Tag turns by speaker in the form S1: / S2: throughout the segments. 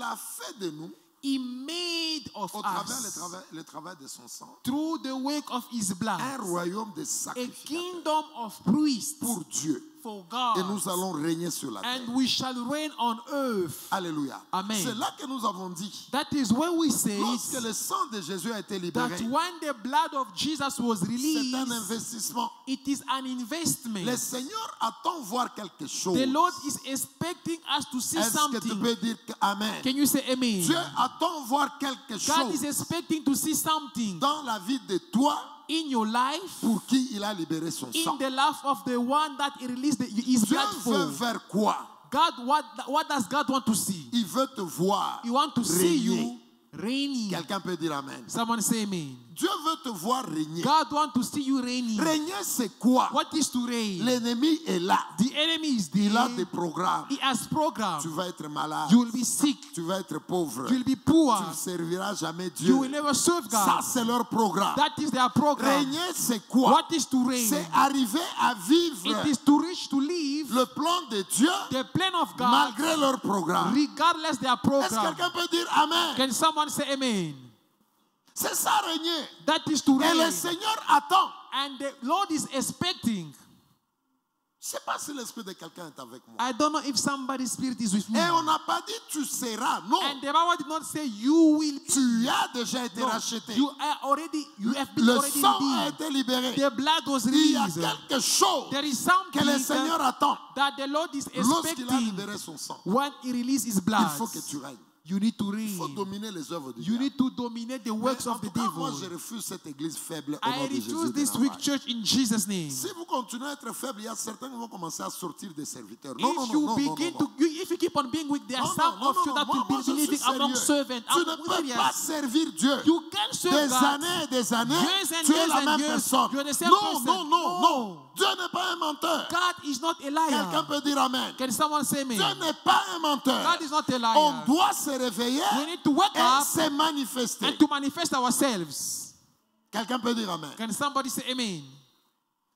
S1: il a fait de nous,
S2: He made of
S1: au travers
S2: us,
S1: le travail de son sang,
S2: through the work of His blood,
S1: un royaume de
S2: a
S1: sacrificateurs
S2: kingdom of priests
S1: pour Dieu.
S2: for
S1: Et
S2: God.
S1: nous allons régner sur la terre.
S2: And we shall reign on earth.
S1: Alléluia.
S2: Amen.
S1: C'est là que nous avons dit,
S2: That is when we say
S1: lorsque le sang de Jésus a été libéré,
S2: that when the blood of Jesus was
S1: c'est un
S2: released,
S1: investissement.
S2: it is an investment.
S1: Le Seigneur attend voir quelque chose.
S2: The Lord is expecting us to see
S1: Est-ce que tu
S2: something.
S1: peux dire Amen?
S2: Can you say amen?
S1: Dieu attend voir quelque
S2: God is
S1: chose
S2: expecting to see something
S1: dans la vie de toi
S2: in your life,
S1: pour qui il a libéré son
S2: in
S1: sang.
S2: the life of the one that he released his
S1: Dieu
S2: blood
S1: veut
S2: for.
S1: faire quoi?
S2: God, what does God want to see?
S1: Il veut te voir
S2: He wants to see
S1: régner.
S2: you reigning.
S1: Quelqu'un peut dire Amen.
S2: Someone say amen.
S1: Dieu veut te voir régner.
S2: God wants to see you reigning.
S1: Régner, c'est quoi?
S2: What is to reign?
S1: L'ennemi est là.
S2: The enemy is
S1: Il a
S2: there.
S1: des programmes.
S2: He has program.
S1: Tu vas être malade.
S2: You will be sick.
S1: Tu vas être pauvre.
S2: You will be poor.
S1: Tu ne serviras jamais Dieu.
S2: You will never serve
S1: Ça,
S2: God.
S1: c'est leur programme.
S2: That is their program.
S1: Régner, c'est quoi?
S2: What is to reign?
S1: C'est arriver à vivre
S2: It is to reach, to live
S1: le plan de Dieu
S2: the plan of God
S1: malgré leur programme.
S2: regardless their
S1: Est-ce que
S2: program.
S1: quelqu'un peut dire Amen?
S2: Can someone say amen?
S1: C'est ça régner.
S2: That is to
S1: Et le
S2: reign.
S1: Seigneur attend.
S2: And the Lord is expecting.
S1: Je ne sais pas si l'esprit de quelqu'un est avec moi.
S2: I don't know if somebody's spirit is with me.
S1: Et on n'a pas dit tu seras. Non.
S2: And the Bible did not say you will be.
S1: Tu as déjà été
S2: No,
S1: racheté.
S2: you have been
S1: Le
S2: already
S1: sang a
S2: redeemed.
S1: été libéré.
S2: The blood was
S1: Il y a
S2: released.
S1: quelque chose
S2: There is
S1: que le
S2: something
S1: Seigneur attend.
S2: that the Lord is
S1: Lorsqu'il a
S2: expecting
S1: libéré son sang,
S2: when He releases His
S1: il
S2: blood.
S1: faut que tu règnes.
S2: You need to
S1: Il faut
S2: reign.
S1: dominer les œuvres du
S2: You
S1: diable.
S2: need to dominate the works
S1: Mais en
S2: of the
S1: tout cas, moi,
S2: devil.
S1: je refuse cette église faible au
S2: I
S1: nom de Jésus
S2: refuse
S1: de
S2: this weak
S1: Nazareth.
S2: church in Jesus' name.
S1: Si vous continuez à être faible, il y a certains qui vont commencer à sortir des serviteurs. Non, non,
S2: If
S1: non,
S2: you
S1: non,
S2: begin
S1: non,
S2: to,
S1: non.
S2: if you keep on being weak, there are
S1: Non,
S2: some
S1: non,
S2: of you
S1: non,
S2: that
S1: moi,
S2: will be
S1: je suis
S2: believing among
S1: sérieux.
S2: servants.
S1: Tu
S2: I'm
S1: ne peux
S2: serious.
S1: pas servir Dieu.
S2: You can serve
S1: Des
S2: God.
S1: années et des années,
S2: Years and
S1: tu es
S2: years
S1: la
S2: and
S1: même
S2: years,
S1: personne.
S2: you're the same
S1: Non,
S2: person.
S1: non, non,
S2: No.
S1: non. Dieu n'est pas un menteur.
S2: God is not a
S1: Quelqu'un
S2: liar.
S1: peut dire Amen.
S2: Can someone say
S1: Dieu
S2: amen?
S1: n'est pas un menteur.
S2: God is not a liar.
S1: On doit se réveiller
S2: We need to wake
S1: et
S2: up
S1: se manifester.
S2: and to manifest ourselves.
S1: Quelqu'un peut dire Amen.
S2: Can somebody say amen?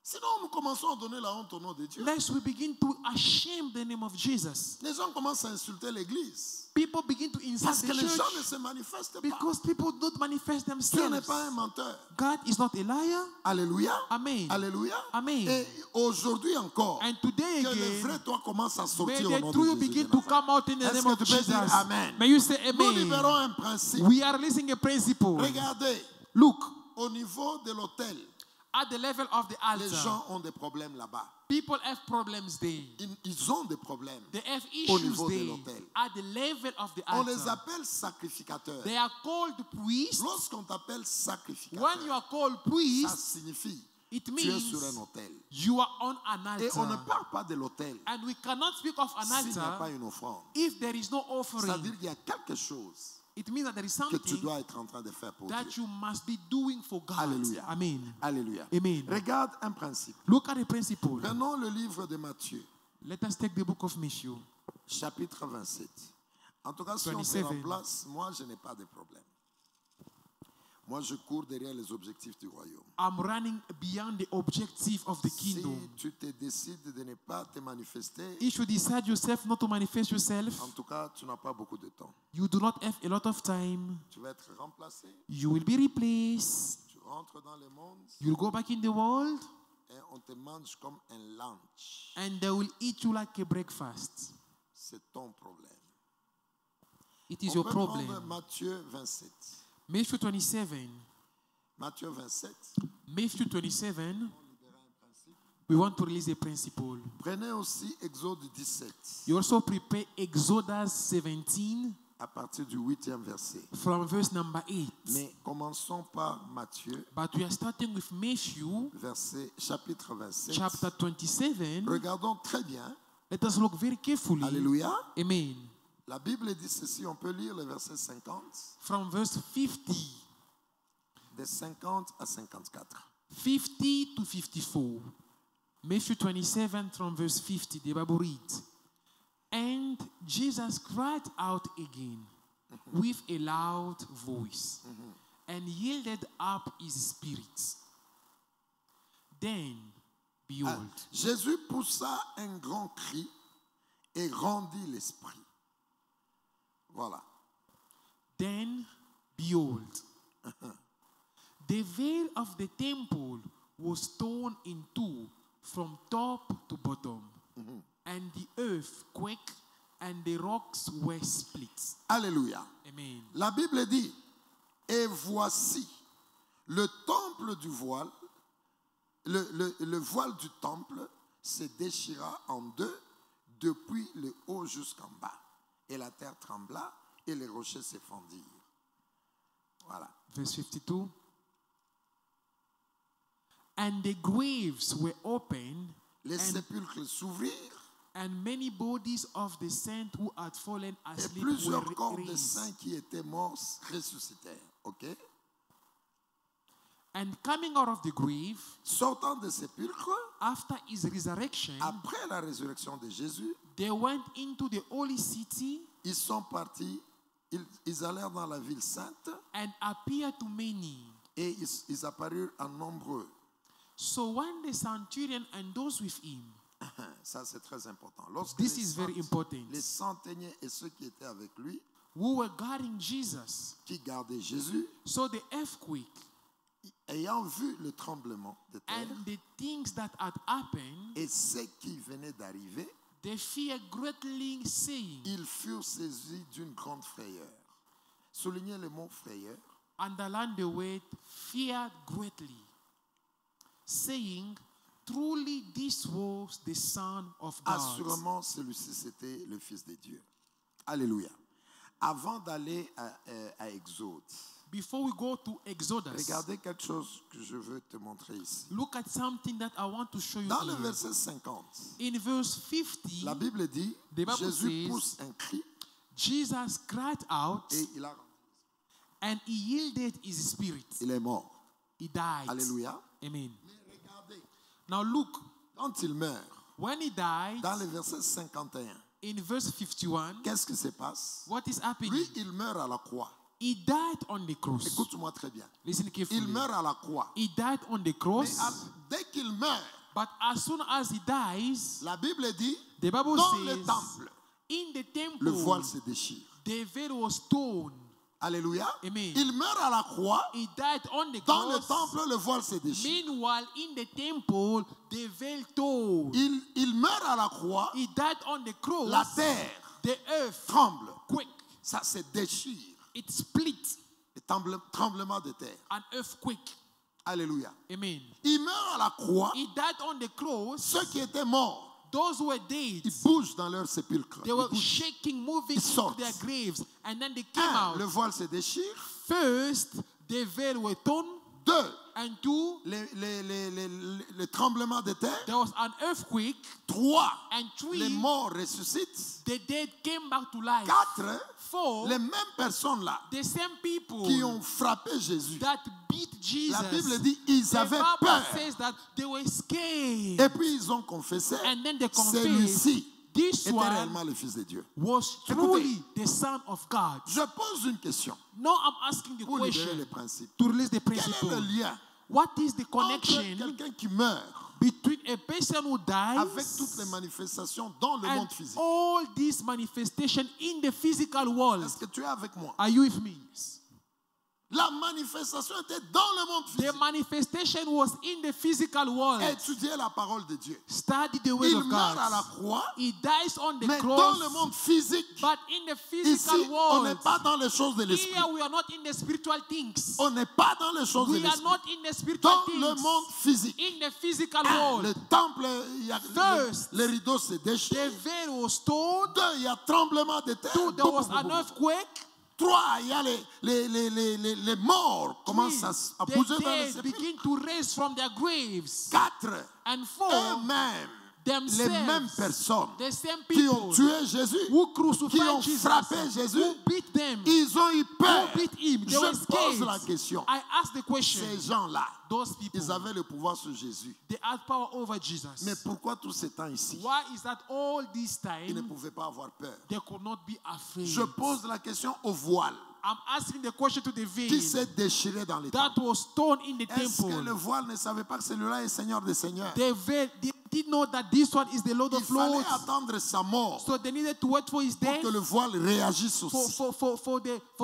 S1: Sinon, nous commençons à donner la honte au nom de Dieu.
S2: Lest we begin to shame the name of Jesus.
S1: Les gens commencent à insulter l'église.
S2: People begin to insult
S1: Parce
S2: the
S1: que les gens ne
S2: church
S1: se manifestent pas.
S2: because people don't manifest
S1: Dieu n'est
S2: themselves.
S1: pas un menteur.
S2: God is not a liar.
S1: Alléluia.
S2: Amen.
S1: Alléluia.
S2: Amen.
S1: Et aujourd'hui encore,
S2: And today
S1: que le
S2: again,
S1: vrai toi commence à
S2: may
S1: sortir au
S2: the
S1: nom
S2: truth
S1: de Jésus.
S2: begin
S1: de
S2: to
S1: Nazareth.
S2: come out in the
S1: Est-ce
S2: name
S1: que
S2: of
S1: tu peux
S2: Jesus.
S1: dire Amen?
S2: May you say
S1: Nous libérons
S2: amen.
S1: un principe.
S2: We are releasing a principle.
S1: Regardez,
S2: Look,
S1: au niveau de l'hôtel,
S2: at the level of the
S1: les
S2: altar,
S1: gens ont des problèmes là-bas.
S2: people have problems there.
S1: Ils ont des problèmes.
S2: They have
S1: Au
S2: issues
S1: niveau de
S2: there.
S1: l'autel.
S2: At the level of the
S1: On les
S2: altar,
S1: appelle sacrificateurs.
S2: they are called priests.
S1: Lorsqu'on t'appelle
S2: When
S1: sacrificateur,
S2: you are called
S1: ça
S2: priest,
S1: signifie
S2: it
S1: tu es sur un
S2: means
S1: hôtel.
S2: you are on an
S1: Et on ne
S2: altar.
S1: parle pas de l'hôtel
S2: And we cannot speak of an
S1: s'il n'y a pas
S2: altar
S1: une offrande.
S2: if there is no
S1: C'est-à-dire
S2: offering.
S1: qu'il y a quelque chose
S2: It means that there is
S1: que tu
S2: something
S1: dois être en train de faire pour
S2: that
S1: Dieu.
S2: you must be doing for God.
S1: Alléluia.
S2: Amen.
S1: Alléluia.
S2: Amen.
S1: Regarde un principe.
S2: Look at the principle.
S1: Prenons le livre de Matthieu,
S2: Let us take the book of Matthew.
S1: chapitre 27. En tout cas, si on te
S2: 27.
S1: remplace, moi, je n'ai pas de problème. Moi, je cours derrière les objectifs du royaume.
S2: I'm running beyond the objective of the
S1: Si
S2: kingdom.
S1: tu te décides de ne pas te manifester,
S2: If you decide yourself not to manifest yourself,
S1: en tout cas, tu n'as pas beaucoup de temps.
S2: you do not have a lot of time.
S1: Tu vas être remplacé,
S2: You will be replaced.
S1: tu rentres dans le monde
S2: You'll go back in the world
S1: et on te mange comme un lunch.
S2: and they will eat you like a breakfast.
S1: C'est ton problème.
S2: It is
S1: On
S2: your
S1: peut prendre
S2: problem.
S1: Matthieu 27.
S2: Matthew 27.
S1: Matthieu 27.
S2: Matthew 27. We want to release a principle.
S1: Prenez aussi Exode 17,
S2: You also prepare Exodus 17
S1: à partir du 8e verset.
S2: from verse number 8.
S1: Mais commençons par Matthieu,
S2: But we are starting with Matthew
S1: chapitre 27.
S2: chapter 27.
S1: Regardons très bien.
S2: Let us look very carefully.
S1: Alléluia.
S2: Amen.
S1: La Bible dit ceci, on peut lire le verset 50,
S2: From verse 50.
S1: de 50 à 54.
S2: 50 to 54. Matthew 27 from verse 50, the Bible reads, And Jesus cried out again with a loud voice and yielded up his spirit. Then, behold,
S1: Jésus poussa un grand cri et rendit l'esprit. Voilà.
S2: Then, behold, the veil of the temple was torn in two from top to bottom, and the earth quaked, and the rocks were split.
S1: Alléluia.
S2: Amen.
S1: La Bible dit, et voici, le temple du voile, le voile du temple se déchira en deux depuis le haut jusqu'en bas. Et la terre trembla et les rochers se fendirent. Voilà.
S2: Verse 52. And the graves were opened,
S1: Les sépulcres s'ouvrirent
S2: and many bodies of the saints who had fallen
S1: et
S2: asleep were
S1: plusieurs corps de
S2: raised.
S1: saints qui étaient morts ressuscitèrent. Ok?
S2: And coming out of the grave,
S1: Sortant des sépulcres,
S2: after his resurrection,
S1: après la résurrection de Jésus,
S2: they went into the holy city
S1: ils sont partis, ils allèrent dans la ville sainte
S2: and appeared to many.
S1: et ils apparurent en nombreux.
S2: So when the centurion and those with him,
S1: Ça, c'est très important. Lorsque
S2: this is very important,
S1: les centeniers et ceux qui étaient avec lui,
S2: who were guarding Jesus,
S1: qui gardaient Jésus,
S2: saw the earthquake
S1: ayant vu le tremblement de terre
S2: and the things that had happened,
S1: et ce qui venait d'arriver,
S2: they feared greatly, saying,
S1: ils furent saisis d'une grande frayeur. Soulignez le mot frayeur.
S2: underline the word feared greatly, saying, truly this was the Son of God.
S1: Assurément, celui-ci, c'était le Fils de Dieu. Alléluia. Avant d'aller à Exode,
S2: Before we go to Exodus,
S1: regardez quelque chose que je veux te montrer ici.
S2: look at something that I want to show you
S1: Dans le
S2: here.
S1: verset 50,
S2: In verse 50,
S1: la Bible dit,
S2: The Bible
S1: Jésus
S2: says,
S1: pousse un cri
S2: Jesus cried out
S1: et
S2: and he yielded his spirit.
S1: il est mort.
S2: He died.
S1: Alléluia.
S2: Amen.
S1: Mais regardez,
S2: Now look,
S1: quand il meurt,
S2: when he died,
S1: dans le verset 51,
S2: in verse 51,
S1: qu'est-ce qui se passe?
S2: what is happening?
S1: Lui, il meurt à la croix.
S2: He died on the cross.
S1: Écoute-moi très bien.
S2: Listen carefully.
S1: Il meurt à la croix.
S2: He died on the
S1: Mais
S2: cross,
S1: dès qu'il meurt,
S2: but as soon as he dies,
S1: la Bible dit,
S2: the Bible
S1: dans le
S2: says,
S1: temple,
S2: in the
S1: le
S2: temple,
S1: voile se déchire.
S2: the veil was torn.
S1: Alléluia.
S2: Amen.
S1: Il meurt à la croix.
S2: He died on the
S1: Dans le
S2: cross.
S1: temple, le voile se déchire.
S2: Meanwhile, in the temple, the veil tore.
S1: Il meurt à la croix.
S2: He died on the cross.
S1: La terre
S2: The earth
S1: tremble.
S2: quake.
S1: Ça se déchire.
S2: It split.
S1: Le tremblement de terre.
S2: An earthquake.
S1: Alléluia.
S2: Amen.
S1: Il meurt à la croix.
S2: He died on the cross.
S1: Ceux qui étaient morts,
S2: Those who were dead,
S1: ils bougent dans leur sépulcre.
S2: they
S1: Ils
S2: were
S1: bougent.
S2: shaking, moving
S1: Ils
S2: into
S1: sortent.
S2: their graves, and then they came
S1: Un, le
S2: out.
S1: voile se déchire.
S2: First, the veil were torn,
S1: Deux,
S2: and two,
S1: les tremblements de terre.
S2: there was an earthquake,
S1: Trois,
S2: and
S1: les
S2: three,
S1: morts ressuscitent.
S2: the dead came back to life.
S1: Quatre,
S2: Four,
S1: les mêmes personnes là
S2: the same people
S1: qui ont frappé Jésus.
S2: that beat Jesus.
S1: La Bible dit ils
S2: The
S1: avaient
S2: Bible
S1: peur.
S2: says that they were scared.
S1: Et puis ils ont confessé,
S2: And then they confessed,
S1: celui-ci
S2: this
S1: était
S2: one
S1: réellement le Fils de Dieu.
S2: was truly the Son of God.
S1: Je pose une question
S2: Now I'm asking the
S1: pour libérer
S2: question
S1: les principes.
S2: to release the
S1: Quel est
S2: principle.
S1: le lien
S2: What is the
S1: entre
S2: connection
S1: quelqu'un qui meurt
S2: between a person who dies
S1: avec toutes les manifestations dans le
S2: and
S1: monde physique?
S2: all these manifestations in the physical world?
S1: Est-ce que tu es avec moi?
S2: Are you with me?
S1: La manifestation était dans le monde
S2: The
S1: physique.
S2: manifestation was in the physical world.
S1: Étudier la parole de Dieu.
S2: Study the word
S1: Il
S2: of
S1: meurt à la
S2: God.
S1: croix,
S2: He dies on the
S1: mais
S2: cross,
S1: dans le monde physique,
S2: but in the
S1: ici,
S2: physical
S1: on n'est
S2: world,
S1: pas dans les choses de l'esprit.
S2: here we are not in the spiritual things.
S1: On n'est pas dans les choses de
S2: We are
S1: l'esprit.
S2: not in the spiritual
S1: Dans
S2: things.
S1: le monde physique.
S2: In the physical
S1: Un, le
S2: world,
S1: temple, il y a,
S2: First,
S1: les rideaux se
S2: the
S1: déchirent.
S2: veil was torn.
S1: Deux, il y a tremblement de terre.
S2: Two, there was an earthquake.
S1: Trois, il y a les morts commencent à
S2: The
S1: bouger dans les
S2: dead
S1: sépulcres.
S2: begin to raise from their graves.
S1: Quatre,
S2: And four,
S1: eux-mêmes, les mêmes
S2: themselves,
S1: personnes
S2: the same
S1: qui ont
S2: people
S1: tué Jésus,
S2: who
S1: qui
S2: crucified
S1: ont
S2: Jesus,
S1: frappé Jésus,
S2: who beat them,
S1: ils ont eu peur.
S2: who beat him, they were
S1: Je pose
S2: scared.
S1: la question.
S2: I asked the question.
S1: Ces gens-là,
S2: Those people,
S1: ils avaient le pouvoir sur Jésus.
S2: they had power over Jesus.
S1: Mais pourquoi tout ce temps ici,
S2: Why is that all this
S1: ils ne
S2: time
S1: pouvaient pas avoir peur?
S2: they could not be afraid?
S1: Je pose la question au voile
S2: I'm asking the question to the
S1: qui
S2: veil
S1: s'est déchiré dans les
S2: that
S1: temples.
S2: was torn in the
S1: Est-ce que le
S2: temple.
S1: voile ne savait pas que celui-là est Seigneur des Seigneurs?
S2: The veil, the did know that this one is the Lord
S1: Il
S2: of
S1: fallait
S2: Lords.
S1: attendre sa mort
S2: So they needed to wait for his
S1: pour
S2: death,
S1: que le voile réagisse aussi
S2: for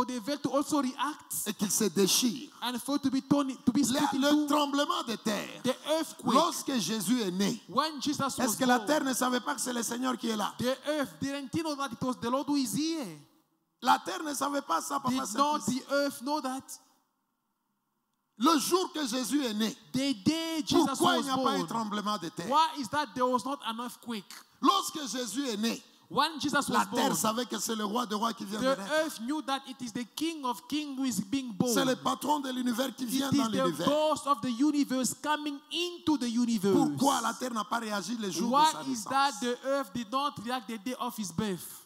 S2: the veil to also react,
S1: et qu'il se déchire.
S2: and for it to be torn, to be split
S1: Le
S2: into.
S1: tremblement de terre,
S2: The earthquake,
S1: lorsque Jésus est né,
S2: when Jesus was
S1: est-ce que la
S2: born,
S1: terre ne savait pas que c'est le Seigneur qui est là?
S2: the earth didn't know that it was the Lord who is here.
S1: La terre ne savait pas ça, Papa
S2: Did not
S1: Saint-Christ.
S2: the earth know that?
S1: Le jour que Jésus est né,
S2: The day Jesus
S1: pourquoi il
S2: was
S1: n'y a pas eu
S2: born,
S1: tremblement de terre?
S2: why is that there was not an earthquake?
S1: Lorsque Jésus est né,
S2: When Jesus
S1: la
S2: was
S1: terre
S2: born,
S1: savait que c'est le roi des rois qui vient de
S2: the
S1: naître.
S2: earth knew that it is the King of Kings who is being born.
S1: C'est le patron de l'univers qui vient
S2: It
S1: dans
S2: is the
S1: l'univers.
S2: boss of the universe coming into the universe.
S1: Pourquoi la terre n'a pas réagi le jour de
S2: Why
S1: sa
S2: is that
S1: naissance?
S2: the earth did not react the day of his birth?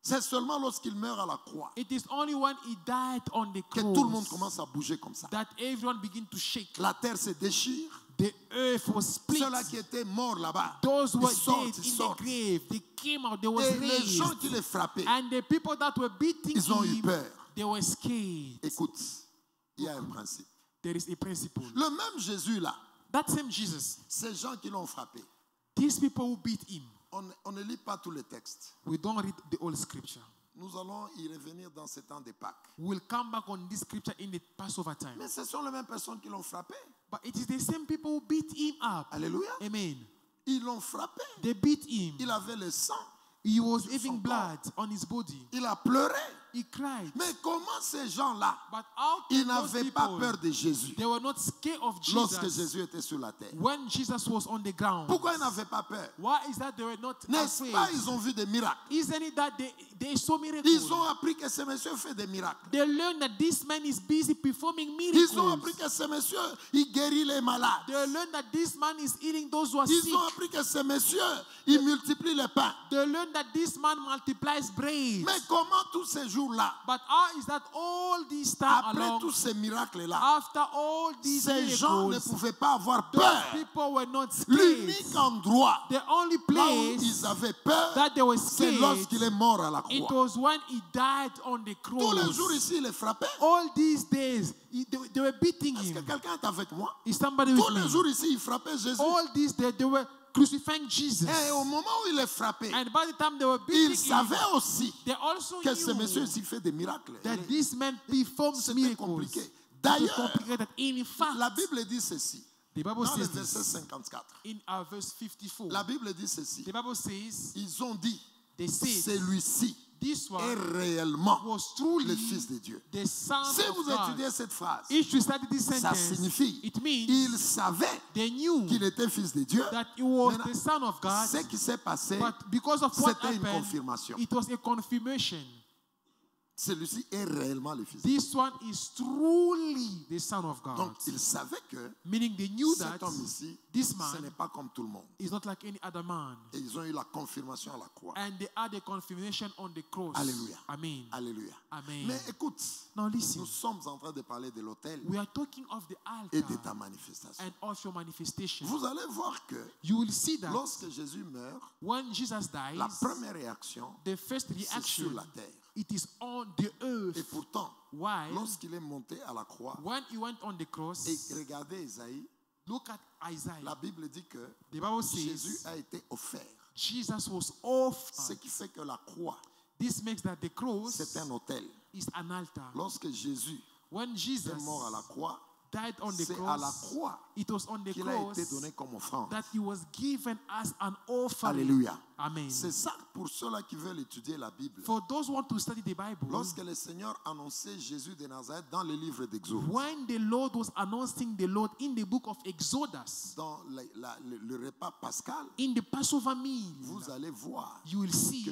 S1: C'est seulement lorsqu'il meurt à la croix
S2: It is only when he died on the
S1: que tout le monde
S2: cross
S1: commence à bouger comme ça.
S2: that everyone began to shake.
S1: La terre se déchire.
S2: The earth was split.
S1: Ceux-là qui étaient morts là-bas,
S2: Those who
S1: ils
S2: were
S1: sortent,
S2: dead
S1: ils
S2: in the
S1: sortent.
S2: grave, they came out, they was
S1: Et les gens
S2: raised.
S1: qui les frappaient,
S2: And the people that were beating
S1: ils ont eu
S2: him,
S1: peur.
S2: they were scared.
S1: Écoute, il y a un principe.
S2: There is a principle.
S1: Le même Jésus là,
S2: That same Jesus,
S1: ces gens qui l'ont frappé,
S2: these people who beat him,
S1: on ne lit pas tous les textes.
S2: we don't read the whole scripture.
S1: Nous allons y revenir dans ce temps de Pâques.
S2: We'll come back on this scripture in the Passover time.
S1: Mais ce sont les mêmes personnes qui l'ont frappé.
S2: But it is the same people who beat him up.
S1: Alléluia.
S2: Amen.
S1: Ils l'ont frappé.
S2: They beat him.
S1: Il avait le sang.
S2: He was
S1: son
S2: having
S1: corps.
S2: blood on his body.
S1: Il a pleuré.
S2: He cried.
S1: Mais comment ces gens-là,
S2: But how
S1: ils
S2: can those
S1: n'avaient pas
S2: people,
S1: peur de Jésus
S2: they were not scared of
S1: lorsque
S2: Jesus
S1: Jésus était sur la terre?
S2: when Jesus was on the ground?
S1: Pourquoi ils n'avaient pas peur?
S2: Why is that they were not
S1: N'est-ce
S2: afraid?
S1: pas, ils ont vu des miracles.
S2: Isn't it that they saw miracles?
S1: Ils ont appris que ce monsieur fait des miracles.
S2: They learned that this man is busy performing
S1: Ils ont
S2: miracles.
S1: appris que ce monsieur, il guérit les malades.
S2: They learned that this man is healing those who are
S1: Ils
S2: sick.
S1: ont appris que ce monsieur, il multiplie les pains.
S2: They learned that this man multiplies bread.
S1: Mais comment tous ces jours-là,
S2: But how is that all this time
S1: après
S2: along,
S1: tous ces miracles-là,
S2: after all these
S1: ces gens ne
S2: miracles,
S1: pouvaient pas avoir
S2: those
S1: peur?
S2: people were not scared.
S1: L'unique endroit
S2: The only
S1: là où
S2: place
S1: ils avaient peur,
S2: that they were
S1: c'est
S2: scared,
S1: lorsqu'il est mort à la
S2: it
S1: croix.
S2: was when he died on the
S1: Tous les jours
S2: cross.
S1: ici, il est frappé.
S2: All these days, they were beating
S1: Est-ce que
S2: him.
S1: quelqu'un est avec moi?
S2: Is somebody
S1: Tous
S2: with
S1: les
S2: me?
S1: jours ici, il frappait Jésus.
S2: All these days, they were crucifying Jesus.
S1: Et au moment où il est frappé,
S2: And by the time they were
S1: il
S2: beating him,
S1: savait aussi
S2: they also
S1: que ce monsieur
S2: knew
S1: ici fait des miracles.
S2: that this man performs
S1: C'était
S2: miracles.
S1: compliqué.
S2: It was
S1: D'ailleurs,
S2: complicated. In fact,
S1: la Bible dit ceci.
S2: the Bible
S1: Dans le
S2: says
S1: verset
S2: this
S1: 54.
S2: in verse 54.
S1: La Bible dit ceci.
S2: The Bible says,
S1: Ils ont dit,
S2: they said,
S1: celui-ci
S2: this
S1: est
S2: one
S1: réellement
S2: was truly
S1: le Fils de Dieu.
S2: the Son
S1: Si
S2: of
S1: vous
S2: God.
S1: étudiez cette phrase,
S2: If you study this
S1: ça
S2: sentence,
S1: signifie
S2: it means
S1: il savait
S2: they knew
S1: qu'il était Fils de Dieu.
S2: that he was
S1: Maintenant,
S2: the Son of God,
S1: ce qui s'est passé,
S2: but because of what
S1: c'était une
S2: happened,
S1: confirmation.
S2: it was a confirmation.
S1: Celui-ci est réellement le Fils de Dieu.
S2: This one is truly the Son of God.
S1: Donc, il savait que
S2: Meaning they knew that
S1: cet homme ici,
S2: this
S1: ce
S2: man
S1: n'est pas comme tout le monde.
S2: is not like any other man.
S1: Et ils ont eu la confirmation à la croix.
S2: And they had a confirmation on the cross.
S1: Alléluia.
S2: Amen.
S1: Alléluia.
S2: Amen.
S1: Mais écoute,
S2: Now listen,
S1: nous sommes en train de parler de l'autel
S2: we are talking of the
S1: et de ta
S2: altar
S1: manifestation.
S2: and of your manifestation.
S1: Vous allez voir que
S2: You will see that
S1: lorsque Jésus meurt,
S2: when Jesus dies,
S1: la première réaction,
S2: the first
S1: c'est sur
S2: reaction,
S1: la terre.
S2: it is on the
S1: Et
S2: earth.
S1: pourtant,
S2: Why?
S1: lorsqu'il est monté à la croix,
S2: When he went on the cross,
S1: et regardez Isaïe,
S2: look at Isaiah.
S1: la Bible dit que
S2: The Bible
S1: Jésus
S2: says
S1: a été offert.
S2: Jesus was offered.
S1: Ce qui fait que la croix,
S2: This makes that the cross
S1: c'est un autel.
S2: is an altar.
S1: Lorsque Jésus
S2: When Jesus
S1: est mort à la croix,
S2: died on the
S1: c'est à la
S2: cross,
S1: croix
S2: it was on the
S1: qu'il a été
S2: cross
S1: donné comme offrande.
S2: that he was given as an offering.
S1: Alléluia.
S2: Amen.
S1: C'est ça pour ceux-là qui veulent étudier la Bible.
S2: For those who want to study the Bible,
S1: Lorsque le Seigneur annonçait Jésus de Nazareth dans le livre d'Exode,
S2: when the Lord was announcing the Lord in the book of Exodus,
S1: dans le repas pascal,
S2: in the Passover meal,
S1: vous allez voir
S2: you will
S1: que
S2: see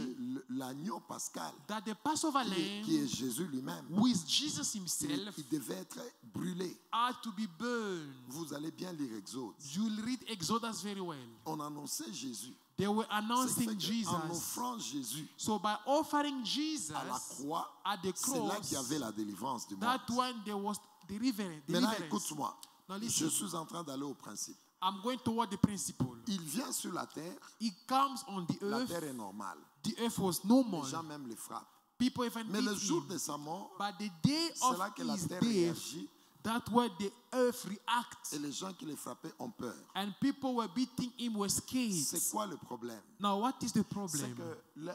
S1: l'agneau pascal,
S2: that the Passover
S1: qui est
S2: lamb,
S1: Jésus lui-même,
S2: who is Jesus himself,
S1: il devait être brûlé.
S2: had to be burned.
S1: Vous allez bien lire Exode.
S2: You will read Exodus very well.
S1: On annonçait Jésus.
S2: They were
S1: Ce qui
S2: announcing
S1: fait que
S2: Jesus.
S1: en offrant Jésus
S2: So by offering Jesus
S1: à la croix,
S2: at the
S1: c'est là
S2: cross,
S1: qu'il y avait la délivrance du monde.
S2: that when there was deliverance.
S1: Maintenant, écoute-moi.
S2: Now
S1: Je
S2: listen,
S1: suis en train d'aller au principe.
S2: I'm going toward the principle.
S1: Il vient sur la terre,
S2: It comes on the
S1: la
S2: earth.
S1: terre est normale.
S2: The earth was normal.
S1: Les gens même les frappent.
S2: People even
S1: Mais le
S2: beat
S1: jour
S2: him.
S1: de sa mort,
S2: But the day
S1: c'est là
S2: of
S1: que la
S2: his
S1: terre
S2: death,
S1: réagit
S2: That where the earth reacts.
S1: Et les gens qui les frappaient ont peur.
S2: And people were beating him were scared.
S1: C'est quoi le problème?
S2: Now what is the
S1: C'est
S2: problem?
S1: que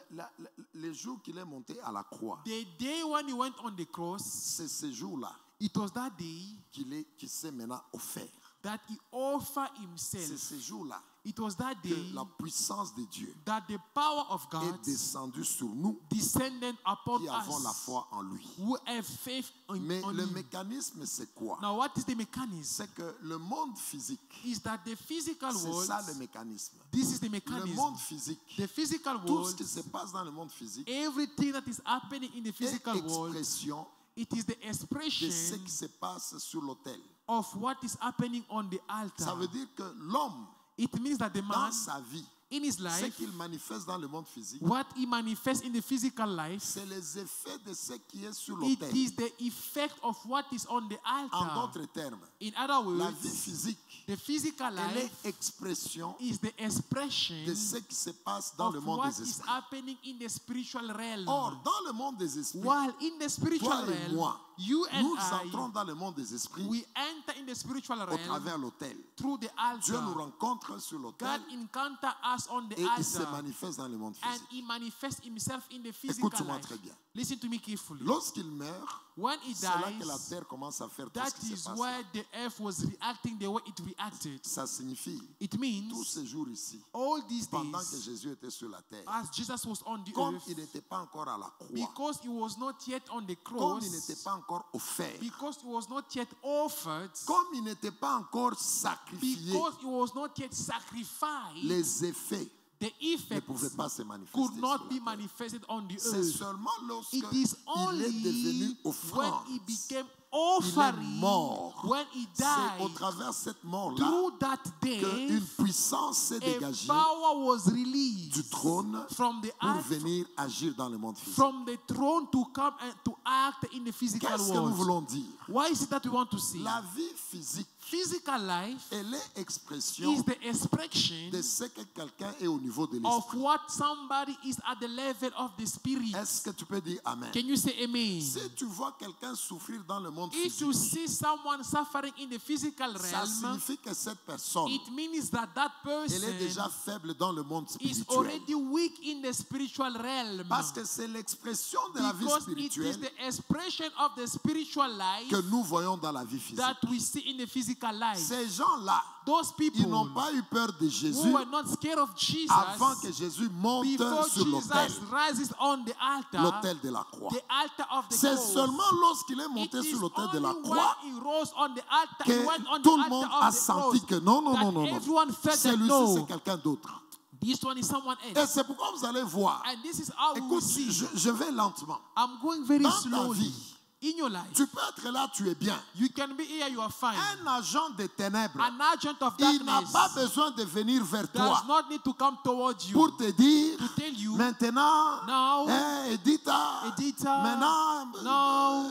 S1: les jours qu'il est monté à la croix,
S2: The day when he went on the cross,
S1: c'est ce jour-là
S2: it was that day
S1: qu'il s'est maintenant offert.
S2: that he offered
S1: C'est
S2: himself.
S1: ce jour-là
S2: It was that
S1: que
S2: day
S1: la puissance de Dieu
S2: that the power of God
S1: est descendue sur nous
S2: descended upon
S1: qui avons la
S2: us
S1: foi en lui.
S2: who have faith on
S1: Mais le
S2: him.
S1: mécanisme, c'est quoi?
S2: Now what is the mechanism?
S1: C'est que le monde physique,
S2: Is that the physical
S1: c'est
S2: world,
S1: ça le mécanisme.
S2: this is the
S1: Le
S2: mechanism.
S1: monde physique,
S2: The physical
S1: tout ce
S2: world,
S1: qui se passe dans le monde physique
S2: everything that is happening in the
S1: est
S2: physical world,
S1: expression
S2: it is the
S1: de ce
S2: expression
S1: qui se passe sur l'autel.
S2: of what is happening on the
S1: Ça
S2: altar.
S1: veut dire que l'homme,
S2: It means that the
S1: dans
S2: man,
S1: sa vie,
S2: in his
S1: ce
S2: life,
S1: qu'il manifeste dans le monde physique,
S2: what he manifests in the physical life,
S1: c'est les effets de ce qui est sur
S2: it
S1: l'autel.
S2: is the effect of what is on the
S1: En
S2: altar.
S1: d'autres termes,
S2: In other
S1: la
S2: words,
S1: vie physique,
S2: the physical
S1: elle
S2: life
S1: est expression
S2: is the expression
S1: de ce qui se passe dans le
S2: of
S1: monde
S2: what
S1: des
S2: is
S1: esprits.
S2: happening in the spiritual realm.
S1: Or, dans le monde des esprits,
S2: While in the spiritual
S1: toi et
S2: realm,
S1: moi,
S2: you and
S1: nous
S2: I,
S1: entrons dans le monde des esprits
S2: we enter in the spiritual
S1: au
S2: realm
S1: travers l'autel.
S2: through the
S1: Dieu nous
S2: altar.
S1: rencontre sur l'autel
S2: God encounter us on the
S1: et il se
S2: altar,
S1: manifeste dans le monde
S2: and
S1: physique.
S2: he manifests himself in the physical
S1: Écoute-moi
S2: life.
S1: très bien.
S2: Listen to me carefully.
S1: Lorsqu'il meurt,
S2: When he
S1: c'est là que la
S2: dies,
S1: terre commence à faire tout
S2: that
S1: ce qui se
S2: is
S1: passe.
S2: where
S1: Là.
S2: the earth was reacting the way it reacted.
S1: Ça signifie,
S2: It
S1: tous
S2: means
S1: ces jours ici,
S2: all these
S1: pendant que
S2: days,
S1: Jésus était sur la terre,
S2: as Jesus was on the
S1: comme
S2: earth,
S1: il n'était pas encore à la croix,
S2: because he was not yet on the
S1: comme il n'était
S2: cross,
S1: pas encore offert,
S2: because he was not yet offered,
S1: comme il n'était pas encore sacrifié,
S2: because he was not yet sacrificed,
S1: les effets
S2: the
S1: ne
S2: effects
S1: pouvaient pas se manifester.
S2: could
S1: sur
S2: not
S1: la
S2: be
S1: terre.
S2: manifested on the
S1: C'est
S2: earth.
S1: seulement lorsque
S2: It is
S1: il est devenu
S2: only when
S1: offrande,
S2: he became
S1: il est
S2: offering,
S1: mort.
S2: when he
S1: C'est au
S2: died,
S1: travers de cette mort-là
S2: through that day,
S1: qu'une puissance s'est
S2: a
S1: dégagée
S2: power was
S1: du
S2: released
S1: trône
S2: from the
S1: pour
S2: earth,
S1: venir agir dans le monde physique.
S2: from the throne to come and to act in the physical
S1: Qu'est-ce que nous
S2: world.
S1: voulons dire?
S2: Why is it that we want to see?
S1: La vie physique,
S2: Physical life
S1: elle est expression
S2: is the expression
S1: de ce que quelqu'un est au niveau de
S2: of
S1: l'esprit.
S2: what somebody is at the level of the spirit.
S1: Est-ce que tu peux dire Amen?
S2: Can you say amen?
S1: Si tu vois quelqu'un souffrir dans le monde
S2: If
S1: physique,
S2: you see someone suffering in the physical
S1: ça
S2: realm,
S1: signifie que cette personne,
S2: it means that that
S1: elle est déjà
S2: person
S1: faible dans le monde
S2: is
S1: spirituel.
S2: already weak in the spiritual realm.
S1: Parce que c'est l'expression de la vie
S2: Because it is
S1: spirituelle
S2: the expression of the spiritual life
S1: que nous voyons dans la vie physique.
S2: that we see in the physical life.
S1: Ces gens-là,
S2: Those people
S1: ils n'ont pas eu peur de Jésus
S2: who were not scared of Jesus
S1: avant que Jésus monte
S2: before
S1: sur l'autel,
S2: Jesus rises on the altar,
S1: l'autel de la croix.
S2: the altar of the
S1: C'est
S2: cross.
S1: seulement lorsqu'il est
S2: It
S1: monté
S2: is
S1: sur l'autel de la
S2: only
S1: croix
S2: when he rose on the altar,
S1: que
S2: he went on the
S1: tout le monde
S2: altar
S1: a
S2: of the
S1: senti
S2: cross,
S1: que non, non,
S2: that
S1: non, non, non.
S2: everyone felt that
S1: Celui-ci,
S2: no,
S1: c'est quelqu'un d'autre.
S2: this one is someone
S1: Et
S2: else.
S1: c'est pourquoi vous allez voir.
S2: And this is how we will
S1: Écoute,
S2: see.
S1: je vais lentement.
S2: I'm going very
S1: Dans ta
S2: slowly.
S1: vie,
S2: In your life,
S1: tu peux être là, tu es bien.
S2: you can be here, you are fine.
S1: Un agent des ténèbres,
S2: An agent of
S1: il n'a
S2: darkness
S1: pas besoin de venir vers toi
S2: does not need to come towards you
S1: pour te dire,
S2: to tell you,
S1: maintenant,
S2: now,
S1: Edita,
S2: Edita,
S1: maintenant,
S2: now,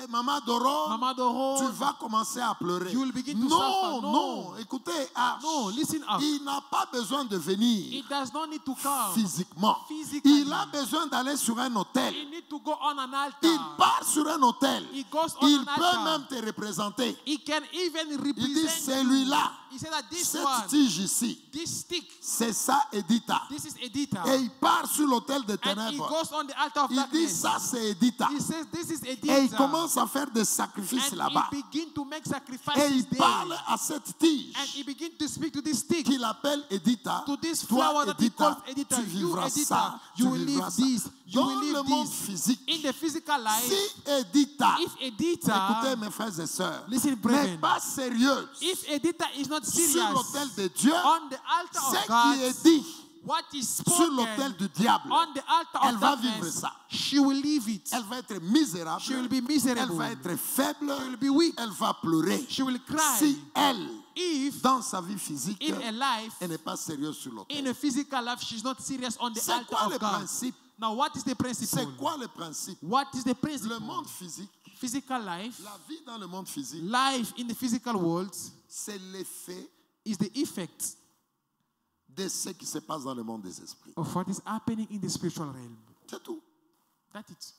S1: Maman Doro,
S2: Mama Doro,
S1: tu vas commencer à pleurer.
S2: you will begin to
S1: Non,
S2: suffer. No.
S1: non, écoutez, H,
S2: No, listen up.
S1: il n'a pas besoin de venir
S2: It does not need to come.
S1: physiquement.
S2: Physically.
S1: Il a besoin d'aller sur un autel.
S2: You need to go on an altar.
S1: Il part sur un autel.
S2: He goes on
S1: Il
S2: an
S1: peut
S2: altar.
S1: même te représenter.
S2: He can even
S1: Il dit,
S2: represent
S1: celui-là,
S2: you. He said that this
S1: cette
S2: one,
S1: tige ici,
S2: this stick,
S1: c'est ça, Edita.
S2: this is Edita.
S1: Et il part sur l'autel des
S2: And he
S1: ténèbres.
S2: goes on the altar of
S1: Il dit,
S2: darkness.
S1: ça, c'est Edita.
S2: He says this is
S1: Et
S2: Edita.
S1: il commence à faire des sacrifices
S2: And
S1: là-bas.
S2: he begin to make
S1: Et
S2: sacrifices
S1: il
S2: there.
S1: parle à cette tige
S2: And he begin to speak to this stick,
S1: qu'il appelle Edita.
S2: to this
S1: Toi,
S2: flower that he calls
S1: Edita,
S2: Edita.
S1: tu
S2: You
S1: vivras
S2: Edita,
S1: ça.
S2: you
S1: Tu
S2: will
S1: vivras
S2: live
S1: ça.
S2: this. You
S1: Dans
S2: will
S1: le
S2: live
S1: monde
S2: this.
S1: physique,
S2: In the physical life,
S1: si Edita,
S2: if Edita,
S1: écoutez mes frères et sœurs,
S2: listen,
S1: n'est
S2: brethren,
S1: pas sérieuse
S2: if Edita is not
S1: sur
S2: serious
S1: l'autel de Dieu,
S2: on the altar
S1: ce
S2: of
S1: qui
S2: God,
S1: est dit
S2: what is
S1: sur
S2: spoken
S1: l'autel du diable,
S2: on the altar
S1: elle
S2: of
S1: va vivre
S2: darkness,
S1: ça.
S2: she will leave it.
S1: Elle va être misérable,
S2: She will be
S1: elle
S2: miserable.
S1: va être faible,
S2: She will be weak.
S1: elle va pleurer.
S2: She will cry.
S1: Si elle,
S2: If
S1: dans sa vie physique,
S2: in a life,
S1: elle n'est pas sérieuse sur
S2: in
S1: l'autel.
S2: a physical life, she's not serious on the
S1: C'est
S2: altar
S1: quoi le
S2: of God.
S1: principe?
S2: Now, what is the principle?
S1: C'est quoi le principe?
S2: What is the
S1: Le
S2: principle?
S1: monde physique,
S2: Physical life,
S1: la vie dans le monde physique,
S2: life in the physical world
S1: c'est l'effet
S2: is the effect
S1: de ce qui se passe dans le monde des esprits.
S2: of what is happening in the spiritual realm.
S1: C'est tout.
S2: That's it.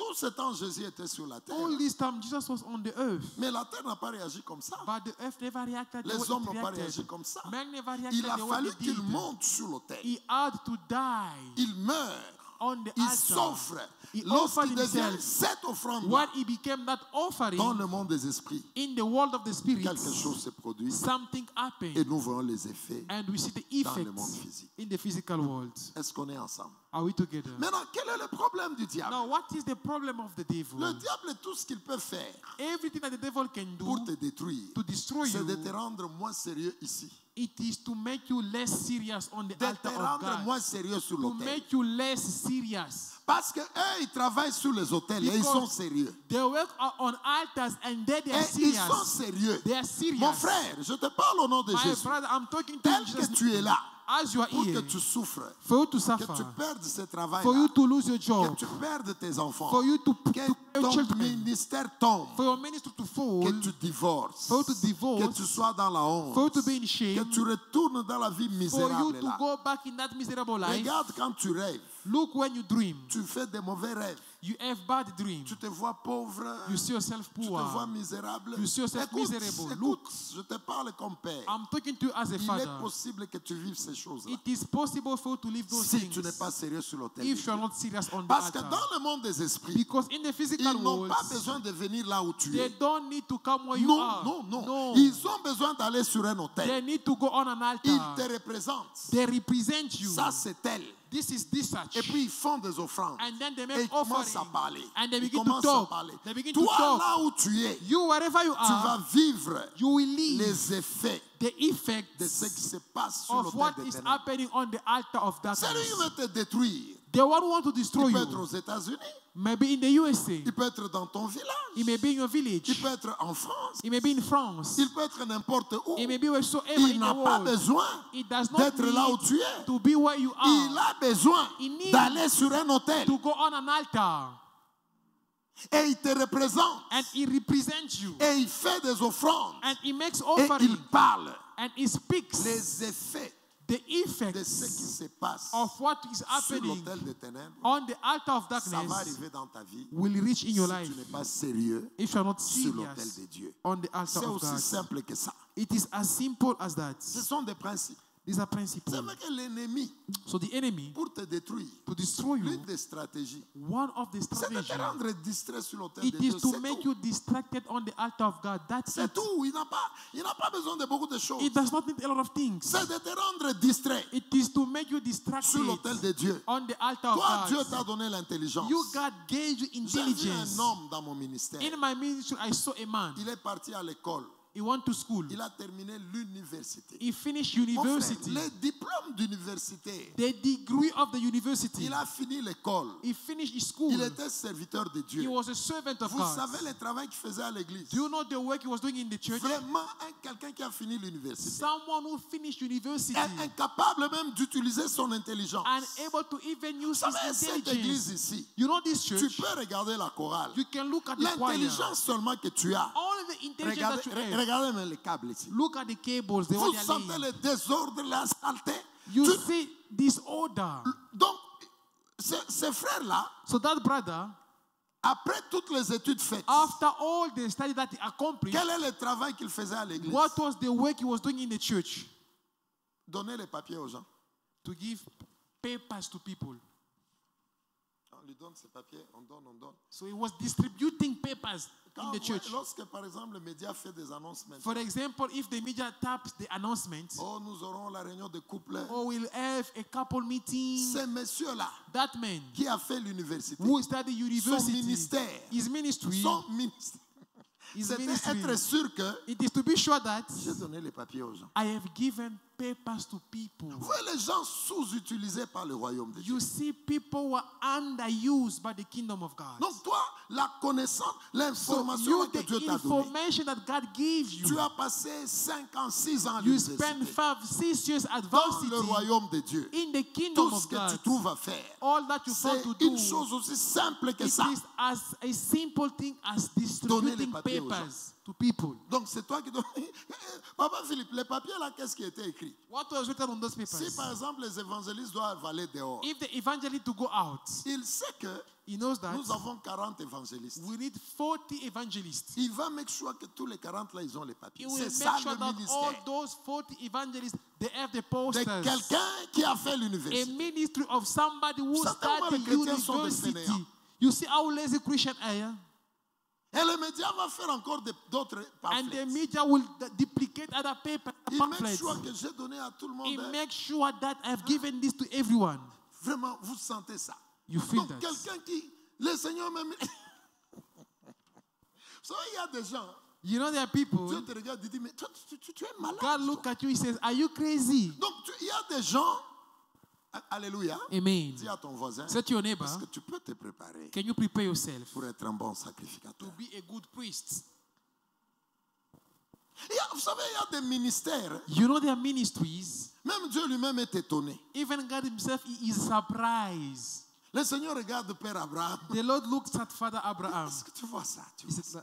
S1: tout ce temps, Jésus était sur la terre.
S2: All this time Jesus was on the earth.
S1: Mais la terre n'a pas réagi comme ça.
S2: But the earth never reacted the way
S1: Les hommes
S2: it
S1: n'ont pas réagi
S2: reacted.
S1: comme ça.
S2: Man never reacted
S1: Il a
S2: the way
S1: fallu
S2: they
S1: qu'il
S2: did.
S1: monte sur l'autel.
S2: He had to die
S1: Il meurt.
S2: on the
S1: Il
S2: altar.
S1: s'offre.
S2: He
S1: Lorsqu'il
S2: offered
S1: devient
S2: himself.
S1: cette offrande
S2: When he became that offering
S1: dans le monde des esprits,
S2: in the world of the spirits,
S1: quelque chose se produit
S2: something
S1: et
S2: happened.
S1: nous voyons les effets
S2: And we see the
S1: dans le monde
S2: effects
S1: physique.
S2: in the physical world.
S1: Est-ce qu'on est ensemble?
S2: Are we together?
S1: Maintenant, quel est le problème du diable?
S2: Now, what is the problem of the devil?
S1: Le diable, tout ce qu'il peut faire
S2: Everything that the devil can do
S1: pour te détruire,
S2: to destroy
S1: c'est de
S2: you,
S1: te rendre moins sérieux ici.
S2: it is to make you less serious on the
S1: De te
S2: altar of
S1: rendre
S2: God.
S1: moins sérieux sur
S2: To
S1: l'autel.
S2: make you less serious.
S1: Parce que eux, ils travaillent sur les autels et ils
S2: Because
S1: sont sérieux.
S2: They work on altars and they are
S1: Et ils sont
S2: serious.
S1: sérieux.
S2: They are serious.
S1: Mon frère, je te parle au nom de
S2: My
S1: Jésus.
S2: brother, I'm talking to
S1: Tel
S2: you
S1: que
S2: just
S1: tu es là,
S2: as you are
S1: pour que
S2: here.
S1: tu souffres,
S2: For you to
S1: que
S2: suffer.
S1: tu perdes ce travail,
S2: For you to lose your
S1: que
S2: job.
S1: tu perdes tes enfants,
S2: For you to
S1: que
S2: your
S1: ton
S2: children.
S1: ministère tombe,
S2: For your ministry to fall.
S1: que tu divorces,
S2: For you to divorce.
S1: que tu sois dans la honte,
S2: For you to be in
S1: que
S2: shame.
S1: tu retournes dans la vie
S2: For you
S1: misérable
S2: to
S1: là.
S2: go back in that miserable life.
S1: Regarde quand tu rêves,
S2: Look when you dream.
S1: tu fais des mauvais rêves,
S2: You have bad dreams.
S1: tu te vois pauvre,
S2: You see yourself
S1: tu te vois
S2: poor.
S1: misérable.
S2: You see yourself
S1: Écoute,
S2: miserable.
S1: écoute, je te parle comme père.
S2: I'm talking to you as a
S1: Il est
S2: father.
S1: possible que tu vives ces choses-là
S2: It is possible for you to live those
S1: si tu n'es
S2: things
S1: pas sérieux sur l'autel.
S2: if you are not serious on the
S1: Parce que
S2: altar.
S1: dans le monde des esprits,
S2: Because in the physical
S1: ils n'ont
S2: world,
S1: pas besoin de venir là où tu
S2: they
S1: es.
S2: don't need to come where you
S1: Non,
S2: are.
S1: non, non,
S2: No.
S1: Ils ont besoin d'aller sur un autel.
S2: They need to go on an
S1: Ils
S2: altar.
S1: te représentent.
S2: They represent you.
S1: Ça, c'est elle.
S2: This is this such.
S1: Et puis, ils font des offrandes.
S2: And then they
S1: Et
S2: make
S1: ils commencent
S2: offering.
S1: à parler.
S2: And they
S1: Ils
S2: begin to
S1: commencent à
S2: talk.
S1: parler.
S2: They begin to
S1: Toi,
S2: talk.
S1: là où tu es,
S2: You, wherever you
S1: tu vas
S2: are,
S1: vivre
S2: you will live
S1: les effets
S2: the effects
S1: de ce qui se passe sur
S2: of what
S1: l'autel
S2: is
S1: des ténèbres.
S2: happening on the altar of
S1: Celui
S2: darkness.
S1: qui veut te détruire,
S2: The one who wants to destroy
S1: il peut être
S2: you,
S1: aux États-Unis,
S2: maybe in the USA,
S1: il peut être dans ton village,
S2: it may be in your
S1: il
S2: village,
S1: peut être en France,
S2: it may be in France,
S1: il peut être n'importe où.
S2: it may be wheresoever
S1: Il
S2: in
S1: n'a
S2: the
S1: pas
S2: world.
S1: besoin
S2: It does not
S1: d'être là où
S2: need
S1: tu es.
S2: to be where you
S1: Il
S2: are
S1: a besoin
S2: He needs
S1: d'aller sur un autel
S2: to go on an altar,
S1: et il te représente
S2: and he represents you,
S1: et il fait des offrandes
S2: and he makes
S1: et
S2: offering,
S1: il parle
S2: and he speaks
S1: les effets
S2: the
S1: de ce qui
S2: effects
S1: se passe
S2: of what is
S1: sur
S2: happening
S1: l'autel des ténèbres.
S2: on the altar of
S1: Ça va
S2: darkness
S1: arriver dans ta vie
S2: will reach in your
S1: si
S2: life
S1: tu n'es pas sérieux
S2: if you are not
S1: sur l'autel
S2: serious
S1: de Dieu.
S2: on the altar
S1: C'est
S2: of
S1: aussi
S2: God.
S1: simple que ça.
S2: It is as simple as that.
S1: Ce sont des principes.
S2: These are principles.
S1: C'est vrai que l'ennemi,
S2: So the enemy,
S1: pour te détruire,
S2: to destroy you,
S1: l'une des stratégies,
S2: one of the
S1: c'est de
S2: strategies,
S1: te rendre distrait sur l'autel
S2: it
S1: de Dieu.
S2: is to
S1: C'est
S2: make
S1: tout.
S2: you distracted on the altar of God. That's
S1: C'est
S2: it.
S1: tout. Il n'a pas besoin de beaucoup de choses.
S2: It does not need a lot of things.
S1: C'est de te rendre distrait
S2: It is to make you
S1: sur
S2: distracted
S1: l'autel de Dieu.
S2: on the altar
S1: Toi,
S2: of
S1: Dieu
S2: God.
S1: t'a donné l'intelligence.
S2: You, God gave you
S1: J'ai vu
S2: intelligence.
S1: un homme dans mon ministère.
S2: In my ministry, I saw a man.
S1: Il est parti à l'école.
S2: He went to school.
S1: Il a terminé l'université.
S2: He finished
S1: Mon frère,
S2: university.
S1: les diplômes d'université.
S2: The degree of the university.
S1: Il a fini l'école.
S2: He finished his school.
S1: Il était serviteur de
S2: He
S1: Dieu.
S2: was a servant of
S1: Vous
S2: God.
S1: savez le travail qu'il faisait à l'église.
S2: Do you know the work he was doing in the church?
S1: Vraiment, quelqu'un qui a fini l'université.
S2: Someone who finished university
S1: Est incapable même d'utiliser son intelligence.
S2: and able to even use
S1: Vous savez,
S2: his
S1: cette église
S2: intelligence.
S1: ici,
S2: You know this
S1: tu
S2: church?
S1: peux regarder la chorale.
S2: You can look at the choir.
S1: L'intelligence seulement que tu as.
S2: All the intelligence that you have.
S1: Regardez même les câbles ici.
S2: Look at the cables. The
S1: Vous
S2: way they are
S1: sentez
S2: laying.
S1: le désordre, la saleté.
S2: You
S1: Tu-
S2: see disorder.
S1: Donc, ces frères-là,
S2: So that brother,
S1: après toutes les études faites,
S2: after all the study that he accomplished,
S1: quel est le travail qu'il faisait à l'église?
S2: what was the work he was doing in the church?
S1: Donner les papiers aux gens.
S2: To give papers to people.
S1: On lui donne ses papiers, on donne.
S2: So he was distributing papers in the church.
S1: Lorsque, par exemple, le média fait des annonces maintenant,
S2: For example, if the media taps the announcement,
S1: oh, nous aurons la réunion de couple.
S2: or we'll have a couple meeting,
S1: Ces messieurs-là
S2: that man
S1: qui a fait l'université,
S2: who studied
S1: son
S2: university,
S1: ministère,
S2: his ministry,
S1: c'était être sûr que
S2: it is to be sure that
S1: j'ai donné les papiers aux gens.
S2: I have given papers to people.
S1: Vous voyez les gens sous-utilisés par le royaume de Dieu.
S2: You see, people were underused by the kingdom of God.
S1: Donc toi, la connaissance,
S2: So
S1: l'information
S2: you,
S1: que
S2: the
S1: Dieu t'a donnée,
S2: information that God gave
S1: tu
S2: you,
S1: as passé 5 ans, 6 ans à
S2: you spend
S1: l'université.
S2: 5-6 years at
S1: Dans le
S2: varsity
S1: royaume de Dieu,
S2: in the kingdom
S1: tout ce
S2: of
S1: que tu
S2: God.
S1: trouves à faire,
S2: All that you
S1: c'est
S2: found to
S1: une
S2: do,
S1: chose aussi simple que
S2: it
S1: ça.
S2: is as a simple thing as
S1: Donner les
S2: distributing
S1: papiers aux gens.
S2: papers. to people.
S1: Donc c'est toi qui dois... Papa Philippe, les papiers là, qu'est-ce qui était écrit?
S2: What was written on those
S1: Si
S2: papers?
S1: par exemple les évangélistes doivent aller dehors,
S2: If the evangelist to go out,
S1: il sait que
S2: he knows that
S1: nous avons 40 évangélistes.
S2: we need 40 evangelists.
S1: Il va make sure que tous les 40 là, ils ont les papiers.
S2: He will
S1: C'est
S2: make
S1: ça
S2: sure
S1: le
S2: that all
S1: ministère.
S2: those 40 evangelists, they have the
S1: De
S2: posters.
S1: quelqu'un qui a fait
S2: A
S1: l'université.
S2: ministry of somebody who
S1: Certainement,
S2: studied
S1: les chrétiens sont des
S2: university.
S1: fainéants.
S2: You see how lazy Christians are?
S1: Et le média va faire encore d'autres
S2: And the
S1: pamphlets.
S2: media will duplicate other
S1: Il make
S2: pamphlets.
S1: sure que j'ai donné à tout le
S2: He
S1: monde.
S2: makes sure that I've given this to everyone.
S1: Vraiment, vous sentez ça.
S2: You feel
S1: Donc
S2: that.
S1: quelqu'un qui... Le Seigneur même... So, il y a des gens...
S2: You know there are
S1: Dieu
S2: people,
S1: te regarde et dit, mais toi, tu es malade.
S2: God look at you, he says, are you crazy?
S1: Donc, il y a des gens... Alléluia.
S2: Amen.
S1: Dis à ton voisin,
S2: Say to your neighbor,
S1: est-ce que tu peux te préparer
S2: can you prepare yourself
S1: pour être un bon
S2: to
S1: sacrificateur?
S2: be a good priest?
S1: Vous savez, il y a des ministères.
S2: You know there are ministries.
S1: Même Dieu lui-même est étonné.
S2: Even God himself, he is surprised.
S1: Le Seigneur regarde Père Abraham.
S2: The Lord looks at Father Abraham.
S1: Est-ce que tu vois ça? Tu
S2: He
S1: vois
S2: said,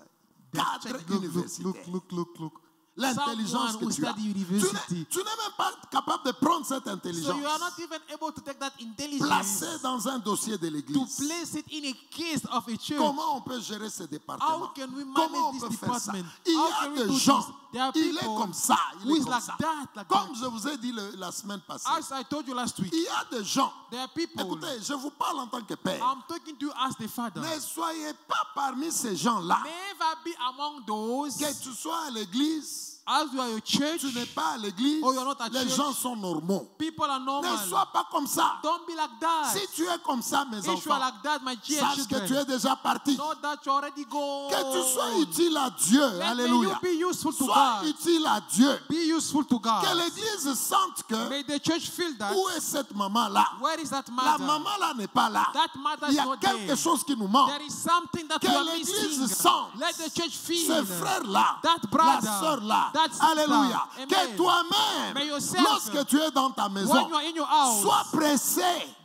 S1: ça?
S2: check,
S1: Cadre universitaire.
S2: look.
S1: L'intelligence
S2: Someone
S1: que
S2: who
S1: tu as.
S2: study university.
S1: Tu n'es même pas capable de prendre cette
S2: So
S1: intelligence,
S2: you are not even able to take that intelligence
S1: placer dans un dossier de
S2: to
S1: l'église.
S2: place it in a case of a church.
S1: Comment on peut gérer ce département?
S2: How can we
S1: Comment on
S2: manage
S1: peut
S2: this
S1: faire ça?
S2: department?
S1: Il y
S2: How
S1: a
S2: can we do
S1: des
S2: this?
S1: gens,
S2: There are
S1: il est
S2: people
S1: comme ça, il
S2: who
S1: est
S2: is
S1: comme
S2: like
S1: ça.
S2: that, like
S1: Comme
S2: that.
S1: je vous ai dit la semaine passée,
S2: As I told you last week,
S1: il y a des gens,
S2: there are people.
S1: écoutez, je vous parle en tant que père,
S2: I'm talking to you as the father.
S1: ne soyez pas parmi ces gens-là.
S2: Never be among those.
S1: Que tu sois à l'église,
S2: As you are a church,
S1: tu n'es pas à l'église,
S2: Oh, you're not at
S1: les
S2: church.
S1: gens sont normaux.
S2: people are
S1: Ne
S2: normal.
S1: sois pas comme ça.
S2: Don't be like that.
S1: Si tu es comme ça, mes
S2: If you are
S1: enfants,
S2: like that, my dear
S1: sache que tu
S2: children,
S1: es déjà parti.
S2: know that you already go.
S1: Que tu sois utile à Dieu.
S2: Let
S1: Alléluia.
S2: may you be useful to
S1: Sois
S2: God.
S1: utile à Dieu.
S2: Be useful to God.
S1: Que l'église sente que
S2: May the church feel that.
S1: où est cette maman-là?
S2: Where is that
S1: La
S2: mother?
S1: maman-là n'est pas là.
S2: That mother
S1: Il y
S2: is
S1: a
S2: not
S1: quelque
S2: there.
S1: chose qui nous manque.
S2: There is something that
S1: Que
S2: you are
S1: l'église
S2: missing.
S1: sente
S2: Let the church
S1: Ce
S2: feel
S1: frère-là,
S2: that
S1: la
S2: brother,
S1: sœur-là.
S2: that sister.
S1: Alléluia.
S2: Amen.
S1: Que toi-même,
S2: May yourself,
S1: lorsque tu es dans ta maison,
S2: when you are in your house,
S1: sois pressé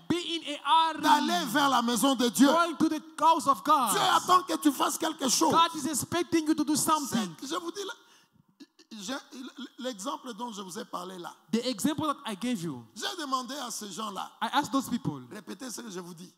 S2: be in a
S1: d'aller
S2: hurry,
S1: vers la maison de Dieu.
S2: going to the house of God.
S1: Dieu attend que tu fasses quelque chose.
S2: God is expecting you to do something.
S1: Je vous dis, l'exemple dont je vous ai parlé là,
S2: The example that I gave you,
S1: j'ai demandé à ces gens-là,
S2: I asked those people,
S1: répétez ce que je vous dis,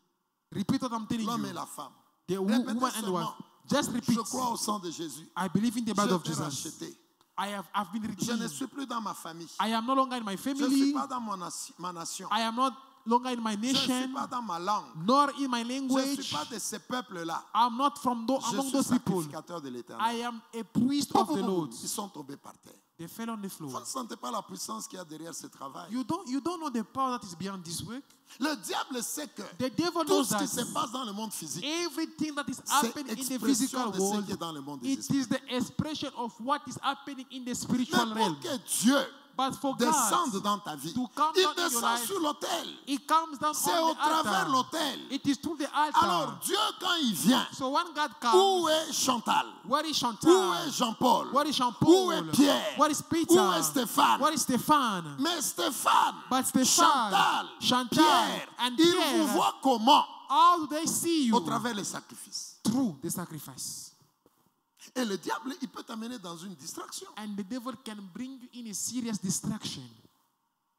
S2: repeat what I'm telling
S1: l'homme et
S2: you.
S1: la femme.
S2: The
S1: Répétez
S2: woman and the wife.
S1: seulement,
S2: Just repeat.
S1: je crois au sang de Jésus.
S2: I believe in the blood
S1: Je
S2: of
S1: t'ai
S2: Jesus.
S1: racheté.
S2: I've been
S1: Je ne
S2: redeemed.
S1: suis plus dans ma famille.
S2: I am no longer in my
S1: Je ne suis
S2: family.
S1: pas dans ma nation.
S2: I am not longer in my
S1: Je ne suis
S2: nation,
S1: pas dans ma langue.
S2: nor in my
S1: Je ne
S2: language.
S1: suis pas de ces peuples-là.
S2: I'm not from
S1: Je
S2: among
S1: suis
S2: those people.
S1: sacrificateur de
S2: I
S1: l'Éternel.
S2: am a priest of the Lord.
S1: Ils sont tombés par terre.
S2: They fell on the
S1: Vous
S2: floor.
S1: ne sentez pas la puissance qu'il y a derrière ce travail.
S2: You don't know the power that is beyond this work.
S1: Le diable sait que
S2: The devil
S1: tout
S2: knows
S1: ce qui se
S2: that
S1: passe dans le monde physique,
S2: everything that is
S1: c'est
S2: happening in the
S1: expression
S2: physical
S1: de ce
S2: world,
S1: qui est dans le monde des
S2: it
S1: esprits.
S2: is the expression of what is happening in the
S1: Mais
S2: spiritual
S1: pour
S2: realm.
S1: que Dieu
S2: But for
S1: descende
S2: God,
S1: dans ta vie,
S2: to come
S1: il
S2: down in your
S1: descend
S2: life,
S1: sur l'autel.
S2: it comes down
S1: C'est
S2: on
S1: au
S2: the
S1: travers
S2: altar.
S1: l'autel.
S2: It is through the
S1: Alors
S2: altar.
S1: Dieu, quand il vient,
S2: So when God
S1: où
S2: comes,
S1: est Chantal?
S2: where is
S1: Où est
S2: Chantal?
S1: Jean-Paul?
S2: Where is
S1: Où
S2: Jean-Paul?
S1: est Pierre?
S2: Where is
S1: Où
S2: Peter?
S1: est Stéphane?
S2: Where is Stephan?
S1: Mais Stéphane,
S2: But Stephan,
S1: Chantal,
S2: Chantal,
S1: Pierre,
S2: and
S1: ils
S2: Pierre,
S1: vous voient comment?
S2: how do they see you?
S1: Au travers les sacrifices.
S2: Through the sacrifice.
S1: Et le diable, il peut t'amener dans une distraction.
S2: And the devil can bring you in a serious distraction.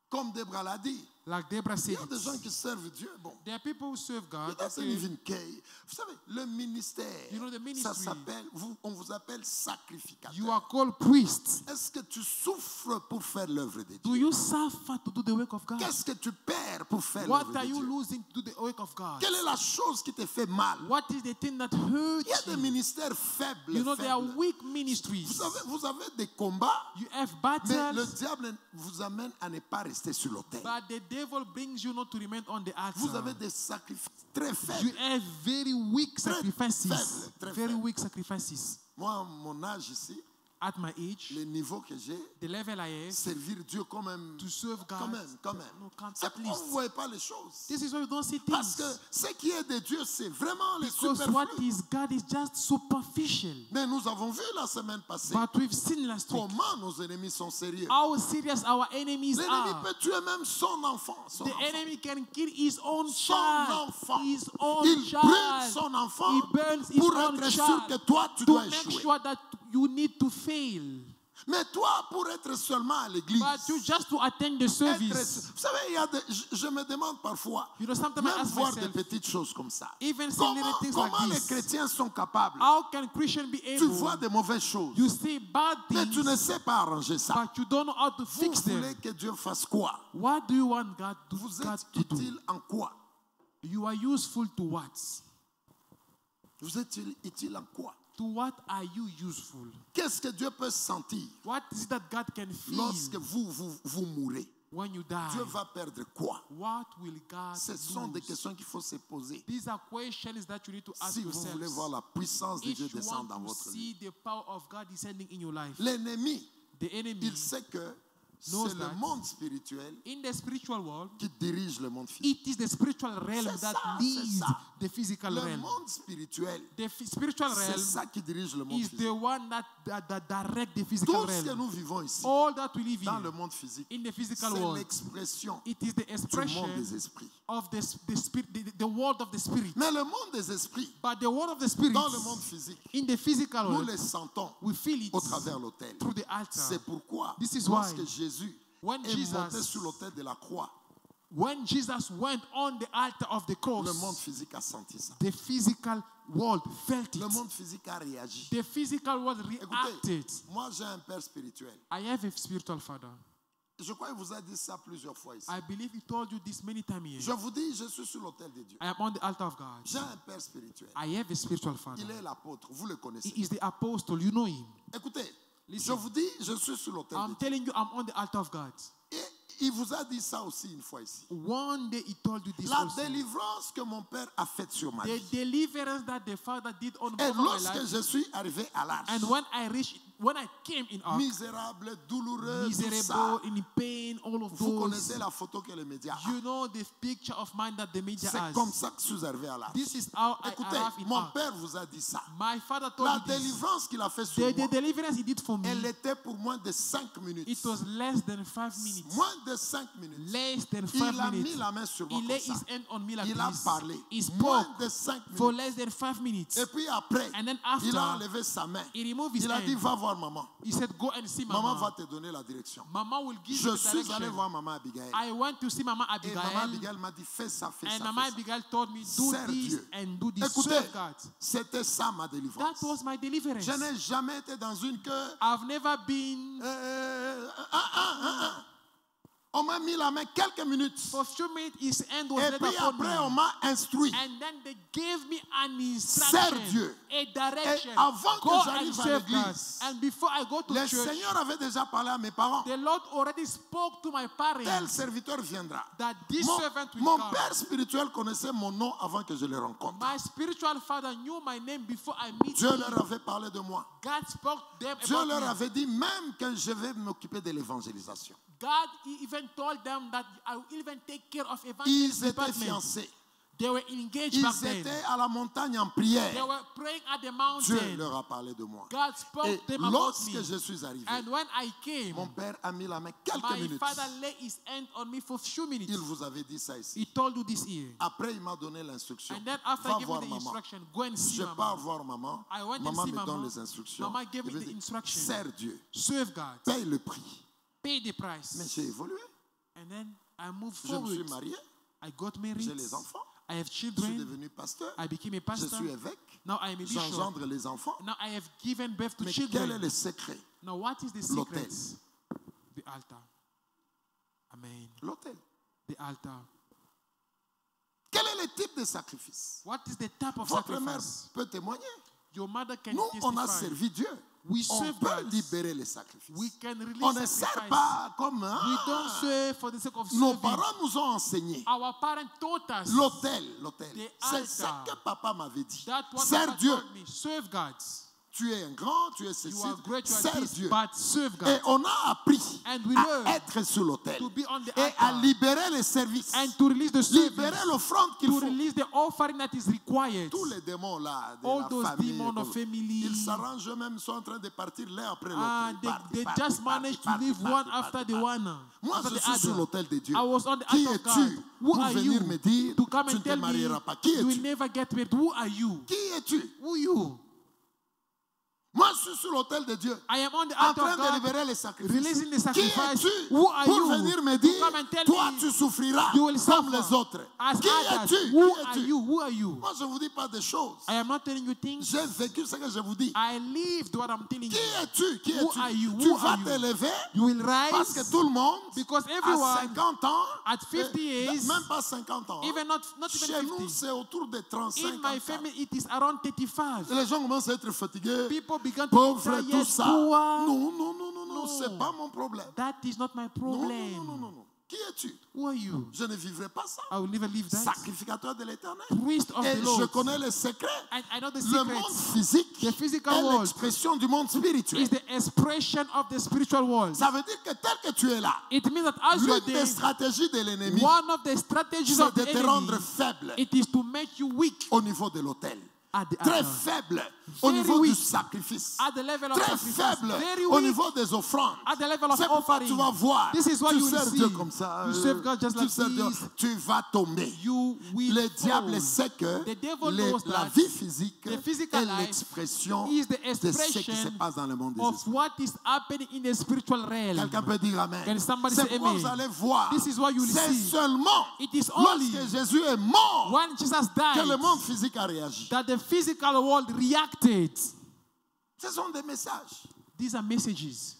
S1: Comme Deborah l'a dit,
S2: Like Deborah
S1: il y
S2: said,
S1: a des gens qui servent Dieu. Bon,
S2: there are people who serve God.
S1: it doesn't
S2: Okay.
S1: even care. Vous savez, le ministère,
S2: You know the ministry.
S1: ça s'appelle, on vous appelle sacrificateur.
S2: You are called priests.
S1: Est-ce que tu souffres pour faire l'œuvre de Dieu?
S2: Do you suffer to do the work of God?
S1: Qu'est-ce que tu perds pour faire
S2: What
S1: l'œuvre
S2: are
S1: de
S2: you
S1: Dieu?
S2: losing to do the work of God?
S1: Quelle est la chose qui te fait mal?
S2: What is the thing that
S1: Il
S2: hurts
S1: y a des
S2: you?
S1: ministères faibles.
S2: You know there are
S1: faibles.
S2: weak ministries.
S1: Vous avez des combats,
S2: You have
S1: mais le
S2: battles,
S1: diable vous amène à ne pas rester sur l'autel.
S2: but the devil brings you not to remain on the
S1: Vous avez
S2: altar.
S1: des sacrifices très
S2: You
S1: faibles.
S2: have very weak sacrifices.
S1: faible, très
S2: Very
S1: faible.
S2: weak sacrifices.
S1: Moi, à mon âge ici,
S2: At my age,
S1: le niveau que j'ai,
S2: the level I have,
S1: servir Dieu quand même.
S2: to serve God,
S1: Quand même, quand même.
S2: no, can't
S1: C'est
S2: at
S1: pourquoi vous
S2: least.
S1: ne voyez pas les choses.
S2: This is why you don't see
S1: Parce que
S2: things.
S1: ce qui est de Dieu, c'est vraiment les
S2: Because what
S1: superflus.
S2: is God is just superficial.
S1: Mais nous avons vu la semaine passée
S2: But we've seen last week
S1: comment nos ennemis sont sérieux.
S2: how serious our enemies
S1: L'ennemi
S2: are.
S1: peut tuer même son enfant. Son
S2: The
S1: enfant.
S2: enemy can kill his own
S1: Son
S2: child.
S1: enfant.
S2: His own
S1: Il brûle
S2: child.
S1: son enfant
S2: He burns his
S1: pour
S2: own
S1: être sûr
S2: child
S1: que toi, tu
S2: to
S1: dois
S2: make
S1: échouer.
S2: sure that you need to fail.
S1: Mais toi, pour être seulement à l'église,
S2: But you just to attend the service.
S1: vous savez, je me demande parfois,
S2: You know, sometimes I
S1: même
S2: ask
S1: voir des
S2: myself,
S1: petites choses comme ça.
S2: even seeing little things like
S1: Comment les
S2: this,
S1: chrétiens sont capables?
S2: how can Christians be
S1: Tu vois
S2: able?
S1: des mauvaises choses,
S2: You see bad
S1: mais tu ne
S2: things,
S1: sais pas arranger ça.
S2: but you don't know how to
S1: Vous
S2: fix
S1: voulez
S2: them.
S1: que Dieu fasse quoi?
S2: What do you want God
S1: Vous
S2: to
S1: êtes
S2: do?
S1: utile en quoi?
S2: You are useful to what?
S1: Vous êtes utile en quoi?
S2: To what are you useful?
S1: Qu'est-ce que Dieu peut sentir
S2: What is it that God can feel
S1: lorsque vous mourrez?
S2: when you die?
S1: Dieu va perdre quoi?
S2: What will God
S1: Ce sont des
S2: lose?
S1: questions qu'il faut se poser.
S2: These are questions that you need to ask
S1: Si vous voulez voir
S2: yourselves.
S1: la puissance de
S2: If
S1: Dieu
S2: you
S1: descendre dans
S2: want to
S1: votre vie.
S2: see the power of God descending in your life,
S1: L'ennemi,
S2: the enemy
S1: il sait que
S2: knows
S1: c'est le
S2: that
S1: monde spirituel
S2: in the spiritual world,
S1: qui dirige le monde physique.
S2: it is the spiritual realm
S1: C'est
S2: that
S1: ça,
S2: leads
S1: c'est ça.
S2: the physical
S1: Le
S2: realm.
S1: monde spirituel,
S2: The spiritual
S1: c'est
S2: realm
S1: ça qui dirige le monde
S2: is the
S1: physique.
S2: one that direct the
S1: Tout
S2: physical
S1: ce que
S2: realm.
S1: nous vivons ici,
S2: All that we live
S1: dans le
S2: in,
S1: monde physique,
S2: in the physical
S1: c'est
S2: world,
S1: l'expression
S2: it is the
S1: du monde
S2: expression
S1: des esprits.
S2: of the spirit, the world of the spirit.
S1: Mais le monde des esprits,
S2: But the world of the spirit,
S1: dans le monde physique,
S2: in the physical
S1: nous
S2: world,
S1: les sentons
S2: we feel it
S1: au travers de l'autel.
S2: through the altar.
S1: C'est pourquoi,
S2: This is
S1: lorsque
S2: why
S1: Jésus
S2: when
S1: est
S2: Jesus-
S1: monté sur l'autel de la croix,
S2: When Jesus went on the altar of the
S1: le monde
S2: cross,
S1: physique a senti ça.
S2: the physical world felt
S1: Le
S2: it.
S1: monde physique a réagi.
S2: The physical world reacted.
S1: Écoutez, moi j'ai un père spirituel.
S2: I have a spiritual father.
S1: Je crois qu'il vous a dit ça plusieurs fois ici.
S2: I believe he told you this many times here.
S1: Je vous dis, je suis sur l'autel de Dieu.
S2: I am on the altar of God.
S1: J'ai un père spirituel.
S2: I have a spiritual father.
S1: Il est l'apôtre, vous le
S2: He
S1: connaissez.
S2: is the apostle. You know him.
S1: Écoutez,
S2: Listen.
S1: je vous dis, je suis sur l'autel de
S2: I'm
S1: Dieu.
S2: telling you, I'm on the altar of God.
S1: Et il vous a dit ça aussi une fois ici.
S2: One day he told you this
S1: La
S2: also.
S1: délivrance que mon père a faite sur ma
S2: The
S1: vie.
S2: deliverance that the father did on
S1: Et
S2: over my
S1: lorsque
S2: life.
S1: je suis arrivé à l'âge,
S2: And when I came in Ark,
S1: misérable, douloureux, tout ça,
S2: miserable, in pain, all of
S1: vous
S2: those.
S1: connaissez la photo que les médias
S2: You
S1: ont.
S2: know the picture of mine that the media
S1: C'est
S2: has.
S1: comme ça que je suis arrivé à l'âge.
S2: This is how I
S1: Écoutez,
S2: arrived in
S1: mon
S2: Ark.
S1: père vous a dit ça.
S2: My father told
S1: La
S2: you this.
S1: délivrance qu'il a fait sur
S2: The
S1: moi,
S2: deliverance he did for me,
S1: elle était pour moins de 5 minutes.
S2: it was less than 5 minutes.
S1: Moins de 5 minutes.
S2: Less than
S1: Il
S2: 5
S1: a mis
S2: minutes.
S1: la main sur moi
S2: He
S1: comme
S2: laid
S1: ça.
S2: his hand on me like
S1: Il a
S2: this.
S1: parlé.
S2: He
S1: Moins
S2: spoke
S1: de 5
S2: for
S1: minutes.
S2: less than 5 minutes.
S1: Et puis après,
S2: And then after,
S1: il a enlevé sa main.
S2: he removed his
S1: Il a dit,
S2: hand.
S1: va voir maman.
S2: He said, go and see
S1: Maman va
S2: Mama.
S1: te donner la direction.
S2: Mama will give
S1: Je
S2: you the
S1: suis allé
S2: direction.
S1: voir maman Abigail.
S2: I went to see Mama
S1: Et maman
S2: Abigail.
S1: Abigail m'a dit, fais ça, fais
S2: And
S1: ça.
S2: Mama
S1: Fais ça.
S2: Abigail told me, do
S1: Serre
S2: this
S1: Dieu.
S2: and do this.
S1: Écoutez,
S2: Serve God.
S1: c'était ça ma
S2: That
S1: délivrance.
S2: was my deliverance.
S1: Je n'ai jamais été dans une que...
S2: I've never been
S1: On m'a mis la main quelques minutes.
S2: for a few minutes. His hand was
S1: Et
S2: laid
S1: puis
S2: upon
S1: après, on
S2: me.
S1: m'a instruit.
S2: And then they gave me an
S1: Serve
S2: instruction,
S1: Dieu.
S2: a direction.
S1: Et avant que
S2: Go
S1: j'arrive
S2: and
S1: à
S2: serve God.
S1: l'église,
S2: And before I go to
S1: Le
S2: church,
S1: Seigneur avait déjà parlé à mes parents.
S2: the Lord already spoke to my
S1: Tel
S2: parents
S1: serviteur viendra.
S2: that this servant will
S1: Mon
S2: come.
S1: père spirituel connaissait mon nom avant que je le rencontre.
S2: My spiritual father knew my name before I meet
S1: Dieu
S2: him.
S1: leur avait parlé de moi.
S2: God spoke to them
S1: Dieu
S2: about
S1: leur
S2: me.
S1: avait dit même que je vais m'occuper de l'évangélisation.
S2: God even told them that I will even take care of
S1: Ils
S2: evangelism
S1: étaient
S2: department.
S1: fiancés.
S2: They were engaged back
S1: Ils
S2: then.
S1: étaient à la montagne en
S2: They
S1: prière.
S2: were praying at the
S1: Dieu
S2: mountain.
S1: leur a parlé de moi.
S2: God spoke
S1: Et
S2: to them about
S1: lorsque
S2: me.
S1: je suis arrivé,
S2: And when I came,
S1: mon père a mis la main quelques
S2: my
S1: minutes.
S2: father laid his hand on me for a few minutes.
S1: Il vous avait dit ça ici.
S2: He told you this here.
S1: Après, il m'a donné l'instruction.
S2: And then after
S1: Va
S2: giving
S1: voir
S2: the
S1: maman.
S2: instruction, go and see
S1: Je
S2: Mama.
S1: pars voir maman.
S2: I went and
S1: Maman
S2: see
S1: me donne
S2: Mama.
S1: les instructions.
S2: Mama gave me
S1: Il me
S2: the
S1: dit,
S2: instruction.
S1: Sers Dieu.
S2: Serve God.
S1: Paye le prix.
S2: Pay the
S1: Mais
S2: price.
S1: j'ai évolué.
S2: And then I moved
S1: Je me suis
S2: forward.
S1: marié.
S2: I got married.
S1: J'ai les enfants.
S2: I have
S1: Je suis
S2: children.
S1: devenu pasteur.
S2: I became a
S1: Je
S2: pastor.
S1: suis évêque.
S2: Now I am a bishop.
S1: J'engendre les enfants.
S2: Now I have given birth to
S1: Mais quel est
S2: children.
S1: le secret?
S2: Now what is the
S1: L'autel.
S2: secret? The altar. Amen.
S1: L'autel.
S2: The altar.
S1: Quel est le type de sacrifice?
S2: What is the type of
S1: Votre mère
S2: sacrifice?
S1: peut témoigner.
S2: Your mother can
S1: Nous, on a
S2: testify.
S1: servi Dieu.
S2: We
S1: On
S2: serve
S1: peut
S2: God.
S1: libérer les sacrifices.
S2: We can release
S1: On ne sert
S2: sacrifice.
S1: pas comme
S2: We don't serve for the sake of
S1: nos
S2: serving.
S1: parents nous ont enseigné.
S2: Our parents taught us
S1: L'autel.
S2: The
S1: C'est ça
S2: altar.
S1: que papa m'avait dit.
S2: that what
S1: Sers
S2: Papa
S1: Dieu.
S2: told me. Serve God.
S1: Tu es un grand, tu es ceci.
S2: You are great, you are
S1: Sers
S2: this,
S1: Dieu.
S2: but serve
S1: Et
S2: God.
S1: on a appris
S2: And we
S1: à
S2: learn
S1: être sur l'autel
S2: to be on the
S1: et à
S2: altar
S1: libérer les services,
S2: and to release the service,
S1: libérer l'offrande qu'il
S2: to
S1: faut.
S2: release the offering that is required.
S1: Tous les démons là, de
S2: All
S1: la
S2: those
S1: famille,
S2: demons of family.
S1: ils s'arrangent eux-mêmes, sont en train de partir l'un après l'autre.
S2: And
S1: Ils partent,
S2: they
S1: ils partent,
S2: just
S1: ils partent,
S2: managed
S1: ils
S2: to
S1: partent,
S2: live
S1: ils partent,
S2: one
S1: ils partent,
S2: after
S1: ils
S2: the
S1: partent.
S2: one.
S1: Moi,
S2: After
S1: je
S2: the
S1: suis sur
S2: other.
S1: l'autel de Dieu.
S2: I was on the
S1: Qui
S2: altar of
S1: es-tu
S2: God. Who
S1: pour
S2: are
S1: venir
S2: you
S1: me dire
S2: to come
S1: tu ne
S2: and
S1: te
S2: tell me
S1: marieras pas? Qui
S2: you will
S1: es-tu?
S2: never get married? Who are you?
S1: Qui es-tu?
S2: Who are you?
S1: Moi, je suis sur l'autel de Dieu,
S2: I am on the
S1: en
S2: altar
S1: train
S2: of
S1: de
S2: God,
S1: libérer les sacrifices.
S2: releasing the
S1: Qui
S2: sacrifice.
S1: es-tu
S2: Who are
S1: pour
S2: you
S1: venir me
S2: to
S1: dire,
S2: come and tell
S1: toi,
S2: me
S1: tu souffriras
S2: you will
S1: comme
S2: suffer
S1: les autres?
S2: as
S1: Qui
S2: others?
S1: es-tu?
S2: Who
S1: Qui
S2: are
S1: es-tu?
S2: you? Who are you?
S1: Moi, je ne vous dis pas des choses.
S2: I am not telling you things.
S1: J'ai vécu ce que je vous dis.
S2: I lived what I'm telling
S1: Qui
S2: you.
S1: es-tu? Qui
S2: Who
S1: es-tu?
S2: are you?
S1: Tu
S2: Who
S1: vas
S2: are you?
S1: t'élever
S2: You will
S1: parce que
S2: rise
S1: tout le monde,
S2: because
S1: à
S2: everyone
S1: 50 ans,
S2: at 50 years,
S1: même pas 50 ans,
S2: even not even
S1: chez nous,
S2: 50.
S1: c'est autour de 35
S2: In my
S1: ans.
S2: family, it is around 35.
S1: Les gens commencent à être fatigués,
S2: People began to
S1: pauvres,
S2: be
S1: tout ça.
S2: poor.
S1: Non, non, non, non, non,
S2: No.
S1: c'est pas mon problème.
S2: That is not my
S1: Non,
S2: problem.
S1: non, non, non, non. Qui es-tu?
S2: Who are you?
S1: Je ne vivrai pas ça.
S2: I will never leave that.
S1: Sacrificateur de l'éternel.
S2: Priest of
S1: Et
S2: the
S1: je
S2: Lord.
S1: connais les secrets.
S2: And I know the
S1: Le monde
S2: secrets.
S1: physique
S2: The physical
S1: est
S2: world
S1: l'expression du monde spirituel.
S2: is the expression of the spiritual world.
S1: Ça veut dire que tel que tu es là,
S2: It means that as you are
S1: l'une des
S2: there,
S1: stratégies de l'ennemi,
S2: one of the strategies
S1: c'est
S2: of
S1: de
S2: the
S1: te
S2: enemy,
S1: rendre faible
S2: it is to make you weak
S1: au niveau de l'autel.
S2: at the
S1: Très
S2: altar.
S1: faible au
S2: Very
S1: niveau du
S2: weak
S1: sacrifice.
S2: at the level of
S1: Très
S2: sacrifice.
S1: faible
S2: Very
S1: au
S2: weak
S1: niveau des offrandes.
S2: at the level of
S1: C'est pourquoi
S2: offering.
S1: tu vas voir,
S2: This is what
S1: tu
S2: you will
S1: sers
S2: see.
S1: Dieu comme ça.
S2: You serve God just
S1: tu
S2: like
S1: sers Dieu,
S2: this.
S1: tu vas tomber.
S2: You will
S1: Le diable
S2: fall.
S1: sait que
S2: The devil knows
S1: la
S2: that
S1: vie physique
S2: the physical
S1: est
S2: life
S1: l'expression
S2: is the
S1: de ce qui se
S2: expression
S1: passe dans le monde des
S2: of
S1: esprits.
S2: what is happening in the spiritual realm.
S1: Quelqu'un peut dire Amen.
S2: Can somebody
S1: C'est
S2: say
S1: pourquoi
S2: amen?
S1: vous allez voir.
S2: This is what you will
S1: C'est
S2: see.
S1: seulement
S2: It is only
S1: lorsque Jésus est mort
S2: when Jesus
S1: que le
S2: died
S1: monde physique a réagi.
S2: that the physical world reacted.
S1: Ce sont des messages.
S2: These are messages.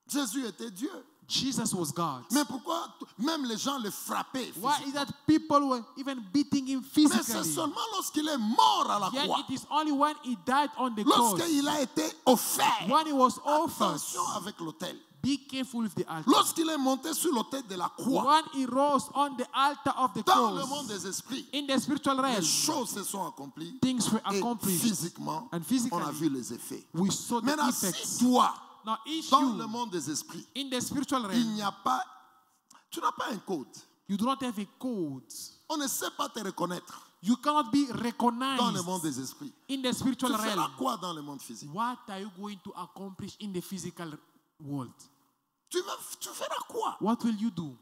S1: Jésus était Dieu.
S2: Jesus was God.
S1: Mais pourquoi même les gens le frappaient
S2: Why is
S1: physiquement?
S2: that people were even beating him
S1: Mais c'est
S2: physically?
S1: seulement lorsqu'il est mort à la
S2: Yet
S1: croix,
S2: it is only when he died on the cross,
S1: lorsqu'il a été offert.
S2: when he was offered.
S1: Attention avec l'autel.
S2: Be careful with the altar.
S1: Lorsqu'il est monté sur l'autel de la croix,
S2: When he rose on the altar of the
S1: dans le monde
S2: cross,
S1: des esprits,
S2: in the spiritual realm,
S1: les choses se sont accomplies
S2: things were
S1: et
S2: accomplished.
S1: physiquement,
S2: And physically,
S1: on a vu les effets.
S2: we saw the
S1: Maintenant,
S2: effects.
S1: si toi,
S2: Now, if
S1: dans
S2: you,
S1: le monde des esprits,
S2: in the spiritual
S1: il
S2: realm,
S1: n'y a pas, tu n'as pas un code.
S2: you do not have a code,
S1: On ne sait pas te reconnaître
S2: you cannot be
S1: dans le
S2: recognized
S1: monde des esprits.
S2: in the
S1: Tu
S2: spiritual
S1: feras
S2: realm.
S1: quoi dans le monde physique?
S2: What are you going to accomplish in the physical world?
S1: Tu feras quoi?
S2: What will you do?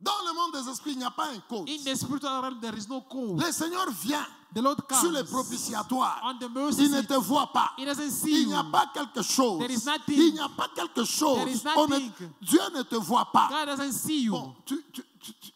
S1: Dans le monde des esprits, il n'y a pas un code.
S2: In the spiritual realm, there is no code.
S1: Le Seigneur vient
S2: The Lord
S1: sur les
S2: comes
S1: propitiatoires.
S2: on the mercy
S1: Il ne
S2: seat.
S1: te voit pas.
S2: He doesn't see
S1: Il n'y a
S2: you.
S1: pas quelque chose.
S2: There is nothing.
S1: Il n'y a pas quelque chose.
S2: There is
S1: On
S2: nothing.
S1: Dieu ne te voit pas.
S2: God doesn't see you.
S1: Bon,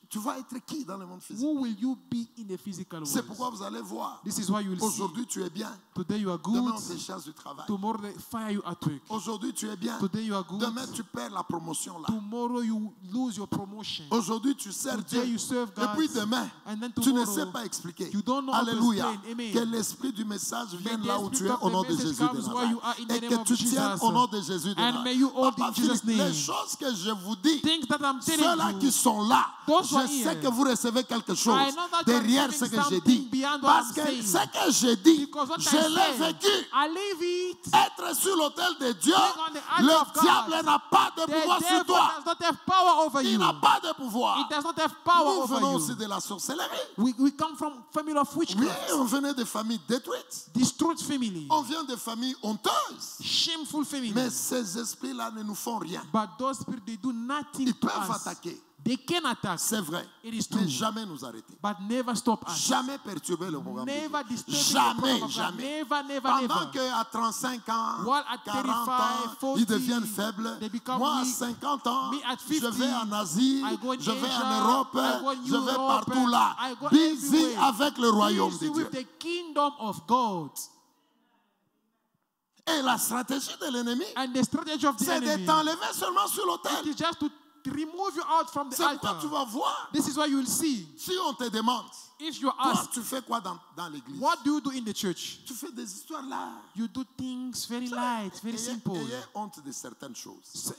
S1: tu vas être qui dans le monde physique?
S2: Who will you be in the physical
S1: C'est
S2: world?
S1: pourquoi vous allez voir.
S2: This is why you will see.
S1: Aujourd'hui, tu es bien.
S2: Today you are
S1: Demain,
S2: good.
S1: on te chasse du travail.
S2: Tomorrow they fire you at work.
S1: Aujourd'hui, tu es bien.
S2: Today you are good.
S1: Demain, tu perds la promotion là.
S2: Tomorrow you lose your promotion.
S1: Aujourd'hui, tu sers
S2: Today
S1: Dieu.
S2: you serve
S1: Et
S2: God.
S1: puis demain,
S2: And then
S1: tu ne
S2: tomorrow,
S1: sais pas expliquer.
S2: you don't know how to
S1: Alléluia.
S2: explain. Amen.
S1: Que l'esprit du message vienne
S2: the
S1: là où tu
S2: spirit
S1: es
S2: of
S1: au
S2: the
S1: nom de
S2: message
S1: Jésus de
S2: comes where you are in the
S1: Nazareth. Et
S2: name
S1: que
S2: of
S1: tu tiennes
S2: Jesus.
S1: au nom de Jésus de
S2: And may you hold
S1: Papa
S2: in Jesus'
S1: Philippe,
S2: name.
S1: les choses que je vous dis,
S2: Things that I'm telling
S1: ceux-là
S2: you,
S1: qui sont là,
S2: those
S1: je
S2: who are
S1: sais
S2: here,
S1: que vous recevez quelque chose
S2: I know that you are
S1: derrière ce
S2: receiving
S1: que j'ai
S2: something
S1: dit.
S2: beyond what
S1: Parce
S2: I'm
S1: que
S2: saying.
S1: ce que j'ai dit,
S2: because what
S1: je
S2: I
S1: l'ai
S2: said,
S1: vécu.
S2: I live it.
S1: Être sur l'autel de Dieu,
S2: Being on the altar
S1: le
S2: of God.
S1: diable n'a pas de
S2: The
S1: pouvoir sur
S2: devil
S1: toi.
S2: does not have power over
S1: Il
S2: you.
S1: n'a pas de pouvoir.
S2: It does not have power
S1: Nous
S2: over
S1: venons
S2: you.
S1: aussi de la sorcellerie.
S2: We come from family of
S1: Oui,
S2: witchcraft,
S1: on venait de familles détruites.
S2: destroyed family,
S1: On vient de familles honteuses.
S2: shameful family.
S1: Mais ces esprits-là ne nous font rien.
S2: But those spirits, they do nothing
S1: Ils
S2: to
S1: peuvent
S2: us.
S1: attaquer.
S2: They can attack,
S1: C'est vrai.
S2: It is
S1: Mais
S2: true.
S1: jamais nous arrêter.
S2: but never stop us.
S1: Jamais perturber le programme de
S2: Never
S1: Dieu.
S2: disturb the
S1: Jamais,
S2: program of God.
S1: jamais.
S2: Never, never,
S1: Pendant
S2: never.
S1: qu'à 35 ans,
S2: While at
S1: 40 ans,
S2: 35, 40,
S1: ils deviennent faibles.
S2: they become
S1: Moi, à
S2: weak.
S1: 50 ans,
S2: Me at
S1: je
S2: 50,
S1: vais en Asie,
S2: I go in
S1: je vais
S2: Asia,
S1: en Europe,
S2: I go in
S1: je vais
S2: Europe,
S1: partout là.
S2: I go
S1: Busy
S2: everywhere.
S1: avec le royaume
S2: Busy
S1: de Dieu.
S2: with the kingdom of God.
S1: Et la stratégie de l'ennemi,
S2: And the strategy of the
S1: c'est de
S2: enemy
S1: t'enlever seulement sur
S2: it
S1: l'autel.
S2: is just to remove you out from the
S1: C'est pourquoi
S2: altar.
S1: tu vas voir.
S2: This is what you will see.
S1: Si on te demande,
S2: If you
S1: toi,
S2: ask,
S1: tu fais quoi dans l'église?
S2: what do you do in the church?
S1: Tu fais des histoires là.
S2: You do things very light, very simple.
S1: Ayez honte de certaines choses.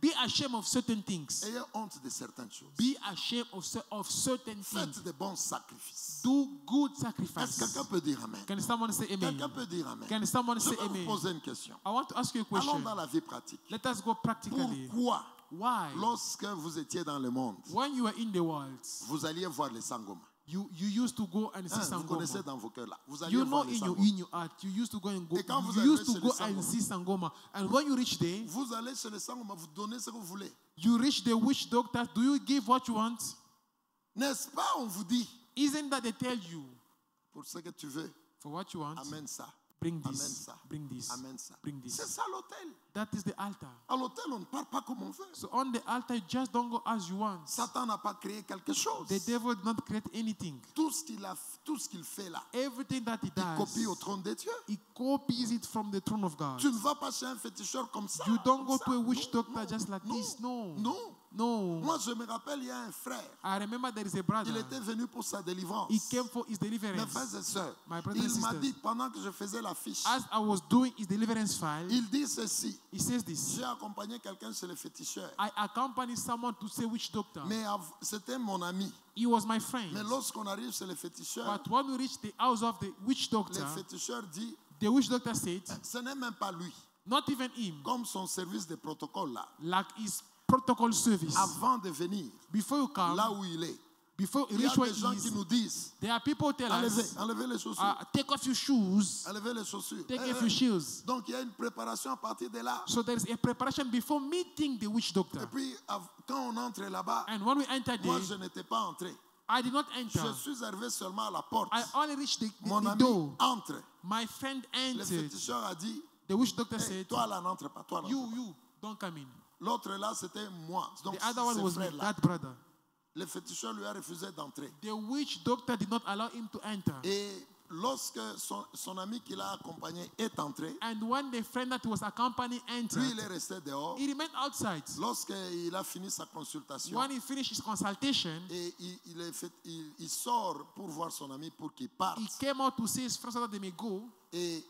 S2: Be ashamed of certain things.
S1: Ayez honte de certaines choses.
S2: Be ashamed of certain
S1: Faites
S2: things.
S1: de bons sacrifices.
S2: Do good
S1: Est-ce que
S2: sacrifice.
S1: quelqu'un peut dire Amen?
S2: Can someone say amen?
S1: Quelqu'un peut dire Amen?
S2: Can someone
S1: Je
S2: say
S1: vais vous
S2: amen?
S1: poser une question.
S2: I want to ask you a
S1: Allons
S2: question.
S1: dans la vie pratique.
S2: Let us go practically.
S1: Pourquoi,
S2: Why?
S1: lorsque vous étiez dans le monde,
S2: When you were in the world,
S1: vous alliez voir les sangomas?
S2: you used to go and see
S1: Hein, vous connaissez
S2: Sangoma.
S1: dans vos cœurs là. Vous alliez
S2: You know
S1: voir les
S2: in
S1: sangomas.
S2: your heart, you used to go and go.
S1: Et quand vous
S2: You used
S1: arrivez
S2: to
S1: chez
S2: go
S1: les
S2: and
S1: Sangoma,
S2: see Sangoma. And when you reach there,
S1: Vous allez chez les sangomas, vous donnez ce que vous voulez.
S2: you reach the witch doctor. Do you give what you want?
S1: N'est-ce pas? On vous dit,
S2: Isn't that they tell you
S1: pour ce que tu veux,
S2: for what you want?
S1: amène ça.
S2: Bring
S1: Amène
S2: this.
S1: ça.
S2: Bring this.
S1: Amène ça.
S2: Bring
S1: C'est
S2: this.
S1: ça l'autel.
S2: That is the altar.
S1: À l'autel, on ne parle pas comme on veut.
S2: So on the altar, you just don't go as you want.
S1: Satan n'a pas créé quelque chose.
S2: The devil did not create anything.
S1: Tout ce qu'il fait là,
S2: Everything that he
S1: il copie au
S2: does,
S1: trône de Dieu.
S2: he copies it from the throne of God.
S1: Tu ne vas pas chez un féticheur comme ça.
S2: You don't
S1: comme
S2: go
S1: ça.
S2: to a witch
S1: Non,
S2: doctor just like
S1: non,
S2: this. No.
S1: Non.
S2: No.
S1: Moi, je me rappelle, il y a un frère.
S2: I remember there is a brother.
S1: Il était venu pour sa délivrance.
S2: He came for his
S1: Mes
S2: deliverance.
S1: frères et sœurs,
S2: My brothers and
S1: il m'a
S2: sisters.
S1: dit pendant que je faisais la fiche,
S2: As I was doing his deliverance file,
S1: il dit ceci.
S2: he says this.
S1: J'ai accompagné quelqu'un chez les féticheurs.
S2: I accompanied someone to say witch doctor.
S1: Mais c'était mon ami.
S2: He was my friend.
S1: Mais lorsqu'on arrive chez les féticheurs,
S2: But when we reached the house of the witch doctor,
S1: les féticheurs disent,
S2: the witch doctor said,
S1: ce n'est même pas lui.
S2: not even him,
S1: Comme son service de protocole là.
S2: like his protocol service.
S1: Avant de venir,
S2: Before you come,
S1: là où il est,
S2: before you
S1: il y a
S2: reach where
S1: des gens
S2: he
S1: qui
S2: is,
S1: nous disent,
S2: there are people who tell
S1: enlevez,
S2: us,
S1: enlevez les chaussures.
S2: take off your shoes,
S1: Enlevez les chaussures.
S2: take
S1: Eh,
S2: off your shoes.
S1: Donc il y a une préparation à partir de là.
S2: So there is a preparation before meeting the witch
S1: Et
S2: doctor.
S1: puis quand on entre là-bas,
S2: And when we entered
S1: moi
S2: there,
S1: je n'étais pas entré.
S2: I did not
S1: Je
S2: enter.
S1: suis arrivé seulement à la porte.
S2: I only reached
S1: Mon
S2: the
S1: ami
S2: door.
S1: entre.
S2: My friend
S1: Le
S2: entered.
S1: féticheur a dit,
S2: The witch doctor
S1: hey,
S2: said,
S1: toi là n'entre pas, toi là.
S2: you, don't come in.
S1: L'autre là c'était moi. Donc
S2: The other one
S1: ce
S2: was me,
S1: frère-là.
S2: that brother.
S1: Le féticheur lui a refusé d'entrer.
S2: The witch doctor did not allow him to enter.
S1: Et lorsque son ami qui l'a accompagné est entré,
S2: And when the friend that was accompanying
S1: lui
S2: entered,
S1: il est resté dehors.
S2: he remained outside.
S1: Lorsqu'il a fini sa consultation,
S2: When he finished his consultation,
S1: et il sort pour voir son ami pour qu'il parte.
S2: he came out to see his friends so that they may go.
S1: Et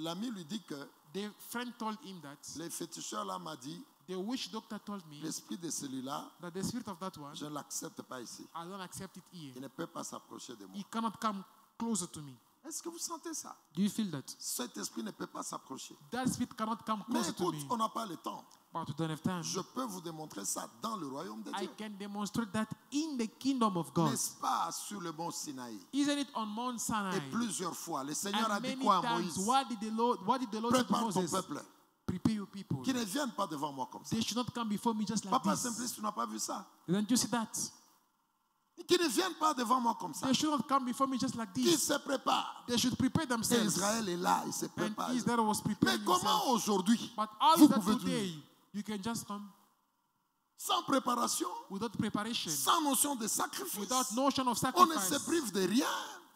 S1: l'ami lui dit que
S2: The friend told him that
S1: le féticheur là m'a dit,
S2: the witch doctor told me
S1: l'esprit de celui-là,
S2: that the spirit of that one,
S1: je ne l'accepte pas ici.
S2: I don't accept it here.
S1: Il ne peut pas s'approcher de moi.
S2: He cannot come closer to me.
S1: Est-ce que vous sentez ça?
S2: Do you feel that?
S1: Cet esprit ne peut pas s'approcher.
S2: That spirit cannot come
S1: Mais
S2: closer to
S1: écoute,
S2: me.
S1: on n'a pas le temps.
S2: But we don't have time.
S1: Je peux vous démontrer ça dans le royaume de
S2: I
S1: Dieu.
S2: can demonstrate that in the kingdom of God.
S1: N'est-ce pas sur le mont Sinaï?
S2: Isn't it on Mount Sinai?
S1: Et plusieurs fois, le Seigneur a
S2: And
S1: dit
S2: many
S1: quoi à
S2: times,
S1: Moïse?
S2: what did the Lord say to
S1: Prépare ton
S2: Moses?
S1: peuple.
S2: Prepare your people.
S1: Qui ne viennent pas devant moi comme ça.
S2: They should not come before me just like
S1: Papa
S2: this.
S1: Simplice, tu n'as pas vu ça?
S2: Don't you see that?
S1: Qui ne viennent pas devant moi comme ça.
S2: They should not come before me just like
S1: Qui
S2: this.
S1: se préparent.
S2: They should prepare
S1: Et
S2: themselves.
S1: Israël est là, il se prépare.
S2: And Israel was
S1: Mais
S2: preparing
S1: comment
S2: himself.
S1: aujourd'hui,
S2: But how
S1: vous
S2: is that
S1: pouvez
S2: today?
S1: venir
S2: You can just come
S1: sans préparation,
S2: without preparation,
S1: sans notion de sacrifice?
S2: without notion of
S1: On ne
S2: sacrifice.
S1: se prive de rien.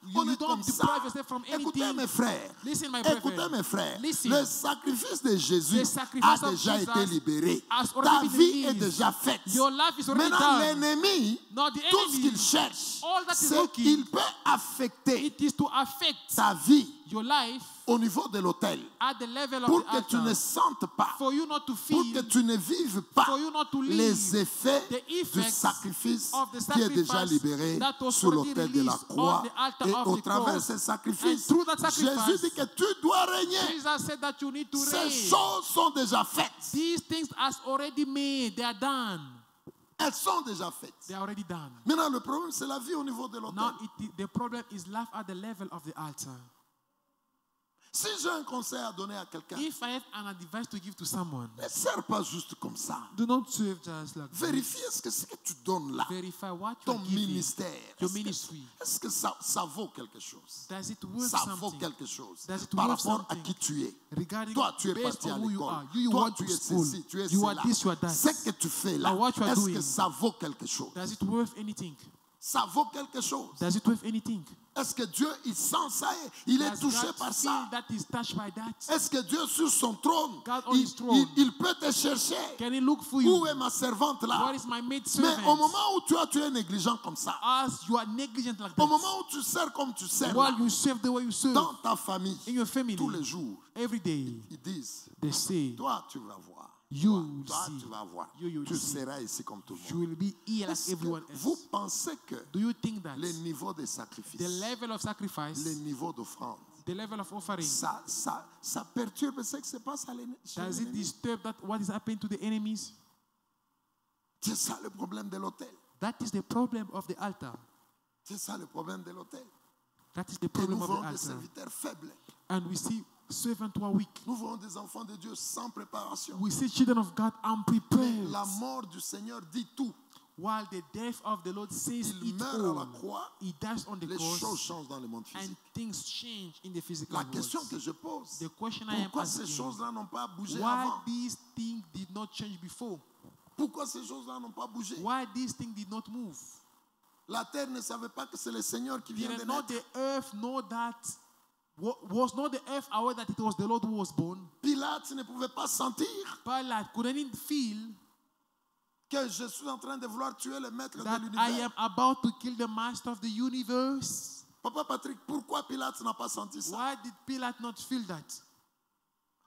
S2: You
S1: On est
S2: don't
S1: comme
S2: deprive
S1: ça.
S2: yourself from
S1: Écoutez
S2: anything.
S1: mes frères.
S2: Listen, my
S1: Écoutez
S2: brethren.
S1: mes frères.
S2: Listen.
S1: Le sacrifice de Jésus
S2: The sacrifice
S1: a
S2: of
S1: déjà
S2: Jesus
S1: été libéré.
S2: has
S1: Ta
S2: already been
S1: vie est
S2: released.
S1: déjà faite.
S2: Your life is already
S1: Maintenant,
S2: done.
S1: l'ennemi,
S2: Now the
S1: tout ce
S2: enemy,
S1: qu'il cherche,
S2: all that is
S1: c'est
S2: looking,
S1: qu'il peut affecter
S2: it is to affect
S1: ta vie
S2: your life
S1: au niveau de l'autel
S2: at the level of
S1: pour
S2: the
S1: que tu ne
S2: altar.
S1: sentes pas,
S2: For you not to
S1: pour
S2: feel,
S1: que tu ne vives pas
S2: for you not to live
S1: les effets
S2: the
S1: du
S2: effects
S1: sacrifice
S2: of the
S1: qui est déjà
S2: sacrifice
S1: libéré
S2: that was
S1: sur
S2: already
S1: l'autel de la
S2: released
S1: croix.
S2: on the altar
S1: Et
S2: of
S1: au
S2: the
S1: travers de
S2: cross.
S1: ces sacrifices,
S2: And through that sacrifice,
S1: Jésus dit que tu dois régner.
S2: Jesus said that you need to
S1: Ces
S2: reign.
S1: choses sont déjà faites.
S2: These things are already made. They are done.
S1: Elles sont déjà faites.
S2: They are already done.
S1: Maintenant, le problème, c'est la vie au niveau de l'autel.
S2: Now the problem is life at the level of the altar.
S1: Si j'ai un conseil à donner à quelqu'un,
S2: If I have an advice to give to someone,
S1: ne sers pas juste comme ça.
S2: do not serve just like that.
S1: Vérifie est-ce que ce que tu donnes là,
S2: Verify what you
S1: ton
S2: are giving.
S1: ministère,
S2: Your
S1: est-ce que-
S2: ministry.
S1: est-ce que ça vaut quelque chose?
S2: Does it worth
S1: Ça vaut
S2: something?
S1: quelque chose
S2: Does it
S1: par
S2: worth
S1: rapport à
S2: something?
S1: qui tu es.
S2: Regarding
S1: Toi, tu es
S2: based
S1: parti à
S2: on who you
S1: l'école.
S2: are. You
S1: Toi,
S2: went
S1: tu
S2: to
S1: es
S2: school.
S1: ceci, tu es
S2: You are
S1: cela.
S2: this, you are that.
S1: Ce que tu fais là,
S2: Now what you are
S1: est-ce
S2: doing,
S1: que ça vaut quelque chose?
S2: Does it worth anything?
S1: Ça vaut quelque chose.
S2: Does it worth anything?
S1: Est-ce que Dieu, il sent ça, il est
S2: Does
S1: touché
S2: God
S1: par
S2: feel
S1: ça?
S2: that is touched by that?
S1: Est-ce que Dieu sur son trône,
S2: God on his throne.
S1: il peut te chercher?
S2: Can he look for
S1: Où
S2: you?
S1: est ma servante là?
S2: What is my maid
S1: Mais
S2: servant?
S1: au moment où tu es négligent comme ça,
S2: As you are negligent like
S1: au
S2: that,
S1: moment où tu sers comme tu sers là,
S2: while you serve the way you serve
S1: dans ta famille,
S2: in your family,
S1: tous les jours,
S2: every day,
S1: ils disent,
S2: they say,
S1: toi tu vas voir,
S2: you
S1: toi
S2: see,
S1: tu vas voir,
S2: you
S1: tu
S2: see.
S1: seras ici comme tout le
S2: You
S1: monde.
S2: will be here like
S1: Est-ce que
S2: everyone
S1: vous
S2: else.
S1: pensez que
S2: Do you think that
S1: les niveaux de sacrifice,
S2: the level of sacrifice,
S1: les niveaux d'offrande,
S2: the level of offering,
S1: ça perturbe ce qui se passe à chez
S2: does it
S1: l'ennemi?
S2: disturb that what is happening to the enemies?
S1: C'est ça le problème de l'autel.
S2: That is the problem of the altar.
S1: C'est ça le problème de l'autel.
S2: That is the
S1: Et
S2: problem
S1: nous
S2: of
S1: voyons
S2: the
S1: des
S2: altar.
S1: serviteurs faibles.
S2: And we see servants who are weak.
S1: Nous voyons des enfants de Dieu sans préparation.
S2: We see children of God
S1: Mais
S2: unprepared.
S1: la mort du Seigneur dit tout.
S2: while the death of the Lord says
S1: il
S2: it
S1: meurt à la
S2: all,
S1: croix,
S2: he dies on the
S1: les
S2: cross,
S1: choses changent dans le monde
S2: and
S1: physique.
S2: things change in the physical
S1: La
S2: world.
S1: question que je pose,
S2: The question I am
S1: pourquoi ces
S2: asking,
S1: choses-là n'ont pas bougé
S2: why
S1: avant?
S2: these things did not change before?
S1: Pourquoi ces choses-là n'ont pas bougé?
S2: Why these things did not move?
S1: La terre ne savait pas que c'est le Seigneur qui vient de
S2: Did not
S1: naître.
S2: the earth know that? Was not the earth aware that it was the Lord who was born?
S1: Pilate ne pouvait pas sentir
S2: Pilate couldn't feel
S1: que je suis en train de vouloir tuer le maître de
S2: that I
S1: l'univers.
S2: am about to kill the master of the universe.
S1: Papa Patrick, pourquoi Pilate n'a pas senti ça?
S2: Why did Pilate not feel that?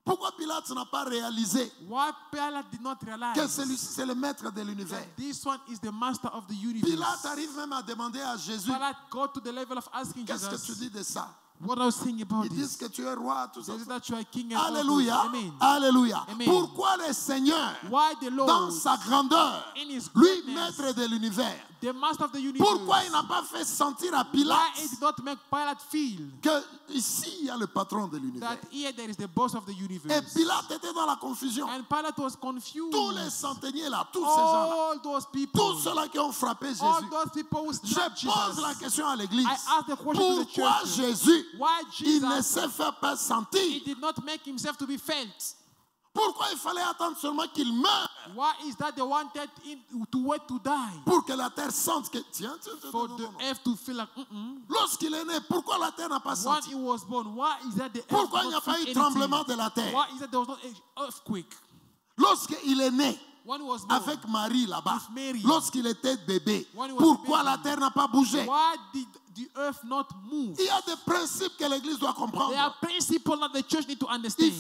S1: Pourquoi Pilate n'a pas réalisé
S2: Why Pilate did not realize
S1: que celui-ci c'est le maître de l'univers?
S2: that this one is the master of the universe?
S1: Pilate arrive même à demander à Jésus,
S2: Pilate got to the level of asking
S1: qu'est-ce que tu
S2: Jesus,
S1: dis de ça?
S2: what I was saying about
S1: Ils disent
S2: this.
S1: que tu es roi, tout ça.
S2: They say that you are king and all
S1: Alléluia,
S2: those. Amen.
S1: alléluia.
S2: Amen.
S1: Pourquoi le Seigneur,
S2: Why the
S1: dans
S2: Lord,
S1: sa grandeur,
S2: in his
S1: lui
S2: greatness,
S1: maître de l'univers,
S2: the master of the universe,
S1: pourquoi il n'a pas fait sentir à
S2: why it
S1: Pilate
S2: did not make Pilate feel
S1: que ici il y a le patron de l'univers?
S2: that here there is the boss of the
S1: Et
S2: universe?
S1: Pilate était dans la confusion.
S2: And Pilate was confused.
S1: Tous les centeniers là, tous ces gens-là,
S2: All those people,
S1: tous ceux-là qui ont frappé
S2: all
S1: Jésus.
S2: those people who
S1: Je
S2: slapped
S1: pose la
S2: Jesus.
S1: question à l'église.
S2: I ask the question to the
S1: Pourquoi
S2: church.
S1: Jésus,
S2: Why
S1: il ne
S2: Jesus,
S1: s'est fait pas
S2: he
S1: sentir?
S2: did not make himself to be felt?
S1: Pourquoi il fallait attendre seulement qu'il meure
S2: Why is that they wanted him to wait to die?
S1: pour que la terre sente que... Tiens,
S2: For
S1: non,
S2: the
S1: non, non.
S2: earth to feel like,
S1: Lorsqu'il est né, pourquoi la terre n'a pas
S2: when
S1: senti?
S2: he was born, why is that the earth
S1: Pourquoi il
S2: did
S1: n'y a
S2: not
S1: pas
S2: feel
S1: eu
S2: anything?
S1: tremblement de la terre?
S2: Why is that there was not an earthquake?
S1: Lorsqu'il est né
S2: When he was born,
S1: avec Marie là-bas,
S2: with Mary,
S1: lorsqu'il était bébé,
S2: when he was
S1: pourquoi
S2: a baby,
S1: la terre n'a pas bougé?
S2: why did the earth not move?
S1: Il y a des principes que l'Église doit comprendre.
S2: There are principles that the church need to
S1: Il
S2: understand.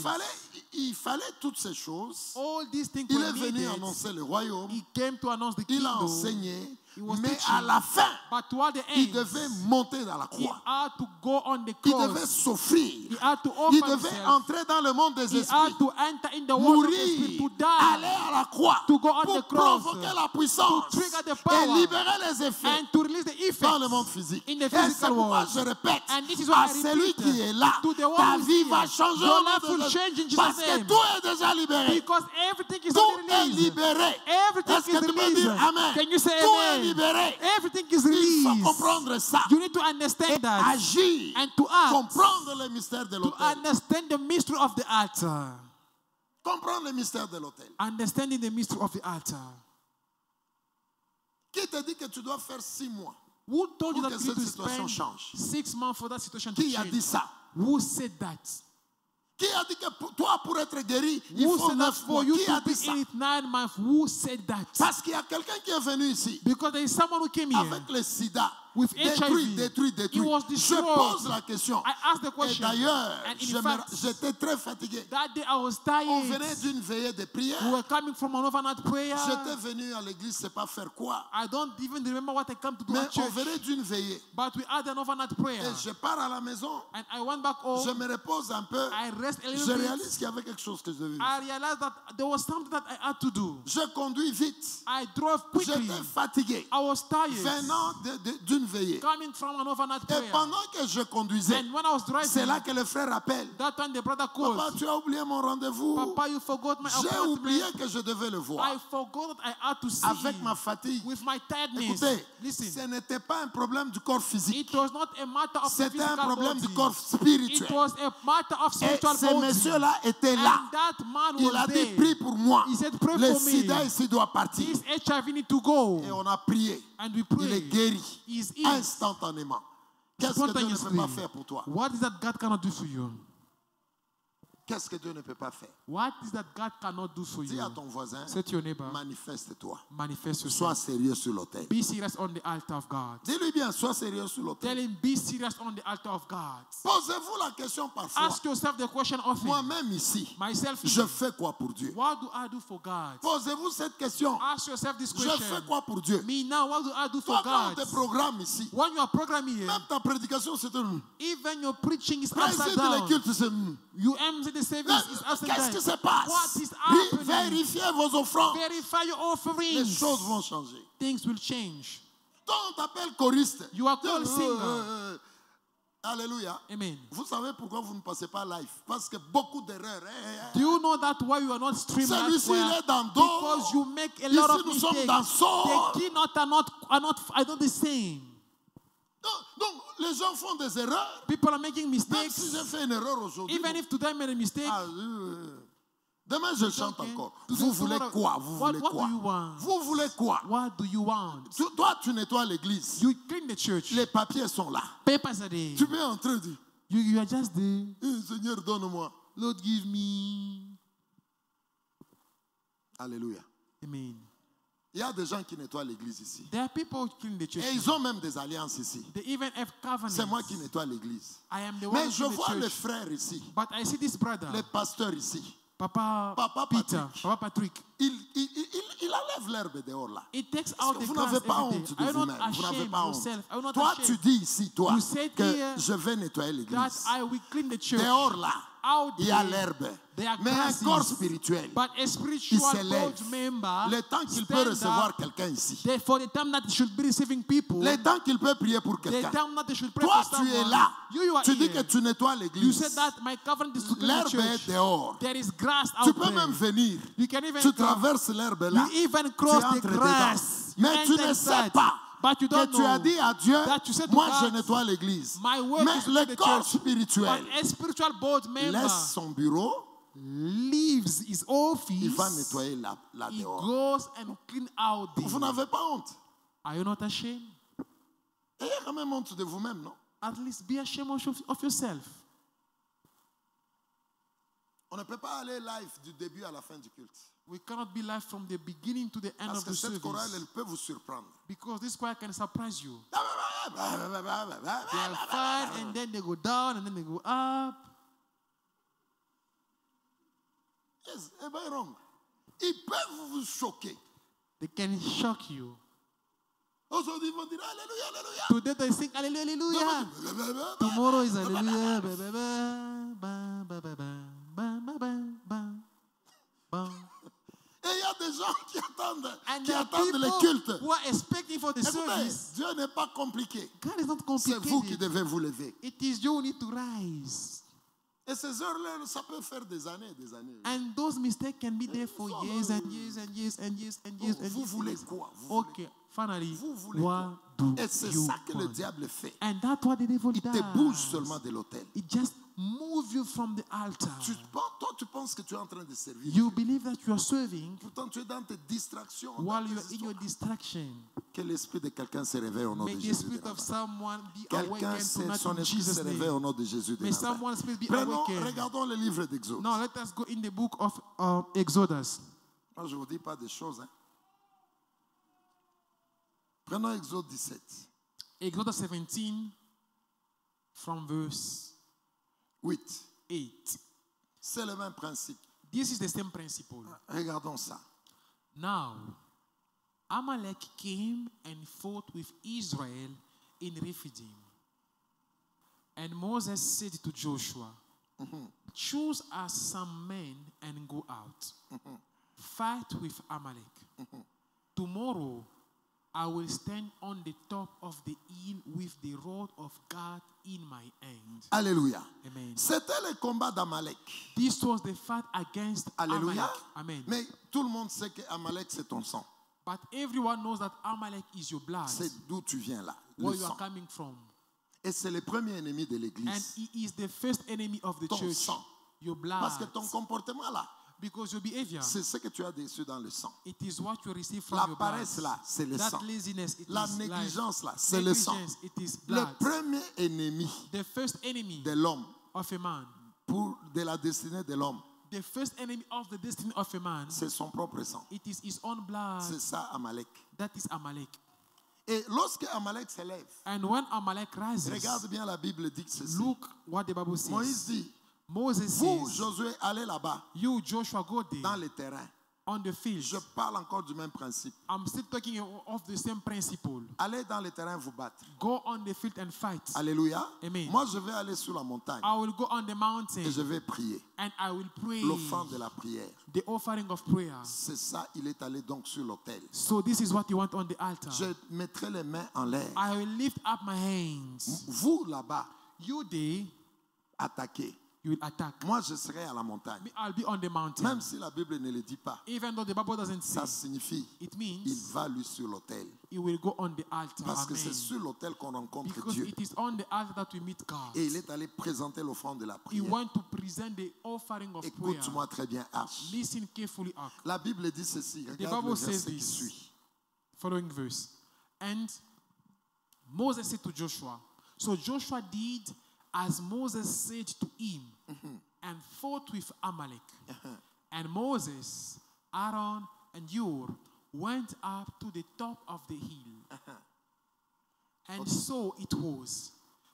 S1: fallait toutes ces choses.
S2: All these things
S1: Il
S2: were
S1: est venu
S2: needed.
S1: annoncer le royaume.
S2: He came to announce the
S1: Il a
S2: kingdom.
S1: enseigné.
S2: He was
S1: Mais
S2: teaching.
S1: à la fin,
S2: But toward the
S1: il
S2: end,
S1: devait monter dans la
S2: he
S1: croix.
S2: had to go on the
S1: Il devait
S2: cross.
S1: s'offrir.
S2: He had to
S1: Il
S2: offer
S1: devait
S2: himself.
S1: entrer dans le monde des
S2: He
S1: esprits.
S2: had to enter in the world of the spirit,
S1: Mourir,
S2: to die,
S1: aller à la croix
S2: to go on
S1: pour
S2: the cross,
S1: provoquer la puissance
S2: to trigger the
S1: et
S2: power,
S1: libérer les effets
S2: and to release the
S1: dans le monde
S2: effects
S1: physique.
S2: in
S1: Et
S2: the
S1: c'est
S2: physical
S1: pourquoi
S2: world.
S1: je répète
S2: And this is what
S1: à
S2: I
S1: celui
S2: repeat
S1: qui est là,
S2: to the one
S1: ta
S2: who is
S1: vie
S2: here.
S1: va changer
S2: Your
S1: au nom
S2: life
S1: de
S2: will
S1: Jésus.
S2: change in Jesus'
S1: Parce que
S2: name.
S1: tout est déjà libéré.
S2: Because everything is
S1: Tout
S2: already
S1: est
S2: released.
S1: libéré.
S2: Everything
S1: Est-ce que
S2: is
S1: tu peux dire
S2: released.
S1: Amen?
S2: Can you say
S1: Tout est
S2: amen?
S1: libéré.
S2: Everything is
S1: Il faut
S2: released.
S1: comprendre ça.
S2: You need to understand that.
S1: Agir.
S2: And to act.
S1: Comprendre le mystère de
S2: To
S1: l'autel.
S2: understand the mystery of the altar.
S1: Comprendre le mystère de l'autel.
S2: Understanding the mystery of the altar.
S1: Qui te dit que tu dois faire 6 mois?
S2: Who told you
S1: Pour
S2: that
S1: que
S2: you need
S1: cette
S2: to
S1: situation
S2: spend
S1: change.
S2: 6 months for that situation to
S1: Qui a dit
S2: change?
S1: ça?
S2: Who said that?
S1: Qui a dit que toi, pour être guéri, il
S2: Who
S1: faut
S2: said that
S1: 9
S2: for
S1: mois?
S2: you
S1: Qui a
S2: to be
S1: dit ça?
S2: in it 9 months? Who said that?
S1: Parce qu'il y a quelqu'un qui est venu ici
S2: Because there is someone who came here
S1: avec le sida.
S2: with
S1: Détruit,
S2: HIV.
S1: détruit,
S2: It
S1: détruit.
S2: was
S1: Je
S2: destroyed.
S1: pose la question.
S2: I asked the
S1: Et
S2: question.
S1: d'ailleurs,
S2: And in fact,
S1: j'étais très fatigué.
S2: that day I was
S1: On
S2: tired.
S1: venait d'une veillée de prière.
S2: We were coming from an overnight prayer.
S1: J'étais venu à l'église, c'est pas faire quoi.
S2: I don't even remember what I come to do
S1: Mais
S2: at
S1: on
S2: church.
S1: venait d'une veillée.
S2: But we had an overnight prayer.
S1: Et je pars à la maison.
S2: And I went back
S1: Je
S2: home.
S1: me repose un peu.
S2: I rest a
S1: Je
S2: little bit.
S1: réalise qu'il y avait quelque chose que je devais faire.
S2: I realized that there was something that I had to do.
S1: Je conduis vite.
S2: I drove quickly.
S1: J'étais fatigué.
S2: I was tired.
S1: Venant d'une veillée.
S2: Coming from an overnight
S1: Et
S2: prayer.
S1: pendant que je conduisais,
S2: And when I was
S1: c'est
S2: driving,
S1: là que le frère appelle.
S2: that time the brother
S1: Papa,
S2: called.
S1: tu as oublié mon rendez-vous.
S2: Papa, you forgot my
S1: J'ai
S2: appointment.
S1: oublié que je devais le voir.
S2: I forgot that I had to see
S1: Avec ma fatigue.
S2: with my tiredness.
S1: Écoutez,
S2: Listen,
S1: ce n'était pas un problème du corps physique.
S2: it was not a matter of the
S1: C'était un
S2: physical
S1: problème du
S2: body.
S1: corps
S2: It
S1: spirituel.
S2: was a matter of
S1: Et
S2: spiritual
S1: ce
S2: body.
S1: monsieur-là était là.
S2: And that man
S1: Il
S2: was
S1: a dit,
S2: there.
S1: prie pour moi.
S2: He said, pray
S1: Le
S2: for me.
S1: sida ici doit partir.
S2: This HIV need to go.
S1: Et on a prié.
S2: And we
S1: Il est
S2: pray.
S1: guéri.
S2: He's healed.
S1: Instantanément. Qu'est-ce que Dieu ne peut pas faire pour toi?
S2: What is that God cannot do for you?
S1: Qu'est-ce que Dieu ne peut pas faire?
S2: What is that God cannot do for
S1: Dis
S2: you?
S1: à ton voisin,
S2: Say to your neighbor,
S1: manifeste-toi.
S2: manifest
S1: Sois
S2: yourself.
S1: sérieux sur l'autel.
S2: Be serious on the altar of God.
S1: Dis-lui bien, sois sérieux sur l'autel.
S2: Tell him, be serious on the altar of God.
S1: Posez-vous la question parfois.
S2: Ask yourself the question often.
S1: Moi-même ici,
S2: Myself,
S1: je fais quoi pour Dieu?
S2: what do I do for God?
S1: Posez-vous cette question.
S2: Ask yourself this
S1: Je
S2: question.
S1: fais quoi pour Dieu?
S2: Me now, what do I do
S1: Toi,
S2: for
S1: quand on
S2: God?
S1: te programme ici,
S2: When you are programming here,
S1: même ta prédication, c'est un...
S2: even your preaching is
S1: Préside
S2: upside
S1: les
S2: down.
S1: cultes, c'est...
S2: You empty the service is upside
S1: Qu'est-ce qui
S2: down.
S1: se passe?
S2: What is happening?
S1: Vérifiez vos offrandes.
S2: Verify your
S1: Les
S2: offerings.
S1: choses vont changer.
S2: Things will change.
S1: Toi, on t'appelle choriste.
S2: You are called singer.
S1: Alléluia.
S2: Amen.
S1: Vous savez pourquoi vous ne passez pas live? Parce que beaucoup d'erreurs.
S2: Do you know that why you are not streaming live?
S1: Celui-ci, il est dans
S2: Because you
S1: Do.
S2: make a lot
S1: Ici,
S2: of
S1: nous sommes
S2: mistakes.
S1: dans Sort.
S2: The keynote are not the same.
S1: Donc, les gens font des erreurs.
S2: People are making
S1: Même si
S2: mistakes.
S1: j'ai fait une erreur aujourd'hui.
S2: Even if today I made a mistake.
S1: Demain, je chante
S2: okay.
S1: encore.
S2: Today,
S1: Vous voulez
S2: tomorrow,
S1: quoi? Vous voulez
S2: what
S1: quoi?
S2: do you want?
S1: Vous voulez quoi?
S2: What do you want?
S1: Toi, tu nettoies l'église.
S2: You clean the church.
S1: Les papiers sont là.
S2: Papers are there.
S1: Tu es en train de dire,
S2: You are just there.
S1: Seigneur, donne-moi.
S2: Lord, give me.
S1: Alléluia.
S2: Amen.
S1: Il y a des gens qui nettoient l'église ici.
S2: There are people who clean the church.
S1: Et ils ont même des alliances ici.
S2: They even have covenants.
S1: C'est moi qui nettoie l'église.
S2: I am the one
S1: Mais
S2: who
S1: je
S2: clean the
S1: vois
S2: church.
S1: les frères ici,
S2: But I see this brother,
S1: les pasteurs ici.
S2: Papa
S1: Patrick.
S2: Papa Patrick.
S1: Il enlève l'herbe dehors là.
S2: It takes
S1: Parce
S2: out
S1: que
S2: the
S1: vous
S2: grass
S1: n'avez pas
S2: every
S1: honte
S2: day.
S1: de
S2: Are you not
S1: vous-même. Vous n'avez
S2: ashamed
S1: pas honte.
S2: yourself? Are you not
S1: Toi, tu
S2: ashamed
S1: dis ici, toi,
S2: You said
S1: que
S2: here
S1: je vais nettoyer
S2: that
S1: l'église.
S2: I will clean the church?
S1: Dehors là,
S2: Out
S1: il y a
S2: there,
S1: l'herbe.
S2: there are
S1: Mais un
S2: grasses.
S1: corps spirituel,
S2: But a
S1: il
S2: spiritual
S1: s'élève.
S2: board member,
S1: Le temps qu'il peut
S2: stand
S1: recevoir
S2: up,
S1: quelqu'un ici.
S2: for the time that he should be receiving people,
S1: Le temps qu'il peut prier pour
S2: the
S1: quelqu'un.
S2: time that they should pray
S1: Toi,
S2: for
S1: tu
S2: someone,
S1: es là.
S2: you are
S1: Tu dis
S2: here.
S1: que tu nettoies
S2: You
S1: l'église.
S2: said that my covenant is to clean the
S1: L'herbe est
S2: church.
S1: dehors.
S2: There is grass
S1: Tu
S2: out
S1: peux
S2: there.
S1: même venir.
S2: You can even
S1: Tu
S2: come.
S1: traverses l'herbe là.
S2: You even
S1: Tu
S2: cross the
S1: entres dedans.
S2: grass. You
S1: Mais tu
S2: enter
S1: ne sais
S2: inside.
S1: pas
S2: But you
S1: que
S2: don't
S1: tu as
S2: know
S1: dit à Dieu,
S2: that you said to
S1: moi
S2: God,
S1: je nettoie l'église.
S2: my work
S1: Mais
S2: is to
S1: le
S2: the
S1: corps
S2: church.
S1: spirituel
S2: But a spiritual board member
S1: laisse son bureau,
S2: leaves his office.
S1: il va nettoyer là
S2: He
S1: dehors.
S2: goes and clean out there.
S1: Vous n'avez pas honte.
S2: Are you not ashamed?
S1: Ayez quand même honte de vous-même, non?
S2: At least be ashamed of yourself.
S1: On ne peut pas aller live du début à la fin du culte.
S2: We cannot be live from the beginning to the end
S1: Parce
S2: of
S1: que
S2: the
S1: cette chorale,
S2: service.
S1: elle peut vous surprendre.
S2: Because this choir can surprise you. They are fine and then they go down and then they go up.
S1: Yes, eh bien wrong. Ils peuvent vous choquer.
S2: They can shock you.
S1: Aujourd'hui, ils vont dire Alléluia, Alléluia.
S2: Today they sing Hallelujah, Hallelujah.
S1: Demain,
S2: Tomorrow is Hallelujah. Ba, ba, ba, ba, ba, ba, ba, ba, ba, ba, ba.
S1: Et il y a des gens qui
S2: And
S1: qui
S2: there are
S1: attendent les
S2: people
S1: cultes.
S2: who are expecting for the
S1: Écoutez,
S2: service.
S1: Dieu n'est pas compliqué.
S2: God is not
S1: C'est vous qui
S2: complicated.
S1: devez vous lever.
S2: It is you who need to rise.
S1: Et ces heures-là, ça peut faire des années et des années.
S2: And those mistakes can be there for years and years and years and years and years and
S1: Vous
S2: years.
S1: voulez quoi? Vous voulez
S2: Okay, finally,
S1: Vous voulez
S2: what
S1: quoi?
S2: do
S1: Et c'est
S2: you
S1: ça que le
S2: want?
S1: diable fait.
S2: And that's what the devil
S1: Il te
S2: does.
S1: bouge seulement de l'autel.
S2: It just moves you from the altar.
S1: Toi, tu penses que tu es en train de servir.
S2: You believe that you are serving
S1: Pourtant, tu es dans tes distractions. dans
S2: while
S1: tes
S2: you are in your
S1: histoires.
S2: distraction.
S1: Que l'esprit de quelqu'un se réveille au nom
S2: May
S1: de
S2: the
S1: Jésus.
S2: spirit
S1: de
S2: of
S1: Nazareth.
S2: someone be
S1: Quelqu'un,
S2: awakened tonight
S1: son
S2: in
S1: esprit se
S2: Jesus'
S1: réveille au
S2: name.
S1: nom de Jésus. de
S2: May
S1: Nazareth.
S2: someone's spirit be
S1: Prenons,
S2: awakened.
S1: regardons le livre d'Exode.
S2: Now let us go in the book of Exodus.
S1: Moi, je ne vous dis pas des choses. Hein. Prenons Exode 17.
S2: Exodus 17 from verse
S1: 8.
S2: 8.
S1: C'est le même principe.
S2: This is the same principle.
S1: Regardons ça.
S2: Now, Amalek came and fought with Israel in Rephidim. And Moses said to Joshua, choose us some men and go out. Fight with Amalek. Tomorrow, I will stand on the top of the hill with the rod of God in my hand.
S1: Alléluia.
S2: Amen.
S1: C'était le combat d'Amalek.
S2: This was the fight against
S1: Alléluia.
S2: Amalek. Amen.
S1: Mais tout le monde sait que Amalek, c'est ton sang.
S2: But everyone knows that Amalek is your blood.
S1: C'est d'où tu viens là. Le
S2: Where you are
S1: sang.
S2: coming from.
S1: Et c'est le premier ennemi de
S2: And
S1: l'église.
S2: he is the first enemy of the
S1: Ton
S2: church.
S1: sang.
S2: Your blood.
S1: Parce que ton comportement là,
S2: Because your behavior,
S1: c'est ce que tu as déçu dans le sang.
S2: it is what you receive from
S1: La
S2: your blood.
S1: paresse là, c'est le
S2: That
S1: sang.
S2: laziness, it
S1: La
S2: is life.
S1: négligence là, c'est le sang.
S2: Negligence, it is
S1: Le
S2: blood.
S1: premier ennemi
S2: The first enemy
S1: de l'homme,
S2: of a man.
S1: de la destinée de l'homme,
S2: The first enemy of the destiny of a man.
S1: c'est son propre sang.
S2: It is his own blood.
S1: C'est ça Amalek.
S2: That is Amalek.
S1: Et lorsque Amalek s'élève,
S2: And when Amalek rises,
S1: regarde bien la Bible dit ceci.
S2: look what the Bible says.
S1: Moïse dit,
S2: Moses
S1: vous,
S2: says,
S1: Josué, allez là-bas,
S2: you, Joshua, go there
S1: dans les terrains.
S2: on the field.
S1: Je parle encore du même principe.
S2: I'm still talking of the same principle.
S1: Allez dans les terrains vous battre.
S2: Go on the field and fight.
S1: Alléluia.
S2: Amen.
S1: Moi, je vais aller sur la montagne
S2: I will go on the mountain
S1: et je vais prier.
S2: and I will pray
S1: L'offrande de la prière.
S2: the offering of prayer.
S1: C'est ça, il est allé donc sur l'autel.
S2: So this is what you want on the altar.
S1: Je mettrai les mains en l'air.
S2: I will lift up my hands.
S1: Vous là-bas,
S2: You there,
S1: attaquer.
S2: you will attack.
S1: Moi, je serai à la montagne.
S2: Me, I'll be on the mountain.
S1: Même si la Bible ne le dit pas,
S2: Even though the Bible doesn't say,
S1: ça signifie
S2: it
S1: il
S2: means
S1: va lui sur l'autel.
S2: he will go on the altar.
S1: Parce que
S2: Amen.
S1: c'est sur l'autel qu'on rencontre
S2: Because
S1: Dieu.
S2: it is on the altar that we meet God.
S1: Et il est allé présenter l'offrande de la
S2: He
S1: prière.
S2: went to present the offering of prayer.
S1: Écoute-moi très bien, H.
S2: Listen carefully up.
S1: La Bible dit ceci.
S2: The
S1: Regarde le
S2: Bible says
S1: verset qui
S2: this.
S1: suit.
S2: Following verse. And Moses said to Joshua. So Joshua did as Moses said to him and fought with Amalek. And Moses, Aaron, and Hur went up to the top of the hill. And so it was.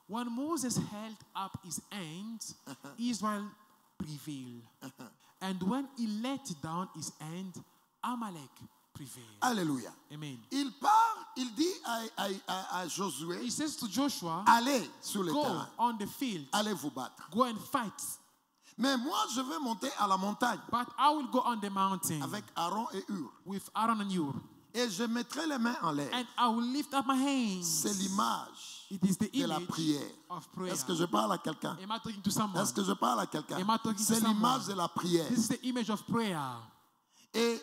S2: When Moses held up his hands, Israel prevailed. And when he let down his hand, Amalek prevailed.
S1: Alléluia.
S2: Amen.
S1: Il part, il dit à Josué,
S2: He says to Joshua,
S1: allez sur le
S2: go
S1: terrain,
S2: on the field,
S1: allez vous battre.
S2: go and fight.
S1: Mais moi, je vais monter à la montagne
S2: But I will go on the mountain
S1: avec Aaron et Hur.
S2: with Aaron and Hur,
S1: Et je mettrai les mains en l'air.
S2: and I will lift up my hands.
S1: C'est l'image
S2: It is the
S1: de la
S2: image
S1: prière.
S2: of prayer.
S1: Est-ce que je parle à quelqu'un?
S2: Am I talking to someone?
S1: Est-ce que je parle à quelqu'un?
S2: Am I talking to
S1: C'est
S2: someone?
S1: l'image de la prière.
S2: This is the image of prayer.
S1: Et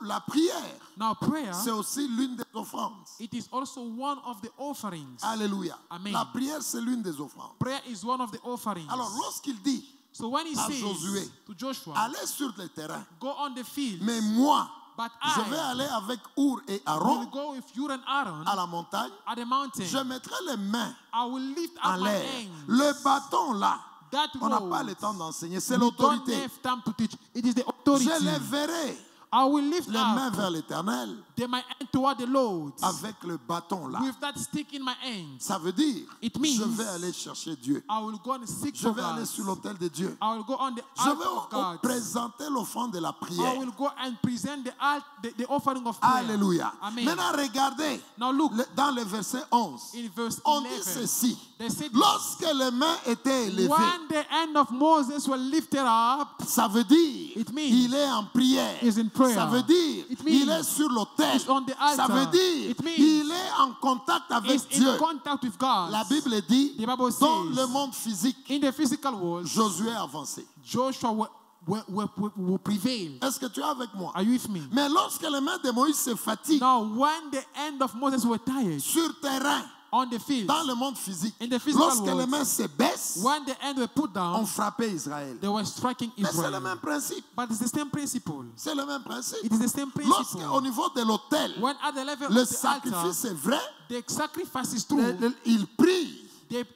S1: la prière,
S2: Now prayer,
S1: c'est aussi l'une des offrandes.
S2: it is also one of the offerings.
S1: Alléluia.
S2: Amen.
S1: La prière, c'est l'une des offrandes.
S2: Prayer is one of the offerings.
S1: Alors, lorsqu'il dit,
S2: So when he
S1: à
S2: says
S1: Josué,
S2: to Joshua,
S1: allez sur le terrain,
S2: go on the field,
S1: mais moi,
S2: but
S1: je vais
S2: I
S1: aller avec Hur et
S2: will
S1: Aaron
S2: go with you and Aaron
S1: à la montagne.
S2: at the mountain.
S1: Je mettrai les mains
S2: I will lift
S1: en
S2: up my
S1: l'air.
S2: hands.
S1: Le bâton là,
S2: That
S1: on n'a pas
S2: rod,
S1: le temps d'enseigner, c'est
S2: we don't
S1: l'autorité.
S2: have time to teach. It is the authority.
S1: Je les verrai,
S2: I will lift
S1: les mains
S2: up
S1: vers l'éternel,
S2: my hand toward the Lord
S1: avec le bâton là.
S2: with that stick in my hand.
S1: Ça veut dire,
S2: It means
S1: je vais aller chercher Dieu.
S2: I will go and seek
S1: Je
S2: for
S1: vais aller
S2: God.
S1: sur l'autel de Dieu.
S2: I will go on the
S1: Je
S2: altar of
S1: vais
S2: God.
S1: présenter l'offrande de la
S2: I
S1: prière.
S2: will go and present the offering of prayer.
S1: Alléluia.
S2: Amen.
S1: Maintenant, regardez
S2: Now look,
S1: dans le verset 11.
S2: in verse
S1: On dit
S2: 11,
S1: ceci.
S2: they said,
S1: Lorsque les mains étaient élevées,
S2: when the hand of Moses were lifted up,
S1: ça veut dire
S2: It means
S1: il est en prière.
S2: he's in prayer.
S1: Ça veut dire
S2: It means
S1: il est sur l'autel.
S2: he's on the
S1: Ça
S2: altar.
S1: veut dire
S2: It means
S1: il est en contact avec
S2: he's
S1: Dieu.
S2: in contact with God.
S1: La Bible dit
S2: The Bible
S1: dans
S2: says,
S1: le monde physique,
S2: in the physical world,
S1: Josué a avancé.
S2: Joshua will prevail.
S1: Est-ce que tu es avec moi?
S2: Are you with me?
S1: Mais lorsque les mains de Moïse se fatiguent
S2: Now, when the hand of Moses were tired
S1: sur terrain,
S2: on the field,
S1: dans le monde physique,
S2: in the physical
S1: lorsque les
S2: world,
S1: main se baissent,
S2: when the hand were put
S1: on
S2: down,
S1: frappait Israël.
S2: they were striking
S1: Mais c'est le
S2: Israel.
S1: même principe.
S2: But it's the same principle.
S1: C'est le même principe.
S2: It is the same
S1: Lorsque
S2: principle.
S1: au niveau de l'autel,
S2: When at the level
S1: le
S2: of the altar,
S1: sacrifice est vrai,
S2: the sacrifice is true.
S1: il prie.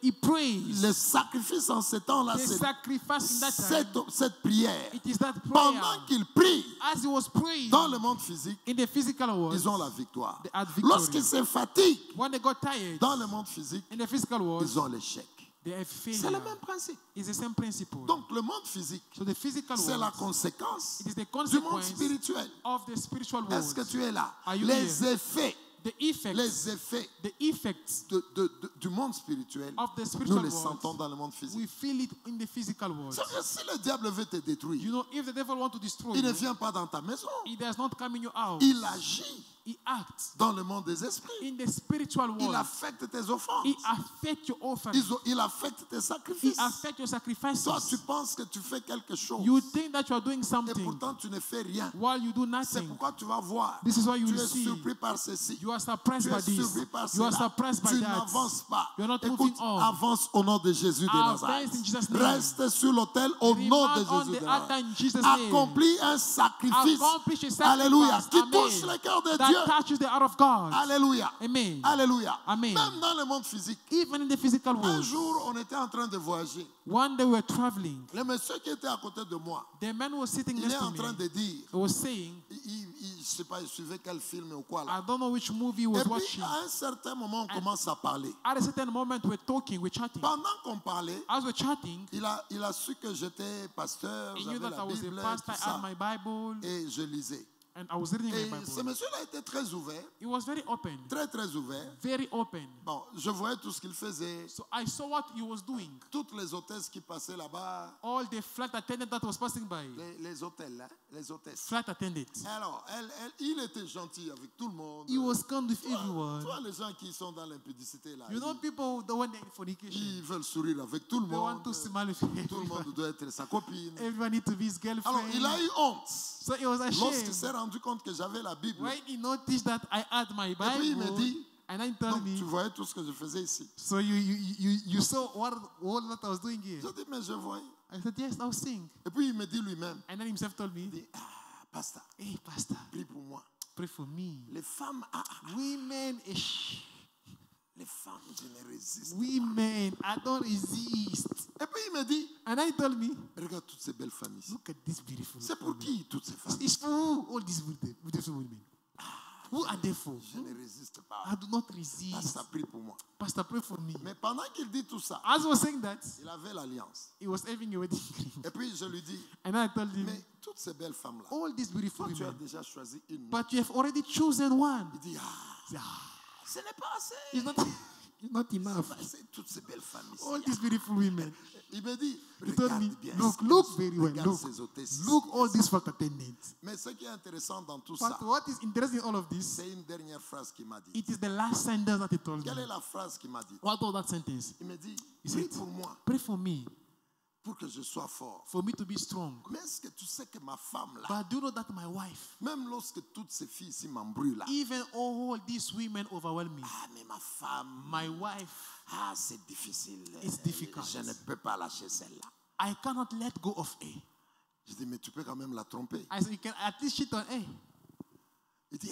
S2: He prays.
S1: Le sacrifice en ce temps-là,
S2: The
S1: c'est
S2: sacrifice in that time,
S1: cette prière.
S2: it is that prayer.
S1: Pendant qu'il prie,
S2: As he was praying
S1: dans le monde physique,
S2: in the physical world,
S1: ils ont la victoire.
S2: they had victory.
S1: Lorsqu'ils se fatiguent,
S2: When they got tired
S1: dans le monde physique,
S2: in the physical world,
S1: ils ont l'échec.
S2: they have
S1: C'est le
S2: failure.
S1: même principe.
S2: It's the same principle.
S1: Donc le monde physique,
S2: So the physical
S1: c'est la
S2: world,
S1: conséquence
S2: it is the
S1: du monde
S2: consequence
S1: spirituel.
S2: of the spiritual world.
S1: Est-ce que tu es là?
S2: Are you
S1: Les
S2: here?
S1: effets,
S2: The effects,
S1: les effets
S2: the effects
S1: du monde spirituel,
S2: of the
S1: nous
S2: spiritual
S1: les sentons
S2: world,
S1: dans le monde physique.
S2: we feel it in the physical world.
S1: Ça veut dire, si le diable veut te détruire,
S2: You know, if the devil wants to destroy
S1: il ne
S2: you,
S1: vient pas dans ta maison.
S2: he does not come in your house.
S1: Il agit
S2: He acts
S1: dans le monde des esprits.
S2: in the spiritual
S1: Il
S2: world.
S1: affecte tes offrandes.
S2: He affects your offering.
S1: Il affecte tes
S2: He
S1: sacrifices.
S2: affects your sacrifices.
S1: Toi, tu penses que tu fais quelque chose.
S2: You think that you are doing
S1: Et
S2: something
S1: pourtant, tu ne fais rien.
S2: while you do
S1: C'est
S2: nothing.
S1: pourquoi tu vas voir.
S2: This is why you
S1: Tu
S2: will
S1: es
S2: see.
S1: surpris par ceci.
S2: You are surprised
S1: Tu
S2: by
S1: es
S2: this.
S1: surpris par
S2: You are
S1: cela.
S2: surprised by
S1: Tu
S2: that.
S1: n'avances pas.
S2: You are not
S1: Écoute,
S2: moving on.
S1: avance au nom de Jésus de
S2: Advance
S1: Nazareth.
S2: in Jesus' name.
S1: Reste sur l'autel au nom de
S2: Remain on
S1: Jésus
S2: the
S1: de
S2: altar in
S1: Nazareth.
S2: Jesus' name.
S1: Accomplis un sacrifice.
S2: Accomplish a sacrifice.
S1: Alléluia. Qui
S2: Amen.
S1: touche le cœur de
S2: That
S1: Dieu.
S2: touches the heart of God.
S1: Alléluia.
S2: Amen.
S1: Alléluia.
S2: Amen.
S1: Même dans le monde physique.
S2: Even in the physical
S1: Un
S2: world,
S1: jour, on était en train de voyager.
S2: one day we were traveling.
S1: Le monsieur qui était à côté de moi,
S2: The man was sitting
S1: il
S2: next
S1: est
S2: to
S1: en train
S2: me.
S1: de dire,
S2: He was saying,
S1: je ne sais pas, il suivait quel film ou quoi là.
S2: I don't know which movie he
S1: Et
S2: was
S1: puis,
S2: watching.
S1: à un certain moment, on commence à parler.
S2: At a certain moment, we're talking, we're chatting.
S1: Pendant qu'on parlait,
S2: As we're chatting,
S1: il a su que j'étais pasteur,
S2: he knew
S1: j'avais
S2: that
S1: la
S2: I was
S1: Bible,
S2: a pastor,
S1: tout
S2: I had
S1: ça,
S2: my Bible,
S1: et je lisais.
S2: And I was reading
S1: Et
S2: my
S1: ce
S2: Bible.
S1: monsieur-là était très ouvert,
S2: It was very open.
S1: très très ouvert.
S2: Very open.
S1: Bon, je voyais tout ce qu'il faisait.
S2: So I saw what he was doing.
S1: Toutes les hôtesses qui passaient là-bas,
S2: All the flight attendant that was passing by.
S1: les hôtels, hein, les hôtesses.
S2: Flight attendant.
S1: Alors, il était gentil avec tout le monde.
S2: He was kind with
S1: Tu
S2: everyone.
S1: vois les gens qui sont dans l'impudicité là,
S2: You know people the one in fornication.
S1: ils veulent sourire avec tout le
S2: They want
S1: monde.
S2: to smile with
S1: Tout le
S2: everyone.
S1: monde doit être sa copine.
S2: Everyone need to be his
S1: Alors,
S2: girlfriend.
S1: il a eu honte
S2: So he was
S1: lorsqu'il
S2: ashamed
S1: s'est rendu compte que j'avais la Bible.
S2: when he noticed that I had my
S1: puis il me
S2: Bible.
S1: dit,
S2: And then he told
S1: Donc,
S2: me,
S1: tu voyais tout ce que je faisais ici.
S2: so you saw what I was doing here.
S1: Je dis, mais je voyais.
S2: I said, yes, I'll sing.
S1: Et puis il me dit lui-même,
S2: And then himself told me,
S1: il dit, pasteur,
S2: hey, pastor,
S1: prie pour moi.
S2: pray for me.
S1: Les femmes,
S2: Women,
S1: les femmes, je ne résiste.
S2: women, I don't resist.
S1: Et puis il me dit,
S2: And then he told me,
S1: regarde toutes ces belles femmes ici.
S2: look at this beautiful
S1: C'est pour
S2: woman.
S1: qui toutes ces femmes?
S2: It's for who? All these beautiful women. Who are they for?
S1: Je ne résiste pas.
S2: I do not resist.
S1: Pasteur, prie pour moi.
S2: Pastor, pray for me.
S1: Mais pendant qu'il dit tout ça,
S2: As I was saying that,
S1: il avait l'alliance.
S2: he was having a wedding ring.
S1: Et puis je lui dis,
S2: And I told him,
S1: mais toutes ces belles femmes-là,
S2: all these beautiful
S1: toi tu as
S2: women,
S1: déjà choisi une.
S2: but you have already chosen one.
S1: Il dit, ce n'est pas assez.
S2: It's not enough.
S1: C'est toutes ces belles femmes ici.
S2: All these beautiful women.
S1: Il me dit,
S2: He told
S1: regarde
S2: me,
S1: bien.
S2: look very well.
S1: Regarde
S2: Look,
S1: ces hôtesses.
S2: look all these flight attendants.
S1: Mais ce qui est intéressant dans tout
S2: But
S1: ça,
S2: what is interesting in all of this,
S1: c'est une dernière phrase qu'il m'a dit.
S2: it is the last sentence that he told me.
S1: Quelle est la phrase qu'il m'a dit?
S2: What was that sentence?
S1: Il me dit,
S2: He
S1: prie
S2: said,
S1: pour moi,
S2: pray for me,
S1: pour que je sois fort.
S2: for me to be strong.
S1: Mais est-ce que tu sais que ma femme là,
S2: But do you know that my wife,
S1: même lorsque toutes ces filles ici m'embrouillent là,
S2: even all these women overwhelm me,
S1: mais ma femme,
S2: my wife,
S1: c'est difficile.
S2: It's difficult.
S1: Je ne peux pas lâcher celle-là.
S2: I cannot let go of her.
S1: Je dis, mais tu peux quand même la tromper.
S2: I said, you can at least cheat on her.
S1: Il dit,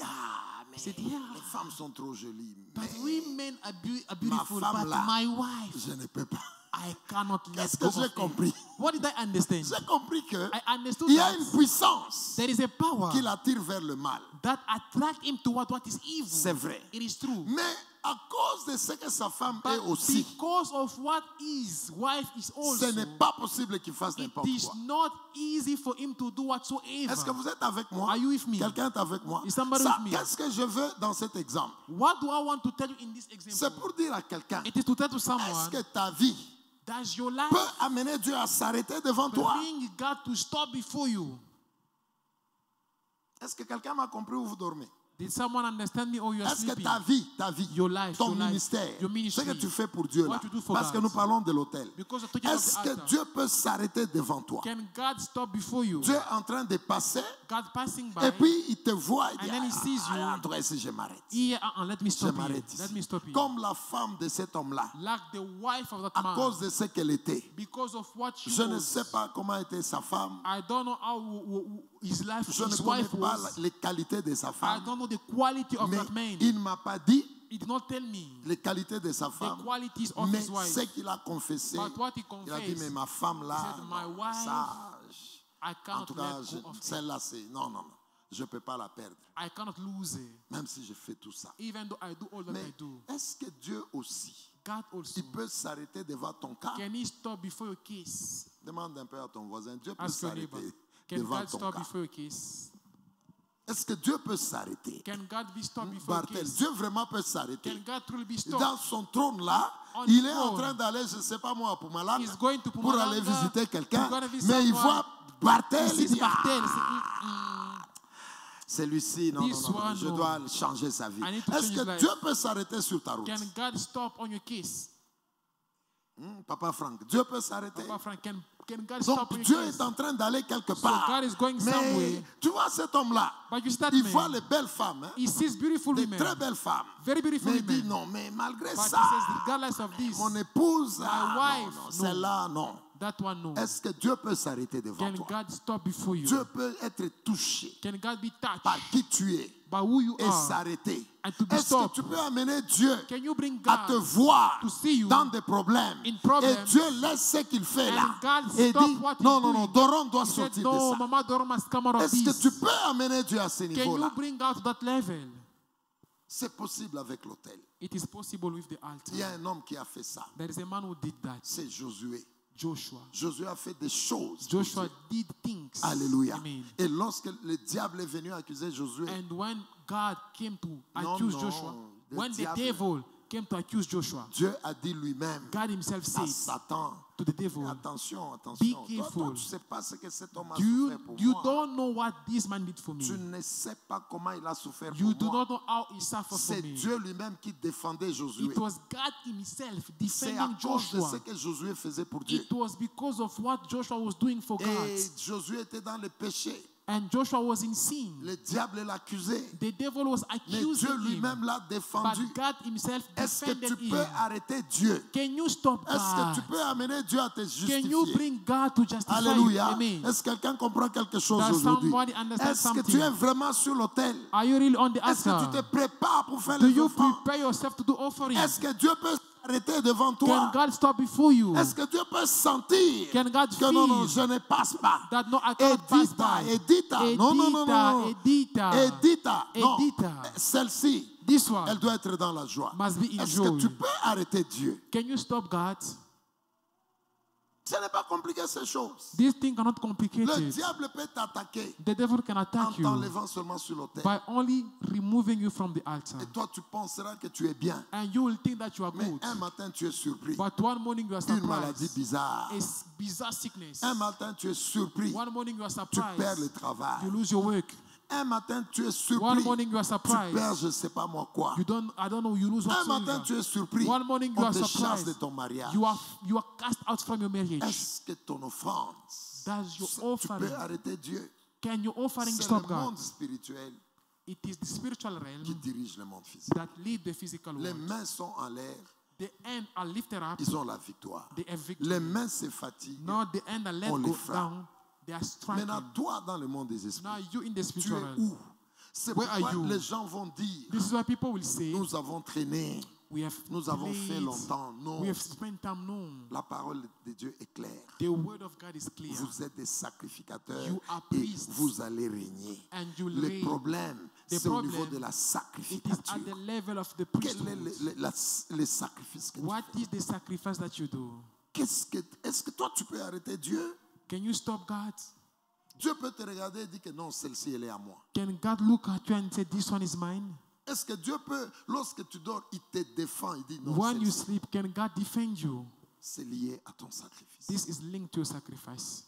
S1: mais
S2: said, yeah.
S1: les femmes sont trop jolies.
S2: But
S1: Mais
S2: women are beautiful,
S1: femme
S2: but
S1: là,
S2: my wife,
S1: je ne peux pas.
S2: I cannot let
S1: Qu'est-ce
S2: go
S1: que j'ai
S2: of her.
S1: compris?
S2: What did I understand?
S1: J'ai compris que
S2: I understood
S1: il y a
S2: that
S1: une puissance
S2: there is a power
S1: qui l'attire vers le mal.
S2: that attract him toward what is evil.
S1: C'est vrai.
S2: It is true.
S1: Mais à cause de ce que sa femme est
S2: But
S1: aussi,
S2: because of what his wife is
S1: ce
S2: also,
S1: n'est pas possible qu'il fasse
S2: it
S1: n'importe
S2: is
S1: quoi.
S2: not easy for him to do whatsoever.
S1: Est-ce que vous êtes avec moi?
S2: Are you with me?
S1: Quelqu'un est avec moi?
S2: Is somebody
S1: Ça,
S2: with me?
S1: qu'est-ce que je veux dans cet exemple?
S2: What do I want to tell you in this
S1: C'est
S2: example?
S1: pour dire à quelqu'un,
S2: It is to tell to
S1: est-ce
S2: someone
S1: que ta vie
S2: that your life
S1: peut amener Dieu à s'arrêter devant toi?
S2: bring God to stop before you.
S1: Est-ce que quelqu'un m'a compris où vous dormez?
S2: Did someone understand me or you are
S1: Est-ce que
S2: sleeping?
S1: ta vie,
S2: Your life,
S1: ton
S2: your life,
S1: ministère,
S2: your
S1: ce
S2: ministry,
S1: que tu fais pour Dieu là,
S2: what you do for
S1: parce que
S2: God.
S1: nous parlons de l'autel,
S2: Because of talking about
S1: est-ce
S2: the
S1: que
S2: altar.
S1: Dieu peut s'arrêter devant toi?
S2: Can God stop before you?
S1: Dieu est en train de passer
S2: God passing by,
S1: et puis il te voit et dit,
S2: and then he sees you.
S1: en tout cas, si je m'arrête,
S2: here, let me
S1: je
S2: stop here.
S1: m'arrête
S2: Let
S1: ici.
S2: me stop here.
S1: Comme la femme de cet homme-là,
S2: Like the wife of that
S1: à
S2: man,
S1: cause de ce qu'elle était.
S2: because of what she
S1: Je ne
S2: was.
S1: sais pas comment était sa femme.
S2: I don't know how his life,
S1: Je ne
S2: his
S1: connais
S2: wife
S1: pas
S2: was.
S1: les qualités de sa
S2: I
S1: femme.
S2: don't know the quality of
S1: Mais
S2: that man.
S1: il ne m'a pas dit
S2: He did not tell me
S1: les qualités de sa
S2: the
S1: femme.
S2: qualities of
S1: Mais
S2: his wife.
S1: ce qu'il a confessé,
S2: But what he
S1: il a dit, mais
S2: confessed,
S1: ma femme là,
S2: he said, my
S1: non,
S2: wife,
S1: ça,
S2: I
S1: en
S2: cannot
S1: tout cas,
S2: let go of her.
S1: celle-là, c'est, non, je ne peux pas la perdre,
S2: I cannot lose her.
S1: même si je fais tout ça.
S2: Even though I do all that
S1: Mais
S2: I do.
S1: est-ce que Dieu aussi,
S2: God also,
S1: il peut s'arrêter devant ton cas?
S2: can he stop before your case?
S1: Demande un peu à ton voisin, Dieu peut
S2: Ask your neighbor.
S1: s'arrêter
S2: Can
S1: devant
S2: God
S1: ton
S2: stop
S1: cas.
S2: before your case?
S1: Est-ce que Dieu peut s'arrêter?
S2: Can God be stopped before your
S1: Bartel,
S2: case?
S1: Dieu vraiment peut s'arrêter.
S2: Can God truly be
S1: Dans
S2: stopped?
S1: son trône là,
S2: On
S1: il est
S2: the
S1: en
S2: throne.
S1: train d'aller, je ne sais pas moi, pour Malade,
S2: He's going to
S1: pour aller
S2: Pumalanga
S1: visiter quelqu'un,
S2: to go to visit
S1: mais il
S2: someone.
S1: voit Bartel,
S2: He
S1: il
S2: sees
S1: dit,
S2: Bartel.
S1: celui-ci, non,
S2: This
S1: non, non,
S2: one,
S1: je
S2: no.
S1: dois changer sa vie.
S2: I need to
S1: Est-ce
S2: change
S1: que
S2: his life.
S1: Dieu peut s'arrêter sur ta route?
S2: Can God stop on your case?
S1: Papa Franck, Dieu peut s'arrêter.
S2: Papa Frank, can God stop on
S1: Donc
S2: your
S1: Dieu
S2: case?
S1: est en train d'aller quelque
S2: So
S1: part.
S2: God is going
S1: Mais
S2: somewhere.
S1: tu vois cet homme-là,
S2: But you see that
S1: il voit
S2: man,
S1: les belles femmes, hein,
S2: he sees beautiful
S1: des
S2: women,
S1: très belles femmes.
S2: very beautiful
S1: Mais il dit
S2: women.
S1: non, mais malgré
S2: But he
S1: ça,
S2: says, regardless of this,
S1: mon épouse,
S2: wife,
S1: non,
S2: no.
S1: celle-là, non.
S2: that one no.
S1: Est-ce que Dieu peut s'arrêter devant
S2: Can
S1: toi?
S2: God stop before you?
S1: Dieu peut être touché
S2: Can God be touched
S1: par qui tu es
S2: by who you
S1: et
S2: are?
S1: s'arrêter.
S2: And to be
S1: Est-ce que
S2: stopped.
S1: tu peux amener Dieu
S2: Can you bring
S1: à te
S2: God
S1: voir
S2: to see you
S1: dans des problèmes
S2: in problems,
S1: et Dieu laisse ce qu'il fait
S2: and
S1: là
S2: God
S1: et
S2: stop
S1: dit
S2: what he's
S1: non, non, non,
S2: doing?
S1: Doron doit
S2: He said,
S1: sortir
S2: no,
S1: de ça.
S2: Mama Doro must come out of
S1: Est-ce que
S2: this.
S1: tu peux amener Dieu à ce
S2: Can you
S1: niveau-là?
S2: bring God to that level?
S1: C'est possible avec l'autel.
S2: It is possible with the
S1: Il y a
S2: altar.
S1: un homme qui a fait ça.
S2: There is a man who did that.
S1: C'est Josué.
S2: Joshua.
S1: Josué a fait des choses. pour
S2: Joshua
S1: Dieu.
S2: did things.
S1: Alléluia.
S2: Amen.
S1: Et lorsque le diable est venu accuser Josué,
S2: And when God came to
S1: Non,
S2: accuse
S1: non,
S2: Joshua,
S1: le
S2: when the
S1: diable.
S2: devil came to accuse Joshua,
S1: Dieu a dit lui-même
S2: God himself
S1: à
S2: said
S1: Satan,
S2: to the devil,
S1: attention, attention.
S2: Be
S1: Toi,
S2: careful.
S1: tu ne sais pas ce que cet homme a
S2: you,
S1: souffert pour
S2: you
S1: moi.
S2: don't know what this man did for me.
S1: Tu ne sais pas comment il a souffert
S2: You
S1: pour
S2: do
S1: moi.
S2: not know how he suffered for
S1: C'est
S2: me.
S1: Dieu lui-même qui défendait Josué.
S2: It was God himself
S1: C'est à
S2: defending
S1: cause de ce
S2: Joshua.
S1: que Josué faisait pour Dieu.
S2: It was because of what Joshua was doing for God.
S1: Et Josué était dans le péché.
S2: And Joshua was in sin.
S1: Le diable l'accusait.
S2: The devil was
S1: Mais
S2: accusing
S1: Dieu
S2: him.
S1: lui-même l'a
S2: But
S1: défendu.
S2: God himself
S1: Est-ce que
S2: defended
S1: tu
S2: him.
S1: peux arrêter Dieu?
S2: Can you stop
S1: Est-ce que tu
S2: God?
S1: peux amener Dieu à te
S2: Can you
S1: justifier?
S2: bring God to justify
S1: Alléluia.
S2: you? Amen.
S1: Est-ce que quelqu'un comprend quelque chose
S2: Does
S1: aujourd'hui?
S2: somebody understand
S1: Est-ce que
S2: something?
S1: tu es vraiment sur l'autel?
S2: Are you really on the
S1: Est-ce que tu te
S2: altar?
S1: prépares pour faire
S2: Do
S1: les
S2: you
S1: offrandes?
S2: prepare yourself to do offering?
S1: Est-ce que Dieu peut s'arrêter devant
S2: Can
S1: toi?
S2: God stop before you?
S1: Est-ce que Dieu peut sentir
S2: Can God
S1: que non, non,
S2: feel
S1: je ne passe pas?
S2: that no, I cannot pass
S1: Edita,
S2: by?
S1: Edita. Non, non, non, non.
S2: Edita.
S1: Edita. Non.
S2: Edita.
S1: Celle-ci,
S2: This
S1: elle
S2: one
S1: doit être dans la joie.
S2: must be in
S1: Est-ce que tu
S2: joy.
S1: peux arrêter Dieu?
S2: Can you stop God?
S1: Ce n'est pas compliqué ces choses.
S2: These things are not
S1: Le
S2: complicated.
S1: diable peut t'attaquer
S2: The devil can
S1: en
S2: attack you
S1: t'enlevant seulement sur l'autel.
S2: by only removing you from the altar.
S1: Et toi, tu penseras que tu es bien.
S2: And you will think that you are
S1: Mais
S2: good.
S1: un matin, tu es surpris.
S2: But one morning you are
S1: Une maladie
S2: surprised.
S1: bizarre.
S2: A bizarre sickness.
S1: Un matin, tu es surpris.
S2: One morning you are
S1: Tu perds le
S2: surprised.
S1: travail.
S2: You lose your work.
S1: Un matin, tu es
S2: One
S1: surpris.
S2: morning you are
S1: Tu perds
S2: surprised.
S1: je ne sais pas moi quoi.
S2: I don't know, you lose
S1: Un matin,
S2: whatsoever.
S1: tu es surpris.
S2: One morning you
S1: On
S2: are
S1: te chasse de
S2: surprised.
S1: ton mariage.
S2: You are cast out from your marriage.
S1: Est-ce que ton offrande,
S2: Does your
S1: tu peux
S2: offering,
S1: arrêter Dieu?
S2: can your offering
S1: C'est
S2: stop
S1: le
S2: God?
S1: monde spirituel
S2: It is the spiritual
S1: qui
S2: realm
S1: dirige le monde physique.
S2: that lead the physical
S1: Les
S2: world.
S1: mains sont en l'air,
S2: The end are lifted up,
S1: ils ont la victoire.
S2: they have victory.
S1: Les mains se fatiguent.
S2: Now the end are let
S1: On les
S2: go
S1: frappe.
S2: down, they are striking.
S1: Maintenant, toi, dans le monde des
S2: Now
S1: esprits,
S2: you in the
S1: tu
S2: spiritual
S1: es
S2: realm.
S1: où? C'est
S2: Where are
S1: pourquoi
S2: you?
S1: les gens vont dire,
S2: This is why people will say,
S1: nous avons traîné,
S2: we have
S1: nous avons fait
S2: played,
S1: longtemps. Non,
S2: we have spent time. No,
S1: la parole de Dieu est claire.
S2: the word of God is clear.
S1: Vous êtes des sacrificateurs
S2: You are
S1: et
S2: priests.
S1: vous allez régner.
S2: And you
S1: Le
S2: reign.
S1: problème,
S2: The
S1: c'est au
S2: problem,
S1: niveau de la
S2: It is
S1: sacrificature.
S2: at the level of the
S1: Quel est
S2: priesthood.
S1: le sacrifice que tu
S2: What
S1: fais?
S2: is the sacrifice that you do?
S1: Est-ce que toi, tu peux arrêter Dieu?
S2: Can you stop God?
S1: Dieu peut te regarder et dire que non, celle-ci, elle est à moi.
S2: Can God look at you and say, this one is mine?
S1: Est-ce que Dieu peut, lorsque tu dors, il te défend, il dit non,
S2: When you
S1: celle-ci,
S2: sleep, can God defend you?
S1: c'est lié à ton sacrifice.
S2: This is linked to a sacrifice.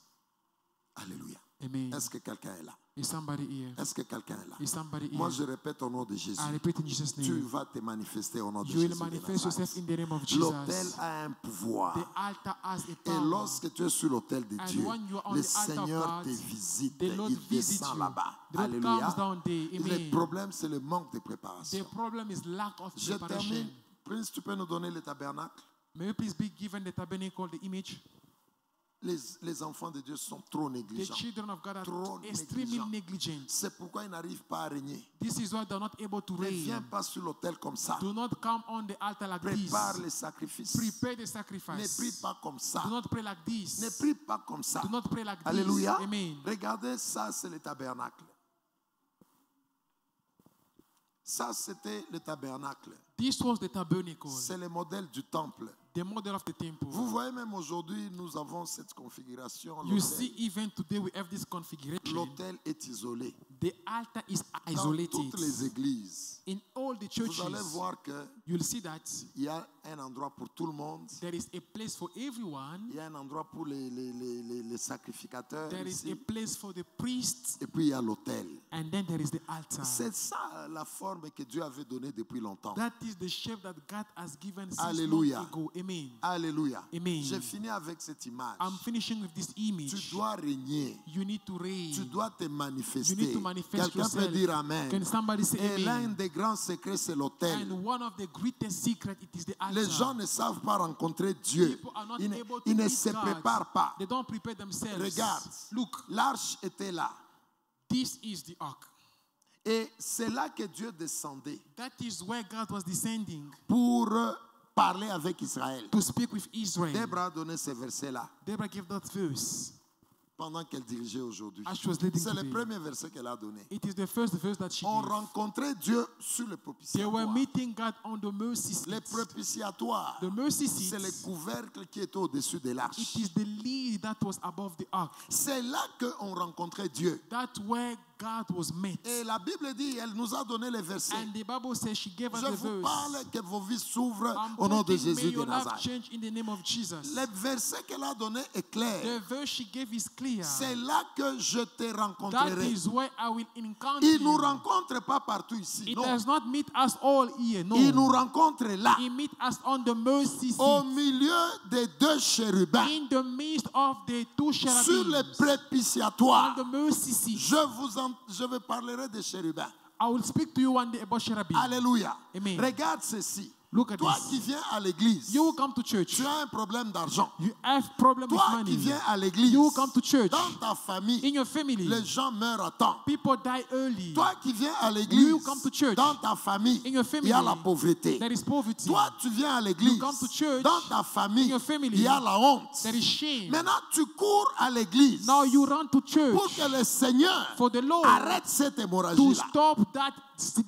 S1: Alléluia.
S2: Amen.
S1: Est-ce que quelqu'un est là?
S2: Is somebody here?
S1: Est-ce que quelqu'un est là?
S2: Is somebody
S1: Moi,
S2: here?
S1: je répète au nom de Jésus.
S2: I repeat in Jesus'
S1: Tu
S2: name.
S1: vas te manifester au nom de
S2: You will
S1: Jésus. de
S2: manifest
S1: Nazareth.
S2: yourself in the name of
S1: L'autel
S2: Jesus.
S1: a un pouvoir.
S2: The altar has a
S1: Et
S2: power.
S1: lorsque tu es sur l'autel de
S2: And
S1: Dieu,
S2: when you are on
S1: le
S2: the altar of
S1: Seigneur
S2: God,
S1: te visite,
S2: the Lord
S1: il
S2: visits
S1: descend
S2: you.
S1: là-bas.
S2: The Lord
S1: Alléluia.
S2: comes down there.
S1: Le
S2: Amen.
S1: problème, c'est le manque de
S2: The
S1: préparation.
S2: problem is lack of
S1: Je
S2: preparation.
S1: termine. Prince, tu peux nous donner le tabernacle?
S2: May you please be given the tabernacle, the image?
S1: Les enfants de Dieu sont trop
S2: The
S1: négligents.
S2: children of God
S1: Trop
S2: are extremely
S1: négligents.
S2: negligent.
S1: C'est pourquoi ils n'arrivent pas à régner.
S2: This is why they're not able to
S1: Ne viens
S2: reign.
S1: pas sur l'autel comme ça.
S2: Do not come on the altar like this.
S1: Prépare les sacrifices.
S2: Prepare the
S1: Ne
S2: sacrifice.
S1: prie pas comme ça.
S2: Do not pray like
S1: Ne
S2: this.
S1: prie pas comme ça.
S2: Do not pray like this.
S1: Alléluia.
S2: Amen.
S1: Regardez, ça c'est le tabernacle. Ça c'était le tabernacle.
S2: This was the tabernacle,
S1: C'est le modèle du temple.
S2: the model of the temple.
S1: Vous voyez même aujourd'hui, nous avons cette configuration.
S2: You see, even today we have this configuration.
S1: L'autel est isolé.
S2: The altar is
S1: Dans
S2: isolated.
S1: toutes les églises,
S2: In all the
S1: vous allez
S2: churches,
S1: voir qu'il
S2: you'll see that
S1: y a un endroit pour tout le monde.
S2: there is a place for everyone.
S1: Il y a un endroit pour les sacrificateurs
S2: There is a
S1: ici.
S2: place for the priests,
S1: Et puis il y a l'autel.
S2: and then there is the altar.
S1: C'est ça la forme que Dieu avait donnée depuis longtemps.
S2: That is the shape that God has given since
S1: Alléluia.
S2: long ago. Amen.
S1: Alléluia.
S2: Amen.
S1: J'ai fini avec cette image.
S2: I'm finishing with this
S1: Tu
S2: image.
S1: dois régner.
S2: You need to reign.
S1: Tu dois te manifester.
S2: You need to manifest
S1: Quelqu'un peut
S2: yourself.
S1: dire Amen.
S2: Can somebody say
S1: Et l'un
S2: amen?
S1: des grands secrets, c'est l'autel.
S2: And one of the greatest secrets, it is the altar.
S1: Les gens ne savent pas rencontrer Dieu.
S2: People are not
S1: Ils ne,
S2: able to
S1: ils ne
S2: meet
S1: se
S2: God.
S1: préparent pas.
S2: They don't prepare themselves.
S1: Regarde.
S2: Look,
S1: L'arche était là.
S2: this is the ark.
S1: Et c'est là que Dieu descendait
S2: That is where God was descending
S1: pour parler avec Israël.
S2: to speak with Israel.
S1: Deborah a donné ce verset-là.
S2: Deborah gave that verse.
S1: pendant qu'elle dirigeait aujourd'hui.
S2: as she was leading
S1: C'est le
S2: today.
S1: premier verset qu'elle a donné.
S2: It is the first verse that she
S1: On
S2: gave.
S1: rencontrait Dieu sur le
S2: They were
S1: propitiatoire.
S2: meeting God on the mercy
S1: Les
S2: seat.
S1: propitiatoires,
S2: The mercy
S1: c'est le
S2: seat,
S1: couvercle qui était au-dessus de l'arche.
S2: it is the lid that was above the ark.
S1: C'est là qu'on rencontrait Dieu.
S2: That's where God was met.
S1: Et la Bible dit, elle nous a donné les versets.
S2: And the Bible says she gave us
S1: Je
S2: the
S1: vous
S2: verse.
S1: parle que vos vies s'ouvrent
S2: I'm
S1: au nom de
S2: quoting, may
S1: Jésus de
S2: your life
S1: Nazareth.
S2: change in the name of Jesus.
S1: Le verset qu'elle a donné est clair.
S2: The verse she gave is clear.
S1: C'est là que je te
S2: That
S1: rencontrerai.
S2: is where I will encounter
S1: Il ne nous
S2: you.
S1: rencontre pas partout ici.
S2: It
S1: Non.
S2: does not meet us all here, no.
S1: Il nous rencontre là,
S2: He meet us on the mercy
S1: au
S2: seat,
S1: milieu des deux chérubins,
S2: in the midst of the two
S1: sur
S2: cherubims,
S1: le
S2: on
S1: propitiatoire.
S2: the mercy seat.
S1: Je vous parlerai des chérubins.
S2: I will speak to you one day about cherubim.
S1: Alléluia.
S2: Amen.
S1: Regarde ceci.
S2: Look at
S1: Toi
S2: this.
S1: qui viens à l'église,
S2: You will come to church.
S1: tu as un problème d'argent.
S2: You have problem with
S1: Toi
S2: money.
S1: qui viens à l'église,
S2: You will come to church.
S1: dans ta famille,
S2: In your family,
S1: les gens meurent à temps.
S2: people die early.
S1: Toi qui viens à
S2: You
S1: l'église,
S2: come to church.
S1: dans ta famille,
S2: In your
S1: il y a
S2: family,
S1: la pauvreté.
S2: There is poverty.
S1: Toi, tu viens à l'église,
S2: You come to church.
S1: dans ta famille,
S2: In your family,
S1: il y a la honte.
S2: There is shame.
S1: Maintenant, tu cours à l'église
S2: Now you run to
S1: pour
S2: church
S1: que le Seigneur
S2: for the Lord
S1: arrête cette
S2: to
S1: hémorragie-là.
S2: stop that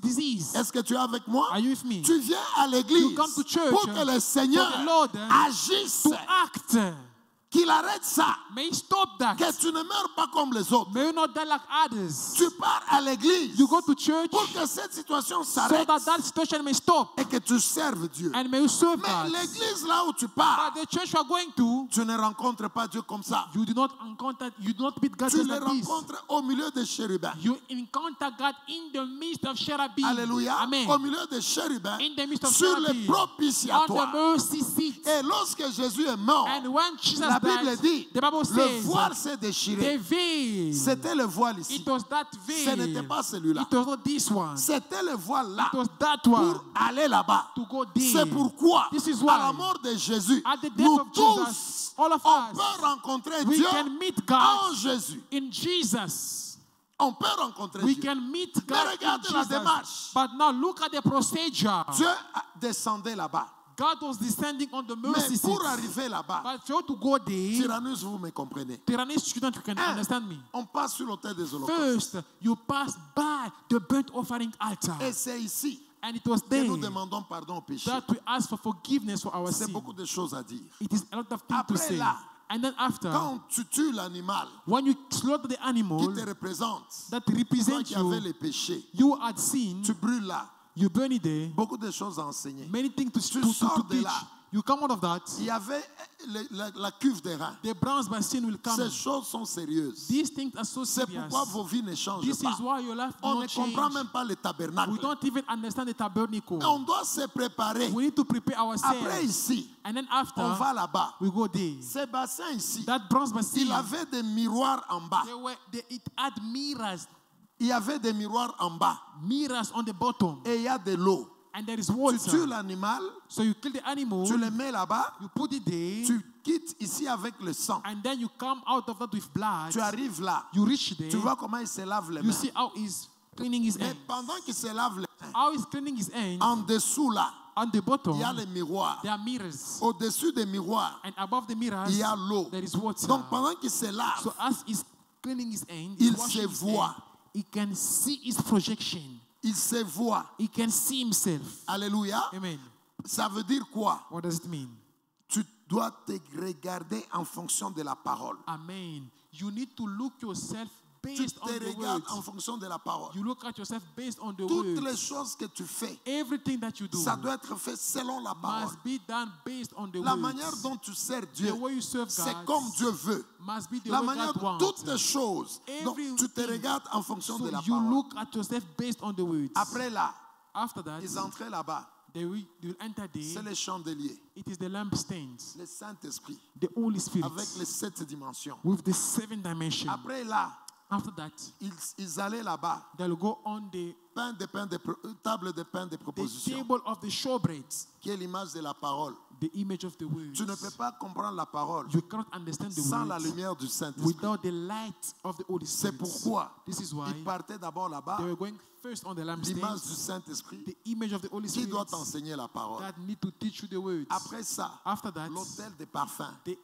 S2: disease.
S1: Est-ce que tu es avec moi?
S2: Are you with me?
S1: Tu viens à l'église
S2: You come to church
S1: pour que le Seigneur
S2: for the Lord
S1: agisse,
S2: To act.
S1: qu'il arrête ça,
S2: May he stop that.
S1: que tu ne meurs pas comme les autres.
S2: May you not die like others.
S1: Tu pars à l'église
S2: You go to church
S1: pour que cette situation
S2: so
S1: s'arrête
S2: that situation may stop.
S1: et que tu serves Dieu.
S2: And may you serve
S1: Mais
S2: God.
S1: l'église là où tu pars,
S2: But the church you are going to,
S1: tu ne rencontres pas Dieu comme ça.
S2: you do not meet God
S1: Tu
S2: just
S1: le
S2: like this.
S1: rencontres au milieu des chérubins.
S2: You encounter God in the midst of cherubim.
S1: Alléluia.
S2: Amen.
S1: Au milieu des chérubins,
S2: In the midst of
S1: sur les
S2: cherubim. On the
S1: propitiatoires.
S2: mercy seat.
S1: Et lorsque Jésus est mort,
S2: And when Jesus
S1: la Bible
S2: died,
S1: dit,
S2: the Bible
S1: le
S2: says,
S1: voile s'est
S2: the
S1: déchiré.
S2: veil.
S1: C'était le voile ici.
S2: It was that
S1: Ce
S2: veil.
S1: n'était pas celui-là.
S2: It was not this one.
S1: C'était le voile là
S2: It was that one.
S1: pour aller là-bas.
S2: To go there.
S1: C'est pourquoi,
S2: This is
S1: à la
S2: why.
S1: mort de Jésus,
S2: At the death
S1: nous
S2: of
S1: tous,
S2: Jesus, all of
S1: on
S2: us,
S1: peut rencontrer
S2: we
S1: Dieu
S2: can meet
S1: en
S2: God
S1: Jésus.
S2: in Jesus.
S1: On peut rencontrer
S2: We
S1: Dieu.
S2: can meet
S1: Mais
S2: God in
S1: regardez la
S2: Jesus.
S1: démarche.
S2: But now look at the procedure.
S1: Dieu descendait là-bas.
S2: God was descending on the mercy
S1: Mais
S2: seat.
S1: pour arriver là-bas,
S2: But for you to go there,
S1: Tyrannus, vous me comprenez.
S2: Tyrannus student, you can
S1: Un,
S2: understand me.
S1: on passe sur l'autel des holocaustes.
S2: First, you pass by the burnt offering altar.
S1: Et c'est ici
S2: And it was
S1: que
S2: there
S1: nous demandons pardon au péché.
S2: that we ask for forgiveness for our
S1: C'est
S2: sin.
S1: beaucoup de choses à dire.
S2: It is a lot of things to
S1: Après
S2: say.
S1: là,
S2: And then after,
S1: Quand tu tues l'animal
S2: when you slaughter the
S1: qui
S2: animal
S1: te représente,
S2: that
S1: toi
S2: represents
S1: qui avais
S2: you,
S1: les péchés,
S2: you had seen,
S1: tu brûles là.
S2: you burn it there,
S1: Beaucoup de choses à enseigner.
S2: many things to
S1: sors de
S2: teach.
S1: là.
S2: You come out of that,
S1: Il y avait la cuve des reins.
S2: the bronze machine will come.
S1: Ces choses sont sérieuses.
S2: These things are so
S1: C'est
S2: serious.
S1: pourquoi vos vies ne changent
S2: This
S1: pas.
S2: is why your life
S1: On
S2: will
S1: ne
S2: not change.
S1: comprend même pas le tabernacle.
S2: We don't even understand the tabernacle.
S1: On doit se préparer.
S2: We need to prepare
S1: Après
S2: ourselves.
S1: ici,
S2: And then after,
S1: on va là-bas.
S2: we go there.
S1: Ces bassins ici,
S2: That bronze machine,
S1: il avait des miroirs en bas.
S2: it had mirrors
S1: Il y avait des miroirs en bas.
S2: on the bottom.
S1: Et il y a de l'eau.
S2: And there is
S1: Tu
S2: water.
S1: tues l'animal,
S2: So you kill the animal,
S1: tu le mets là-bas,
S2: you put it there,
S1: tu quittes ici avec le sang.
S2: and then you come out of that with blood.
S1: Tu arrives là.
S2: You reach there.
S1: Tu vois comment il se lave les
S2: You
S1: mains.
S2: see how he's cleaning his
S1: Mais
S2: hands.
S1: pendant qu'il se lave les mains,
S2: How he's cleaning his hands.
S1: en dessous là,
S2: On the bottom,
S1: il y a les miroirs.
S2: there are mirrors.
S1: Au-dessus des miroirs,
S2: And above the mirrors,
S1: il y a l'eau.
S2: there is water.
S1: Donc pendant qu'il se lave,
S2: So as he's cleaning his hands,
S1: Il
S2: he's washing
S1: se
S2: his
S1: voit.
S2: hand, he can see his projection.
S1: il se voit.
S2: He can see himself.
S1: Alléluia.
S2: Amen.
S1: Ça veut dire quoi?
S2: What does it mean?
S1: Tu dois te regarder en fonction de la parole.
S2: Amen. You need to look yourself
S1: Tu
S2: based on
S1: te
S2: the
S1: regardes en
S2: words.
S1: fonction de la parole.
S2: You look at yourself based on the
S1: Toutes les
S2: words.
S1: choses que tu fais,
S2: Everything that you do
S1: ça doit être fait selon la parole.
S2: must be done based on the
S1: La
S2: words.
S1: manière dont tu sers Dieu,
S2: The way you serve
S1: c'est
S2: God
S1: comme Dieu veut.
S2: must be the
S1: La
S2: way
S1: manière
S2: God
S1: dont
S2: wants.
S1: toutes les choses. Donc, tu te
S2: Everything.
S1: regardes en fonction
S2: So
S1: de la
S2: you
S1: parole.
S2: look at yourself based on the words.
S1: Après là,
S2: After that,
S1: ils entraient là-bas.
S2: they will enter
S1: C'est
S2: there.
S1: les chandeliers,
S2: It is the lampstands,
S1: le Saint-Esprit,
S2: the Holy Spirit,
S1: avec les 7 dimensions.
S2: with the 7 dimensions.
S1: Après là,
S2: After that,
S1: ils allaient là-bas.
S2: they'll go on the
S1: Table de pain de proposition,
S2: table of the showbreads,
S1: qui est l'image de la parole.
S2: the image of the words.
S1: Tu ne peux pas comprendre la parole
S2: You cannot understand the
S1: sans la
S2: words
S1: lumière du Saint-Esprit.
S2: without the light of the Holy
S1: C'est
S2: Spirit.
S1: pourquoi
S2: This is why
S1: ils partaient d'abord là-bas,
S2: they were going first on the
S1: l'image du
S2: lampstands,
S1: Saint-Esprit,
S2: the image of the Holy
S1: qui
S2: Spirit
S1: doit t'enseigner la parole.
S2: that need to teach you the words.
S1: Après ça,
S2: After that,
S1: l'autel des parfums.
S2: they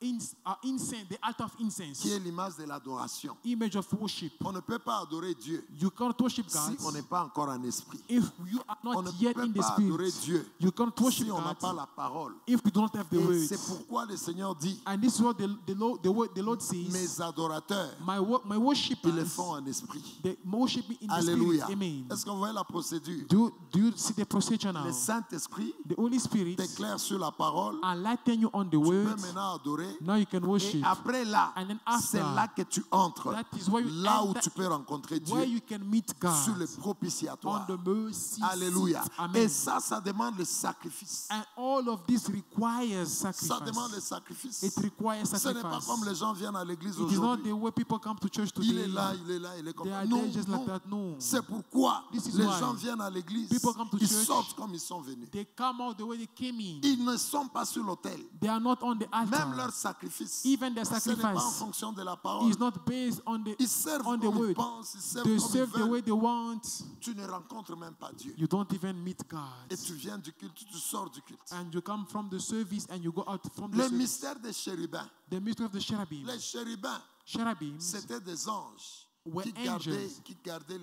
S2: incense, the altar of incense,
S1: qui est l'image de l'adoration.
S2: image of worship.
S1: On ne peut pas adorer Dieu
S2: You can't worship
S1: si
S2: God
S1: on n'est pas encore en esprit.
S2: if you are
S1: On ne
S2: not yet
S1: peut
S2: in the
S1: pas adorer
S2: spirit.
S1: Dieu
S2: You can't worship
S1: si on n'a pas
S2: God
S1: la parole.
S2: if you don't have the
S1: Et c'est
S2: words.
S1: pourquoi le Seigneur dit,
S2: And this is what the Lord says.
S1: mes adorateurs,
S2: My
S1: ils le
S2: worshippers,
S1: font en esprit.
S2: they worship me in the
S1: Alléluia.
S2: spirit. Amen.
S1: Est-ce qu'on voit la procédure?
S2: Do you see the procedure now?
S1: Le Saint-Esprit
S2: The Holy Spirit
S1: t'éclaire sur la parole.
S2: enlighten you on the
S1: Tu peux
S2: words.
S1: maintenant adorer.
S2: Now you can
S1: Et
S2: worship.
S1: après là,
S2: And then after,
S1: c'est là que tu entres.
S2: that is where you
S1: Là où
S2: enter,
S1: tu peux rencontrer
S2: where
S1: Dieu.
S2: you can meet
S1: Sur
S2: God
S1: le
S2: on
S1: propitiatoire.
S2: the mercy
S1: Alléluia.
S2: seat. Amen.
S1: Et ça demande le sacrifice.
S2: And all of this requires
S1: Ça demande le
S2: sacrifice.
S1: sacrifice.
S2: It requires
S1: Ce n'est pas
S2: sacrifice.
S1: comme les gens viennent à l'église
S2: It is not
S1: aujourd'hui.
S2: the way people come to church
S1: Il est
S2: today.
S1: là, il est là, il est comme
S2: They
S1: ça.
S2: are
S1: Non,
S2: there just like
S1: non.
S2: that. No.
S1: C'est pourquoi
S2: This is
S1: les
S2: why
S1: gens viennent à l'église.
S2: people come to
S1: Ils
S2: church.
S1: sortent comme ils sont venus.
S2: They come out the way they came in.
S1: Ils ne sont pas sur l'autel.
S2: They are not on the
S1: Même leur
S2: altar.
S1: sacrifice,
S2: Even their
S1: ce n'est pas en
S2: sacrifice
S1: fonction de la parole.
S2: is not based on
S1: Ils servent
S2: the
S1: comme ils
S2: word.
S1: pensent, ils servent
S2: They
S1: comme ils
S2: serve the way
S1: veulent.
S2: they want.
S1: Tu ne rencontres même pas Dieu.
S2: You don't even meet God.
S1: Et tu viens du culte, tu sors du culte.
S2: And you come from the service and you go out from the
S1: Le
S2: service.
S1: mystère des chérubins.
S2: The mystery of the cherubim.
S1: Les chérubins,
S2: Cherubims
S1: c'était des anges
S2: were
S1: qui
S2: angels
S1: gardaient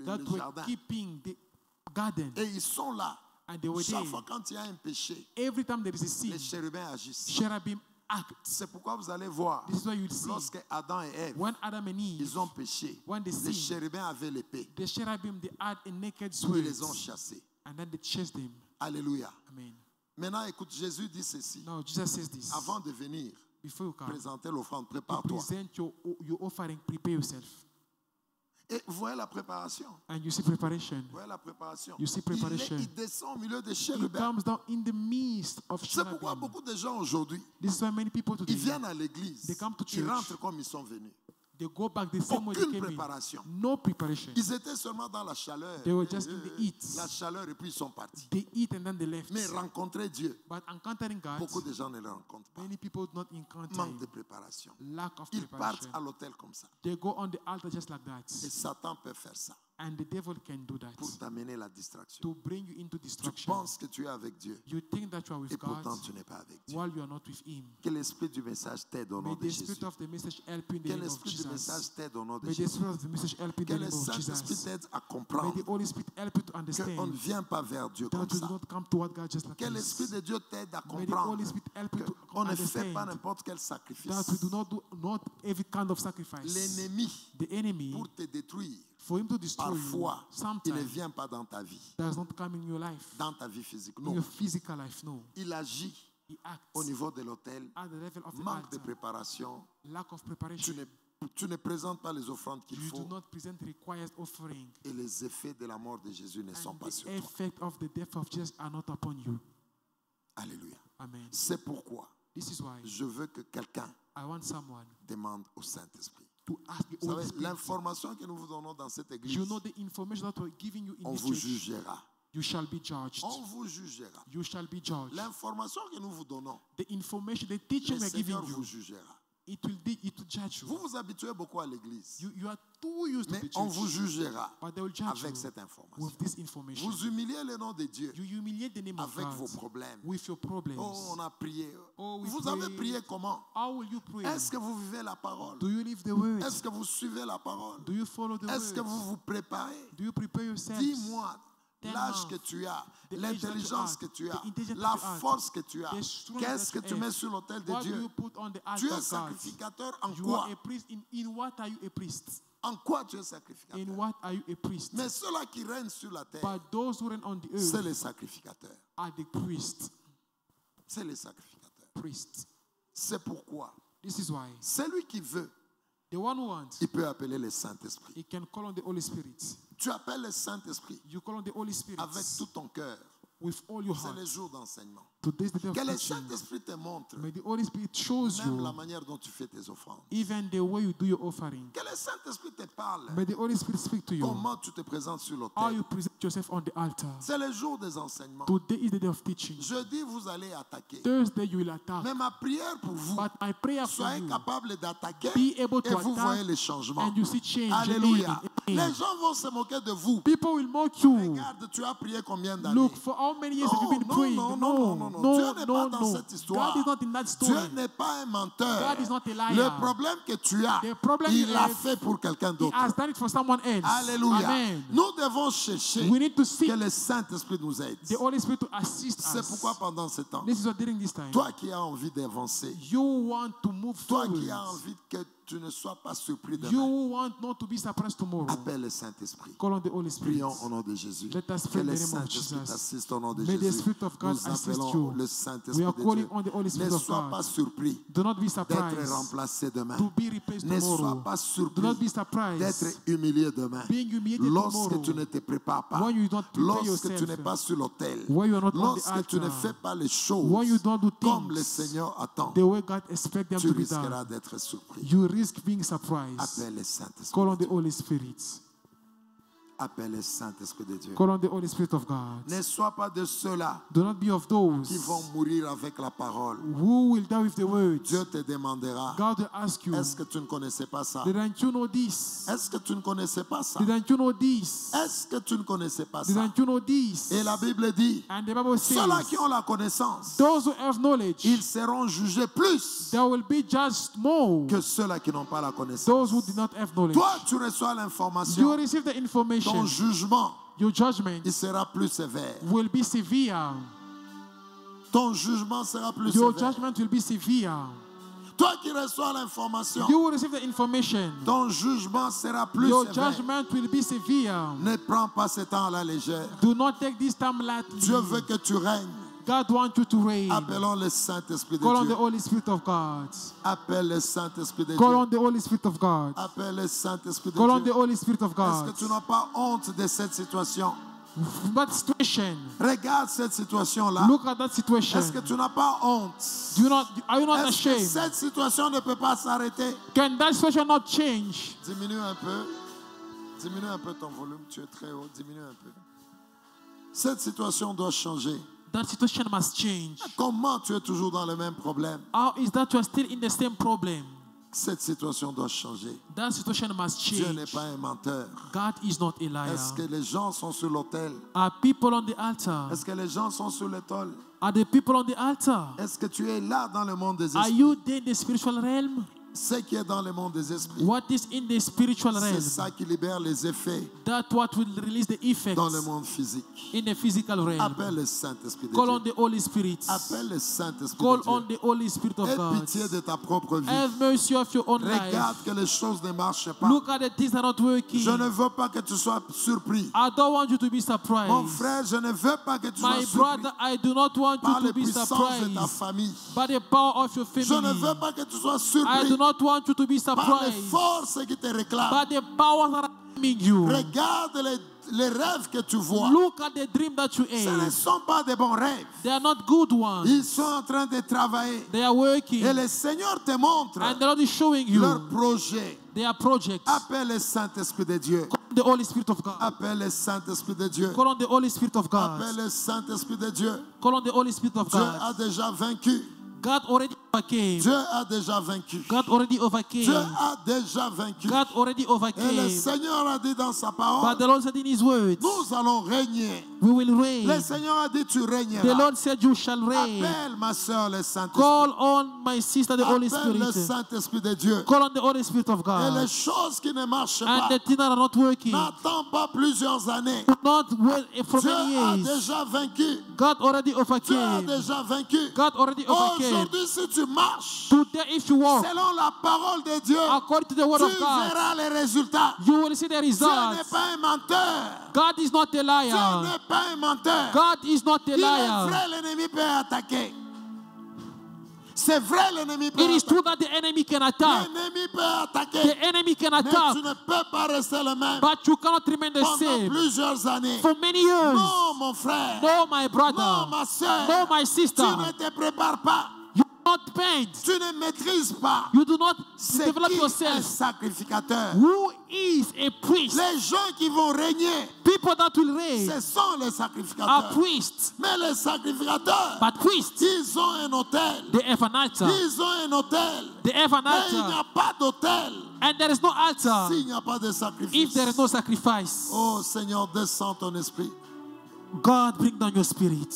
S2: that
S1: le
S2: were
S1: jardin.
S2: keeping the garden.
S1: Et ils sont là.
S2: And they were
S1: Chaque
S2: there.
S1: fois quand il y a un péché,
S2: Every time there is a sin,
S1: les chérubins agissent.
S2: cherubim act.
S1: C'est pourquoi vous allez voir,
S2: This is why you see
S1: lorsque Adam et Ève,
S2: when Adam and Eve,
S1: ils ont péché,
S2: when they
S1: les
S2: sinned,
S1: chérubins avaient l'épée.
S2: the cherubim they had a naked
S1: Ils
S2: sword
S1: les ont chassés.
S2: and then they chased them.
S1: Alléluia.
S2: Amen.
S1: Maintenant, écoute, Jésus dit ceci.
S2: Now Jesus says this.
S1: Avant de venir
S2: Before you come,
S1: présenter l'offrande,
S2: to
S1: prépare-toi.
S2: present your offering, prepare yourself.
S1: Et vous voyez la préparation.
S2: And you see preparation.
S1: Vous voyez la préparation.
S2: You see preparation.
S1: Il descend au milieu des
S2: It
S1: chérubins.
S2: comes down in the midst of
S1: C'est pourquoi
S2: cherubim.
S1: beaucoup de gens aujourd'hui,
S2: This is why many people
S1: ils
S2: today,
S1: viennent à l'église,
S2: They come to
S1: ils
S2: church.
S1: rentrent comme ils sont venus.
S2: they go back the same way they
S1: Aucune
S2: came in.
S1: préparation.
S2: No preparation.
S1: Ils étaient seulement dans la chaleur.
S2: They were just in the heat.
S1: La chaleur et puis ils sont partis.
S2: They eat and then they left.
S1: Mais rencontrer Dieu,
S2: But encountering God,
S1: beaucoup de gens ne le rencontrent pas.
S2: many people do not encounter
S1: Manque de
S2: him.
S1: préparation.
S2: Lack of
S1: Ils partent
S2: preparation.
S1: à l'autel comme ça.
S2: They go on the altar just like that.
S1: Et Satan peut faire ça
S2: And the devil can do that
S1: pour t'amener la distraction.
S2: to bring you into
S1: Tu
S2: destruction.
S1: penses que tu es avec Dieu
S2: You think that you are
S1: et
S2: with God
S1: pourtant tu n'es pas avec Dieu.
S2: while you are not with Him.
S1: Que l'esprit du message t'aide au nom
S2: May
S1: de
S2: the
S1: Jésus.
S2: spirit of the message help you in the
S1: Que
S2: name of
S1: l'esprit du
S2: Jesus.
S1: message t'aide au nom de
S2: May the
S1: Jésus.
S2: spirit of the message help you in
S1: Que
S2: the
S1: le
S2: name of
S1: Saint-Esprit
S2: Jesus.
S1: t'aide à
S2: May
S1: comprendre
S2: the Holy Spirit help you to
S1: qu'on ne
S2: understand
S1: vient pas vers Dieu
S2: that
S1: comme
S2: you
S1: ça.
S2: do not come toward God just like
S1: Que l'Esprit
S2: this.
S1: de Dieu t'aide à
S2: May the
S1: comprendre
S2: Holy Spirit help you to
S1: qu'on ne fait pas
S2: understand
S1: n'importe quel sacrifice.
S2: that we do not every kind of sacrifice.
S1: L'ennemi,
S2: The enemy,
S1: pour te détruire,
S2: for him to destroy you,
S1: parfois, il ne
S2: sometimes
S1: vient pas dans ta vie,
S2: does not come in your life,
S1: dans ta vie physique.
S2: in
S1: Non,
S2: your physical life. No,
S1: il agit
S2: he acts
S1: au niveau de l'autel.
S2: at the level of the
S1: Manque de
S2: altar.
S1: préparation.
S2: Lack of
S1: Tu
S2: preparation.
S1: tu ne présentes pas les offrandes qu'il
S2: You do
S1: faut
S2: not present the required offering,
S1: et les effets de la mort de Jésus ne sont
S2: and
S1: pas
S2: the
S1: sur toi.
S2: effect of the death of Jesus are not upon you.
S1: Alléluia.
S2: Amen.
S1: C'est pourquoi
S2: This is why
S1: je veux que quelqu'un
S2: I want someone
S1: demande au Saint-Esprit.
S2: to ask the
S1: Vous
S2: Holy
S1: savez,
S2: Spirit.
S1: l'information que nous vous donnons dans cette église,
S2: You know the information that we're giving you in
S1: on
S2: this
S1: vous
S2: church.
S1: jugera.
S2: You shall be judged.
S1: On vous jugera.
S2: You shall be judged.
S1: L'information que nous vous donnons,
S2: The information, the teaching
S1: le
S2: we're giving
S1: Seigneur vous
S2: you,
S1: jugera.
S2: it will judge
S1: Vous
S2: you.
S1: vous habituez beaucoup à l'église,
S2: You are too used to
S1: mais
S2: the
S1: on vous
S2: church,
S1: jugera
S2: but they will judge
S1: avec
S2: you
S1: cette information.
S2: with this information.
S1: Vous humiliez le nom de Dieu
S2: You humiliate the name of
S1: avec vos
S2: God
S1: problèmes.
S2: with your problems.
S1: Oh, on a prié.
S2: Oh, we
S1: Vous avez
S2: prayed.
S1: prié comment?
S2: How will you pray?
S1: Est-ce que vous vivez la parole?
S2: Do you live the word?
S1: Est-ce que vous suivez la parole?
S2: Do you follow the
S1: Est-ce que
S2: word?
S1: vous vous préparez?
S2: Do you prepare yourself?
S1: Dis-moi
S2: Tell
S1: l'âge
S2: me
S1: que tu as,
S2: the age that you
S1: l'intelligence
S2: are,
S1: que tu as,
S2: the intelligence
S1: la
S2: that you are,
S1: force que tu as.
S2: the strength
S1: Qu'est-ce que
S2: that
S1: tu
S2: you
S1: mets
S2: have.
S1: sur l'autel de
S2: What do
S1: Dieu?
S2: you put on the
S1: Tu
S2: altar
S1: es
S2: of God?
S1: sacrificateur en
S2: You
S1: quoi?
S2: are a priest. In what are you a priest?
S1: En quoi tu es sacrificateur?
S2: In what are you a priest?
S1: Mais ceux-là qui règnent sur la terre,
S2: But those who reign on the
S1: c'est
S2: earth
S1: les sacrificateurs.
S2: are the priests.
S1: C'est les sacrificateurs.
S2: Priests.
S1: C'est pourquoi
S2: This is why
S1: celui qui veut,
S2: the one who wants,
S1: il peut appeler le Saint-Esprit.
S2: he can call on the Holy Spirit.
S1: Tu appelles le Saint-Esprit
S2: You call on the Holy Spirit
S1: avec tout ton cœur.
S2: with all your
S1: C'est
S2: heart.
S1: le jour d'enseignement.
S2: Today's the day of
S1: Que le
S2: teaching.
S1: Saint-Esprit te montre
S2: May the Holy Spirit shows
S1: même la
S2: you
S1: manière dont tu fais tes offrandes.
S2: even the way you do your offering.
S1: Que le Saint-Esprit te parle.
S2: May the Holy Spirit speak to you.
S1: Comment tu te présentes sur
S2: How
S1: l'autel.
S2: you present yourself on the altar.
S1: C'est le jour des enseignements.
S2: Today is the day of teaching.
S1: Jeudi, vous allez attaquer.
S2: Thursday you will attack.
S1: Mais ma prière pour vous,
S2: But my prayer for
S1: soyez
S2: you,
S1: capable d'attaquer
S2: be able
S1: et
S2: to
S1: vous voyez
S2: attack
S1: les changements.
S2: and you see change.
S1: Alléluia.
S2: Amen.
S1: Les gens vont se moquer de vous.
S2: People will mock you.
S1: Regarde, tu as prié combien d'années?
S2: Look, for how many years have you been
S1: Non,
S2: praying?
S1: non, non, non, non, non. Dieu n'est pas dans cette histoire.
S2: God is not in that story.
S1: Dieu n'est pas un menteur.
S2: God is not a liar.
S1: Le problème que tu as,
S2: The problem
S1: il l'a
S2: is
S1: fait pour quelqu'un
S2: He
S1: d'autre.
S2: has done it for someone else.
S1: Alléluia.
S2: Amen.
S1: Nous devons chercher
S2: We need to seek
S1: que le Saint-Esprit nous aide.
S2: the Holy Spirit to assist
S1: C'est
S2: us.
S1: pourquoi pendant ce temps,
S2: This is what during this time,
S1: toi qui as envie d'avancer,
S2: you want to move
S1: toi
S2: forward.
S1: qui as envie que tu ne sois pas surpris
S2: You
S1: demain,
S2: want not to be surprised tomorrow.
S1: appelle le Saint-Esprit.
S2: Call on the Holy Spirit.
S1: Prions au nom de Jésus.
S2: Let us
S1: Que
S2: pray in
S1: le
S2: the name of
S1: Saint-Esprit
S2: Jesus.
S1: t'assiste au nom de
S2: May the
S1: Jésus.
S2: Spirit of God
S1: Nous
S2: assist
S1: appelons
S2: you.
S1: le
S2: We
S1: Saint-Esprit
S2: are
S1: de
S2: calling
S1: Dieu.
S2: on the Holy
S1: Ne
S2: Spirit of
S1: sois pas
S2: God.
S1: surpris
S2: Do not be
S1: d'être
S2: surprised
S1: remplacé demain.
S2: to be replaced
S1: Ne sois
S2: tomorrow.
S1: pas
S2: Do not be
S1: surpris
S2: surprised
S1: d'être humilié demain.
S2: being humiliated
S1: Lorsque
S2: tomorrow.
S1: tu ne te prépares pas,
S2: When you don't prepare
S1: lorsque tu
S2: yourself.
S1: n'es pas sur l'autel,
S2: When you are not on the
S1: lorsque tu ne
S2: altar.
S1: fais pas les
S2: When you
S1: choses
S2: don't do
S1: comme le
S2: things
S1: Seigneur attend,
S2: the way God expects them
S1: tu
S2: to be
S1: risqueras
S2: done,
S1: d'être surpris.
S2: you risk being surprised.
S1: Appelle le Saint-Esprit.
S2: Call on the Holy Spirit.
S1: Appelle le Saint-Esprit de Dieu.
S2: Call on the Holy Spirit of God.
S1: Ne sois pas de ceux-là
S2: Do not be of those
S1: qui vont mourir avec la parole.
S2: who will die with the words.
S1: Dieu te demandera,
S2: God will ask you,
S1: est-ce que tu ne connaissais pas ça?
S2: didn't you know this?
S1: Est-ce que tu ne connaissais pas ça?
S2: Didn't you know this?
S1: Est-ce que tu ne connaissais pas ça?
S2: Didn't you know this?
S1: Et la Bible dit,
S2: And the Bible
S1: ceux-là
S2: says,
S1: qui ont la connaissance,
S2: those who have knowledge,
S1: ils seront jugés plus
S2: they will be judged more.
S1: que ceux-là qui n'ont pas la connaissance.
S2: Those who did not have knowledge.
S1: Toi, tu reçois
S2: You
S1: l'information.
S2: receive the
S1: Ton
S2: information.
S1: jugement,
S2: Your judgment
S1: il sera plus sévère.
S2: will be severe.
S1: Ton jugement sera plus
S2: Your
S1: sévère.
S2: judgment will be severe.
S1: Toi qui reçois l'information,
S2: You will receive the information.
S1: ton jugement sera plus
S2: Your
S1: sévère.
S2: judgment will be severe.
S1: Ne prends pas ce temps à la légère.
S2: Do not take this time lightly.
S1: Dieu veut que tu règnes.
S2: God wants you to reign.
S1: Appelons le Saint-Esprit de
S2: Call on the
S1: Dieu.
S2: Holy Spirit of God.
S1: Appelle le Saint-Esprit de
S2: Call
S1: Dieu.
S2: on the Holy Spirit of God.
S1: Appelle le Saint-Esprit de
S2: Call on the
S1: Dieu.
S2: Holy Spirit of
S1: Est-ce
S2: God.
S1: que tu n'as pas honte de cette situation?
S2: That situation.
S1: Regarde cette situation-là.
S2: Look at that situation.
S1: Est-ce que tu n'as pas honte?
S2: Are you not
S1: Est-ce que
S2: ashamed?
S1: cette situation ne peut pas s'arrêter?
S2: Can that situation not change?
S1: Diminue un peu. Diminue un peu ton volume. Tu es très haut. Diminue un peu. Cette situation doit changer.
S2: That situation must change.
S1: Comment tu es toujours dans le même problème?
S2: How is that you are still in the same problem?
S1: Cette situation doit changer.
S2: That situation must
S1: Dieu n'est
S2: change.
S1: pas un menteur.
S2: God is not a
S1: Est-ce que
S2: liar.
S1: les gens sont sur l'autel?
S2: Are people on the altar?
S1: Est-ce que les gens sont sur l'autel?
S2: Are the people on the altar?
S1: Est-ce que tu es là dans le monde des
S2: Are
S1: esprits?
S2: you there in the spiritual realm?
S1: Ce qui est dans le monde des esprits,
S2: What is in the spiritual
S1: c'est
S2: realm?
S1: ça qui libère les effets
S2: That what will release the effects
S1: dans le monde physique.
S2: in the physical realm.
S1: Appelle le Saint-Esprit de
S2: Call on
S1: Dieu.
S2: the Holy Spirit.
S1: Appelle le Saint-Esprit
S2: Call
S1: de
S2: on
S1: Dieu.
S2: the Holy Spirit of
S1: Aie
S2: God.
S1: pitié de ta propre vie.
S2: Have mercy of your own
S1: Regarde
S2: life.
S1: que les choses ne marchent pas.
S2: Look at the things that are not working.
S1: Je ne veux pas que tu sois surpris.
S2: I don't want you to be
S1: Mon
S2: surprised.
S1: frère, je ne veux pas que tu sois
S2: My
S1: surpris
S2: brother, I do not want
S1: par
S2: you
S1: les
S2: to be
S1: puissances de ta
S2: surprised
S1: famille.
S2: by the power of your
S1: Je ne veux
S2: family.
S1: pas que tu sois
S2: I
S1: surpris
S2: do not want you to be
S1: par les
S2: surprised
S1: forces qui te réclament.
S2: by the powers that are coming you.
S1: Regarde les rêves que tu vois.
S2: Look at the dream that you
S1: Ce ne
S2: have.
S1: sont pas des bons rêves.
S2: They are not good ones.
S1: Ils sont en train de travailler.
S2: They are working.
S1: Et le Seigneur te montre
S2: And the Lord is showing you
S1: leur projet.
S2: their projects.
S1: Appelle le Saint-Esprit de Dieu.
S2: Call on the Holy Spirit of God.
S1: Appelle le Saint-Esprit de Dieu.
S2: Call on the Holy Spirit of God.
S1: Appelle le Saint-Esprit de Dieu.
S2: Call on the Holy Spirit of
S1: Dieu
S2: God.
S1: a déjà vaincu.
S2: God already overcame.
S1: Dieu a déjà vaincu.
S2: God already
S1: Dieu
S2: overcame.
S1: a déjà vaincu.
S2: God already
S1: Et le
S2: overcame.
S1: Seigneur a dit dans sa
S2: But
S1: parole,
S2: the Lord said in His words,
S1: nous allons régner.
S2: we will reign.
S1: Le Seigneur a dit, tu
S2: The
S1: régneras.
S2: Lord said, you shall reign.
S1: Appelle ma soeur le Saint-Esprit.
S2: Call on my sister, the Holy
S1: Appelle le
S2: Spirit.
S1: Saint-Esprit de Dieu.
S2: Call on the Holy Spirit of
S1: Et les
S2: God.
S1: choses qui ne marchent
S2: And
S1: pas,
S2: the things that are not working,
S1: n'attends pas plusieurs années.
S2: do not wait for
S1: Dieu
S2: many
S1: a
S2: years.
S1: déjà vaincu.
S2: God already
S1: Dieu a
S2: overcame.
S1: déjà vaincu.
S2: God already overcame.
S1: Aujourd'hui, si tu marches
S2: Today, if you walk
S1: selon la parole de Dieu,
S2: according to the word
S1: tu
S2: of God,
S1: verras les résultats.
S2: you will see the
S1: Dieu n'est
S2: results.
S1: pas un menteur.
S2: God is not a
S1: Dieu
S2: liar.
S1: n'est pas un menteur.
S2: God is not a
S1: Il est
S2: liar.
S1: vrai, l'ennemi peut attaquer. C'est vrai, l'ennemi peut
S2: It is
S1: attaquer.
S2: true that the enemy can attack.
S1: L'ennemi peut attaquer.
S2: The enemy can
S1: Mais
S2: attack,
S1: tu ne peux pas rester le même
S2: but you cannot remain the
S1: pendant
S2: same
S1: plusieurs années.
S2: for many years.
S1: Non, mon frère.
S2: No, my
S1: Non,
S2: brother.
S1: ma soeur.
S2: No, my
S1: Tu
S2: sister.
S1: ne te prépares pas.
S2: You do not paint.
S1: Tu ne maîtrises pas.
S2: You do not
S1: C'est
S2: develop
S1: qui un
S2: yourself.
S1: sacrificateur?
S2: Who is a priest?
S1: Les gens qui vont régner,
S2: People that will reign
S1: ce sont les
S2: are
S1: sacrificateurs.
S2: priests.
S1: Mais les sacrificateurs,
S2: But priests,
S1: ils ont un hôtel.
S2: they have an altar.
S1: Ils ont un hôtel.
S2: They have an
S1: Mais il n'y
S2: altar.
S1: a pas d'hôtel
S2: And there is no altar
S1: s'il n'y a pas de
S2: if
S1: sacrifice.
S2: there is no sacrifice.
S1: Oh Seigneur, descends ton esprit.
S2: God, bring down your spirit.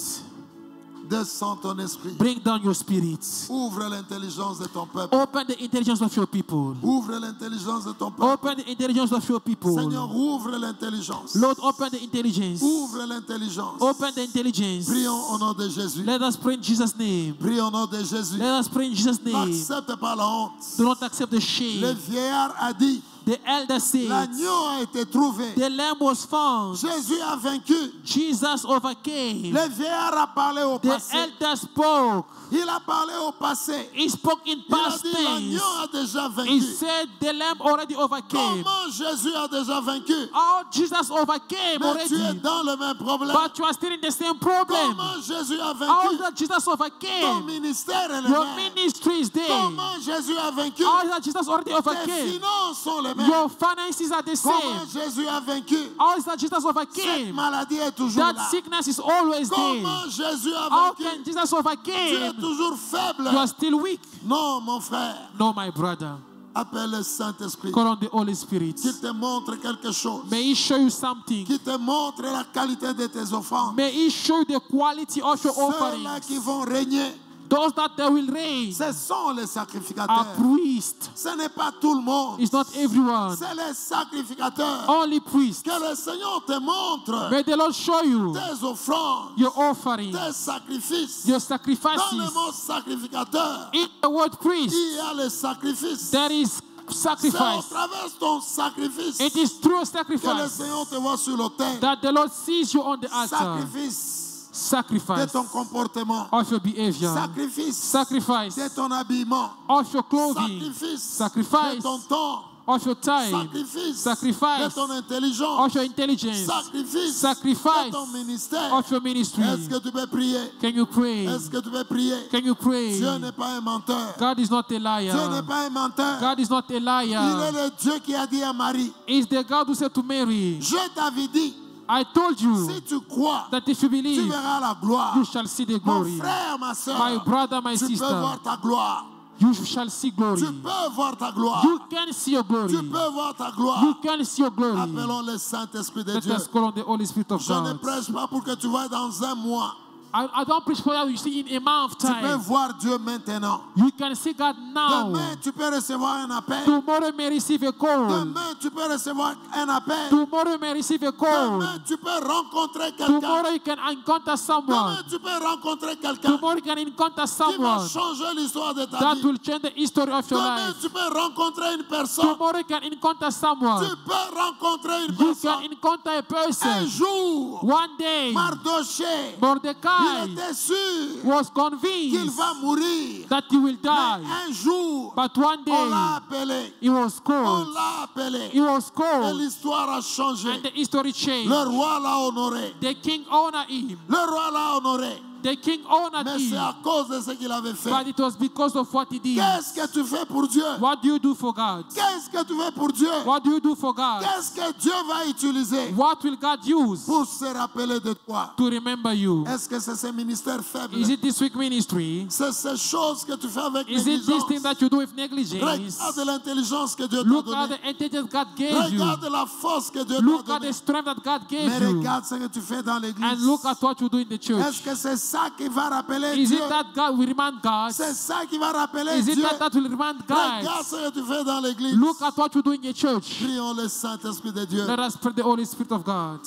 S1: Descends ton esprit.
S2: Bring down your spirits.
S1: Ouvre l'intelligence de ton peuple.
S2: Open the intelligence of your people.
S1: Ouvre l'intelligence de ton peuple.
S2: Open the intelligence of your people.
S1: Seigneur, ouvre l'intelligence.
S2: Lord, open the intelligence.
S1: Ouvre l'intelligence.
S2: Open the intelligence.
S1: Prions au nom de Jésus.
S2: Let us pray in Jesus' name.
S1: Prions au nom de Jésus.
S2: Let us pray in Jesus' name.
S1: N'accepte pas la honte.
S2: Do not accept the
S1: Le
S2: shame.
S1: vieillard a dit,
S2: The elder said,
S1: l'agneau a été trouvé.
S2: the lamb was found.
S1: Jésus a vaincu.
S2: Jesus overcame.
S1: Le vieillard a parlé au
S2: The
S1: passé.
S2: elder spoke.
S1: Il a parlé au passé.
S2: He spoke in
S1: Il a
S2: past
S1: dit,
S2: tense.
S1: l'agneau a déjà
S2: He
S1: vaincu.
S2: said the lamb already overcame.
S1: Comment Jésus a déjà vaincu?
S2: Oh, Jesus overcame
S1: Mais tu es
S2: already.
S1: dans le même problème.
S2: But you are still in the same problem.
S1: Comment Jésus a
S2: How
S1: vaincu?
S2: that Jesus
S1: Ton
S2: overcame.
S1: ministère est le
S2: Your
S1: même.
S2: ministry is there.
S1: Comment Jésus a vaincu?
S2: How that Jesus already
S1: Tes
S2: overcame.
S1: finances sont les mêmes.
S2: Your finances are the
S1: Comment
S2: same.
S1: Jésus a vaincu?
S2: How is that Jesus
S1: Cette
S2: overcame?
S1: maladie est toujours
S2: That
S1: là.
S2: sickness is always there.
S1: Comment Jésus a
S2: How
S1: vaincu?
S2: can Jesus
S1: Tu es
S2: overcame?
S1: toujours faible.
S2: You are still weak.
S1: Non, mon frère.
S2: No, my brother.
S1: Appelle le Saint-Esprit.
S2: Call on the Holy Spirit.
S1: Qu'il te montre quelque chose.
S2: May He show you something.
S1: Qu'il te montre la qualité de tes offrandes.
S2: May He show you the quality of your
S1: Ceux-là
S2: offerings.
S1: qui vont régner,
S2: Those that they will reign
S1: ce sont les
S2: are
S1: sacrificateurs.
S2: priests.
S1: Ce n'est pas tout le monde.
S2: It's not everyone.
S1: C'est les sacrificateurs.
S2: Only priests.
S1: Que le Seigneur te montre
S2: May the Lord show you
S1: tes offrandes,
S2: your offering,
S1: tes sacrifices.
S2: your
S1: Dans
S2: sacrifices.
S1: le mot sacrificateur,
S2: In the word priest,
S1: il y a le sacrifice.
S2: there is
S1: C'est au
S2: sacrifice.
S1: travers de ton sacrifice
S2: It is through
S1: que le
S2: sacrifice
S1: Seigneur te voit sur l'autel.
S2: that the Lord sees you on the altar.
S1: Sacrifice de
S2: Sacrifice
S1: ton comportement.
S2: of your behavior.
S1: Sacrifice
S2: Sacrifice
S1: de ton habillement.
S2: of your clothing.
S1: Sacrifice
S2: Sacrifice
S1: de ton temps.
S2: of your time.
S1: Sacrifice de
S2: Sacrifice
S1: ton intelligence.
S2: of your intelligence.
S1: Sacrifice
S2: Sacrifice
S1: de ton ministère.
S2: of your ministry.
S1: Est-ce que tu peux prier?
S2: Can you pray?
S1: Est-ce que tu peux prier?
S2: Can you pray?
S1: Dieu n'est pas un menteur.
S2: God is not a
S1: Dieu n'est
S2: liar.
S1: pas un menteur.
S2: God is not a
S1: Il est
S2: liar.
S1: le Dieu qui a dit à Marie,
S2: It's the God who said to Mary,
S1: je t'avais dit,
S2: I told you
S1: si tu crois,
S2: that if you
S1: tu
S2: believe,
S1: verras la gloire.
S2: you shall see the
S1: Mon
S2: glory.
S1: frère, ma soeur,
S2: My brother, my
S1: tu peux
S2: sister,
S1: voir ta gloire.
S2: you shall see glory.
S1: Tu peux voir ta gloire.
S2: You can see your glory.
S1: Tu peux voir ta gloire.
S2: You can see your glory.
S1: Appelons le Saint-Esprit de
S2: Let
S1: Dieu.
S2: us call on the Holy Spirit of
S1: Je ne
S2: God.
S1: prêche pas pour que tu vois dans un mois.
S2: I don't preach for that you see in a month of
S1: Tu peux
S2: time.
S1: voir Dieu maintenant.
S2: You can see God now.
S1: Demain, tu peux recevoir un appel.
S2: Tomorrow you may receive a call.
S1: Demain, tu peux recevoir un appel.
S2: Tomorrow you may receive a call.
S1: Demain, tu peux rencontrer quelqu'un.
S2: Tomorrow you can encounter someone.
S1: Demain, tu peux rencontrer quelqu'un
S2: Tomorrow you can encounter
S1: qui va
S2: someone
S1: changer l'histoire de ta
S2: that
S1: vie.
S2: will change the history of your
S1: Demain,
S2: life.
S1: tu peux rencontrer une personne.
S2: Tomorrow you can encounter
S1: Tu
S2: someone.
S1: peux rencontrer une
S2: You can
S1: personne.
S2: encounter a
S1: Un
S2: person.
S1: jour,
S2: One day,
S1: Mardoché, il
S2: Mordecai
S1: était sûr
S2: was
S1: qu'il
S2: convinced
S1: va mourir.
S2: that he will
S1: Mais
S2: die.
S1: un jour,
S2: But one
S1: on l'a
S2: day,
S1: appelé.
S2: he was
S1: On
S2: called.
S1: l'a appelé.
S2: He was
S1: Et
S2: called.
S1: l'histoire a changé.
S2: And the history changed.
S1: Le roi l'a honoré.
S2: The king honored him.
S1: Le roi l'a honoré.
S2: The king honored
S1: Mais c'est
S2: him.
S1: à cause de ce qu'il avait fait.
S2: But it was because of what he did.
S1: Qu'est-ce que tu fais pour Dieu?
S2: What do you do for God?
S1: Qu'est-ce que tu fais pour Dieu?
S2: What do you do for God?
S1: Qu'est-ce que Dieu va utiliser
S2: What will God use
S1: pour se rappeler de toi?
S2: to remember you?
S1: Est-ce que c'est ces ministères faibles?
S2: Is it this week ministry?
S1: C'est ces choses que tu fais avec
S2: Is it this thing
S1: négligence?
S2: that you do with negligence?
S1: Regarde l'intelligence que Dieu t'a
S2: Look at
S1: donnée.
S2: the intelligence God gave you.
S1: Regarde la force que Dieu t'a
S2: Look at
S1: donnée.
S2: the strength that God
S1: Mais
S2: gave you.
S1: regarde ce que tu fais dans
S2: And
S1: l'église.
S2: look at what you do in the
S1: Est-ce
S2: church.
S1: que c'est ça qui va rappeler
S2: Is
S1: Dieu?
S2: it that God will remind God?
S1: C'est ça qui va rappeler
S2: Is it
S1: Dieu.
S2: that will remind
S1: Regarde
S2: God?
S1: ce que tu fais dans l'église.
S2: Look at what you do in your church.
S1: Prions le Saint-Esprit de Dieu.
S2: Let us pray the Holy Spirit of God.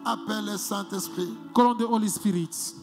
S1: Appelle le Saint-Esprit.
S2: Call on the Holy Spirit.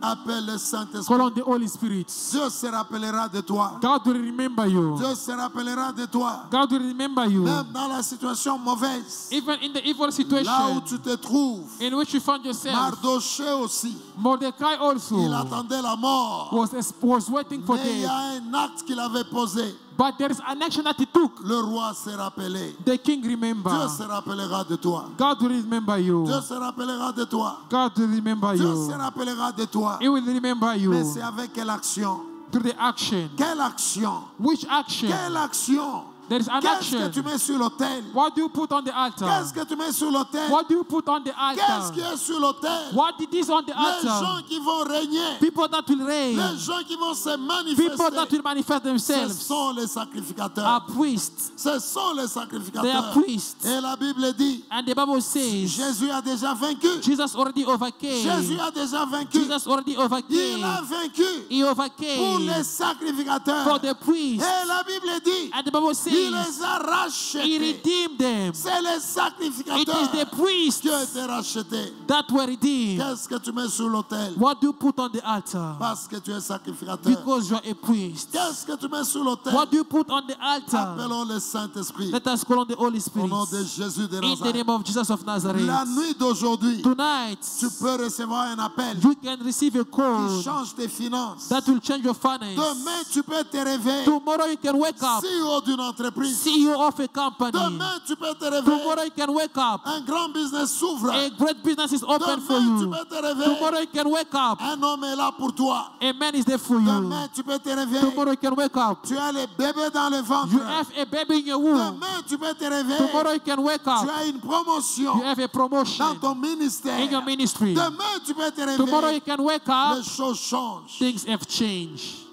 S1: Appelle le Saint-Esprit.
S2: Call on the Holy Spirit.
S1: Dieu se rappellera de toi.
S2: God will remember you.
S1: Dieu se rappellera de toi.
S2: God will remember you.
S1: Même dans la situation mauvaise.
S2: Even in the evil
S1: Là où
S2: situation
S1: tu te trouves.
S2: in which you found yourself,
S1: Mardoché aussi.
S2: Mordecai also
S1: Il attendait la mort.
S2: was waiting for
S1: Mais il y
S2: death.
S1: a un acte qu'il avait posé.
S2: But there is an action that he took.
S1: Le roi s'est rappelé.
S2: The king
S1: Dieu
S2: remember.
S1: se rappellera de toi.
S2: God will remember you.
S1: Dieu se rappellera de toi.
S2: God will remember
S1: Dieu
S2: you.
S1: se rappellera de toi.
S2: He will remember
S1: Mais
S2: you
S1: c'est avec quelle action?
S2: through the action.
S1: Quelle action?
S2: Which action?
S1: Quelle action
S2: There is an
S1: Qu'est-ce que
S2: action.
S1: tu mets sur l'autel?
S2: What do you put on the altar?
S1: Qu'est-ce que tu mets sur l'autel?
S2: What do you put on the
S1: Qu'est-ce qui
S2: altar?
S1: est sur l'autel?
S2: What it is on the
S1: Les gens
S2: altar?
S1: qui vont régner,
S2: People that will reign.
S1: les gens qui vont se
S2: People that
S1: manifester,
S2: will manifest
S1: ce
S2: themselves
S1: sont les sacrificateurs.
S2: are priests.
S1: Ce sont les
S2: They are
S1: sacrificateurs.
S2: priests.
S1: Et la Bible dit,
S2: And the Bible says
S1: Jésus a déjà vaincu.
S2: Jesus already
S1: Jésus
S2: overcame.
S1: a déjà vaincu.
S2: Jesus already
S1: Il a
S2: overcame.
S1: vaincu
S2: He
S1: pour
S2: overcame
S1: les sacrificateurs.
S2: for the priests.
S1: Et la Bible dit,
S2: And the Bible
S1: il
S2: says
S1: les a
S2: he
S1: rachetés.
S2: redeemed them.
S1: C'est les
S2: It
S1: sacrificateurs
S2: is the priests
S1: qui ont été rachetés.
S2: that were redeemed.
S1: Qu'est-ce que tu mets sur l'autel?
S2: What do you put on the altar?
S1: Parce que tu es sacrificateur.
S2: Because you are a priest.
S1: Qu'est-ce que tu mets sur l'autel?
S2: What do you put on the altar?
S1: Appelons le Saint-Esprit.
S2: Let us call on the Holy
S1: Au
S2: Spirit.
S1: nom de Jésus de
S2: In the
S1: Nazareth.
S2: name of Jesus of Nazareth.
S1: La nuit d'aujourd'hui,
S2: Tonight,
S1: tu peux recevoir un appel
S2: you can receive a
S1: qui
S2: call
S1: change tes finances.
S2: that will change your finance.
S1: Demain, tu peux te réveiller
S2: Tomorrow you can wake up,
S1: CEO d'une entreprise.
S2: CEO of a company.
S1: Demain, tu peux te
S2: Tomorrow
S1: réveiller.
S2: you can wake up,
S1: Un grand business s'ouvre.
S2: a great business is open for
S1: Demain, tu
S2: you.
S1: peux te réveiller.
S2: Tomorrow you can wake up,
S1: Un homme est là pour toi.
S2: a man is there for you.
S1: Demain, tu peux te réveiller.
S2: Tomorrow you can wake up,
S1: Tu as les bébés dans le ventre.
S2: you have a baby in your womb.
S1: Demain, tu peux te réveiller.
S2: Tomorrow you can wake
S1: Tu
S2: up,
S1: as une promotion
S2: you have a promotion
S1: dans ton ministère.
S2: in your ministry.
S1: Demain, tu peux te
S2: Tomorrow you
S1: réveiller.
S2: can wake up,
S1: Les choses changent.
S2: things have changed.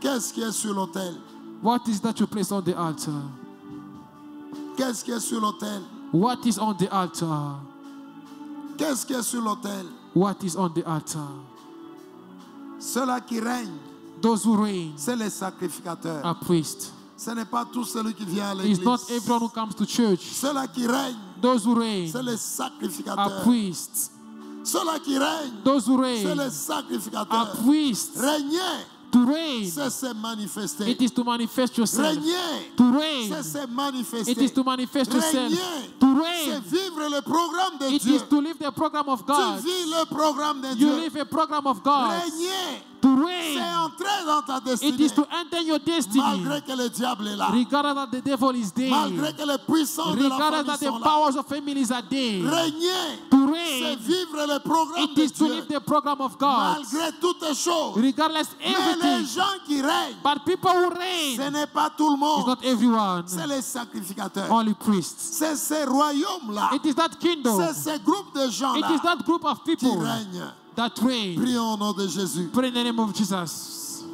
S1: Qu'est-ce qui est sur l'autel?
S2: What is that you place on the altar?
S1: Qu'est-ce qui est sur l'autel?
S2: What is on the altar?
S1: Qu'est-ce qui est sur l'autel?
S2: What is on the altar?
S1: Ceux-là qui règnent,
S2: Those who reign
S1: c'est les sacrificateurs.
S2: are priests.
S1: Ce n'est pas tout celui qui vient à
S2: It's
S1: l'église.
S2: not everyone who comes to church.
S1: Ceux-là qui règnent,
S2: Those who reign
S1: c'est les
S2: are
S1: sacrificateurs.
S2: priests.
S1: Ceux-là qui règnent,
S2: Those who
S1: c'est
S2: reign
S1: les
S2: are
S1: sacrificateurs.
S2: priests.
S1: Régner,
S2: To reign,
S1: c'est se manifester.
S2: it is to manifest yourself.
S1: Régner,
S2: To reign,
S1: c'est se manifester.
S2: it is to manifest yourself.
S1: Régner,
S2: To
S1: c'est
S2: reign,
S1: vivre le programme de
S2: it
S1: Dieu.
S2: is to live the program of
S1: Tu
S2: God.
S1: vis le programme de
S2: You
S1: Dieu.
S2: live a program of God.
S1: Régner,
S2: To
S1: c'est
S2: reign,
S1: entrer dans ta
S2: it
S1: destinée.
S2: is to enter your destiny.
S1: Malgré que le diable est là.
S2: Regardless that the devil is there.
S1: Malgré que les puissants de la
S2: Regardless
S1: famille
S2: that the
S1: sont là.
S2: powers of families are there.
S1: Régner,
S2: To
S1: c'est
S2: reign,
S1: vivre le programme
S2: it
S1: de
S2: is to
S1: Dieu.
S2: live the program of God.
S1: Malgré toutes les choses.
S2: Regardless
S1: Mais les
S2: everything.
S1: gens qui règnent,
S2: But people who
S1: ce
S2: reign
S1: n'est pas tout le
S2: is
S1: monde.
S2: not everyone.
S1: C'est les sacrificateurs.
S2: Only priests.
S1: C'est ces royaumes-là.
S2: It is that kingdom.
S1: C'est ces groupes de
S2: It
S1: gens-là
S2: is that group of
S1: qui
S2: people
S1: règnent.
S2: that reign.
S1: Prions au nom de Jésus.
S2: Pray in the name of Jesus.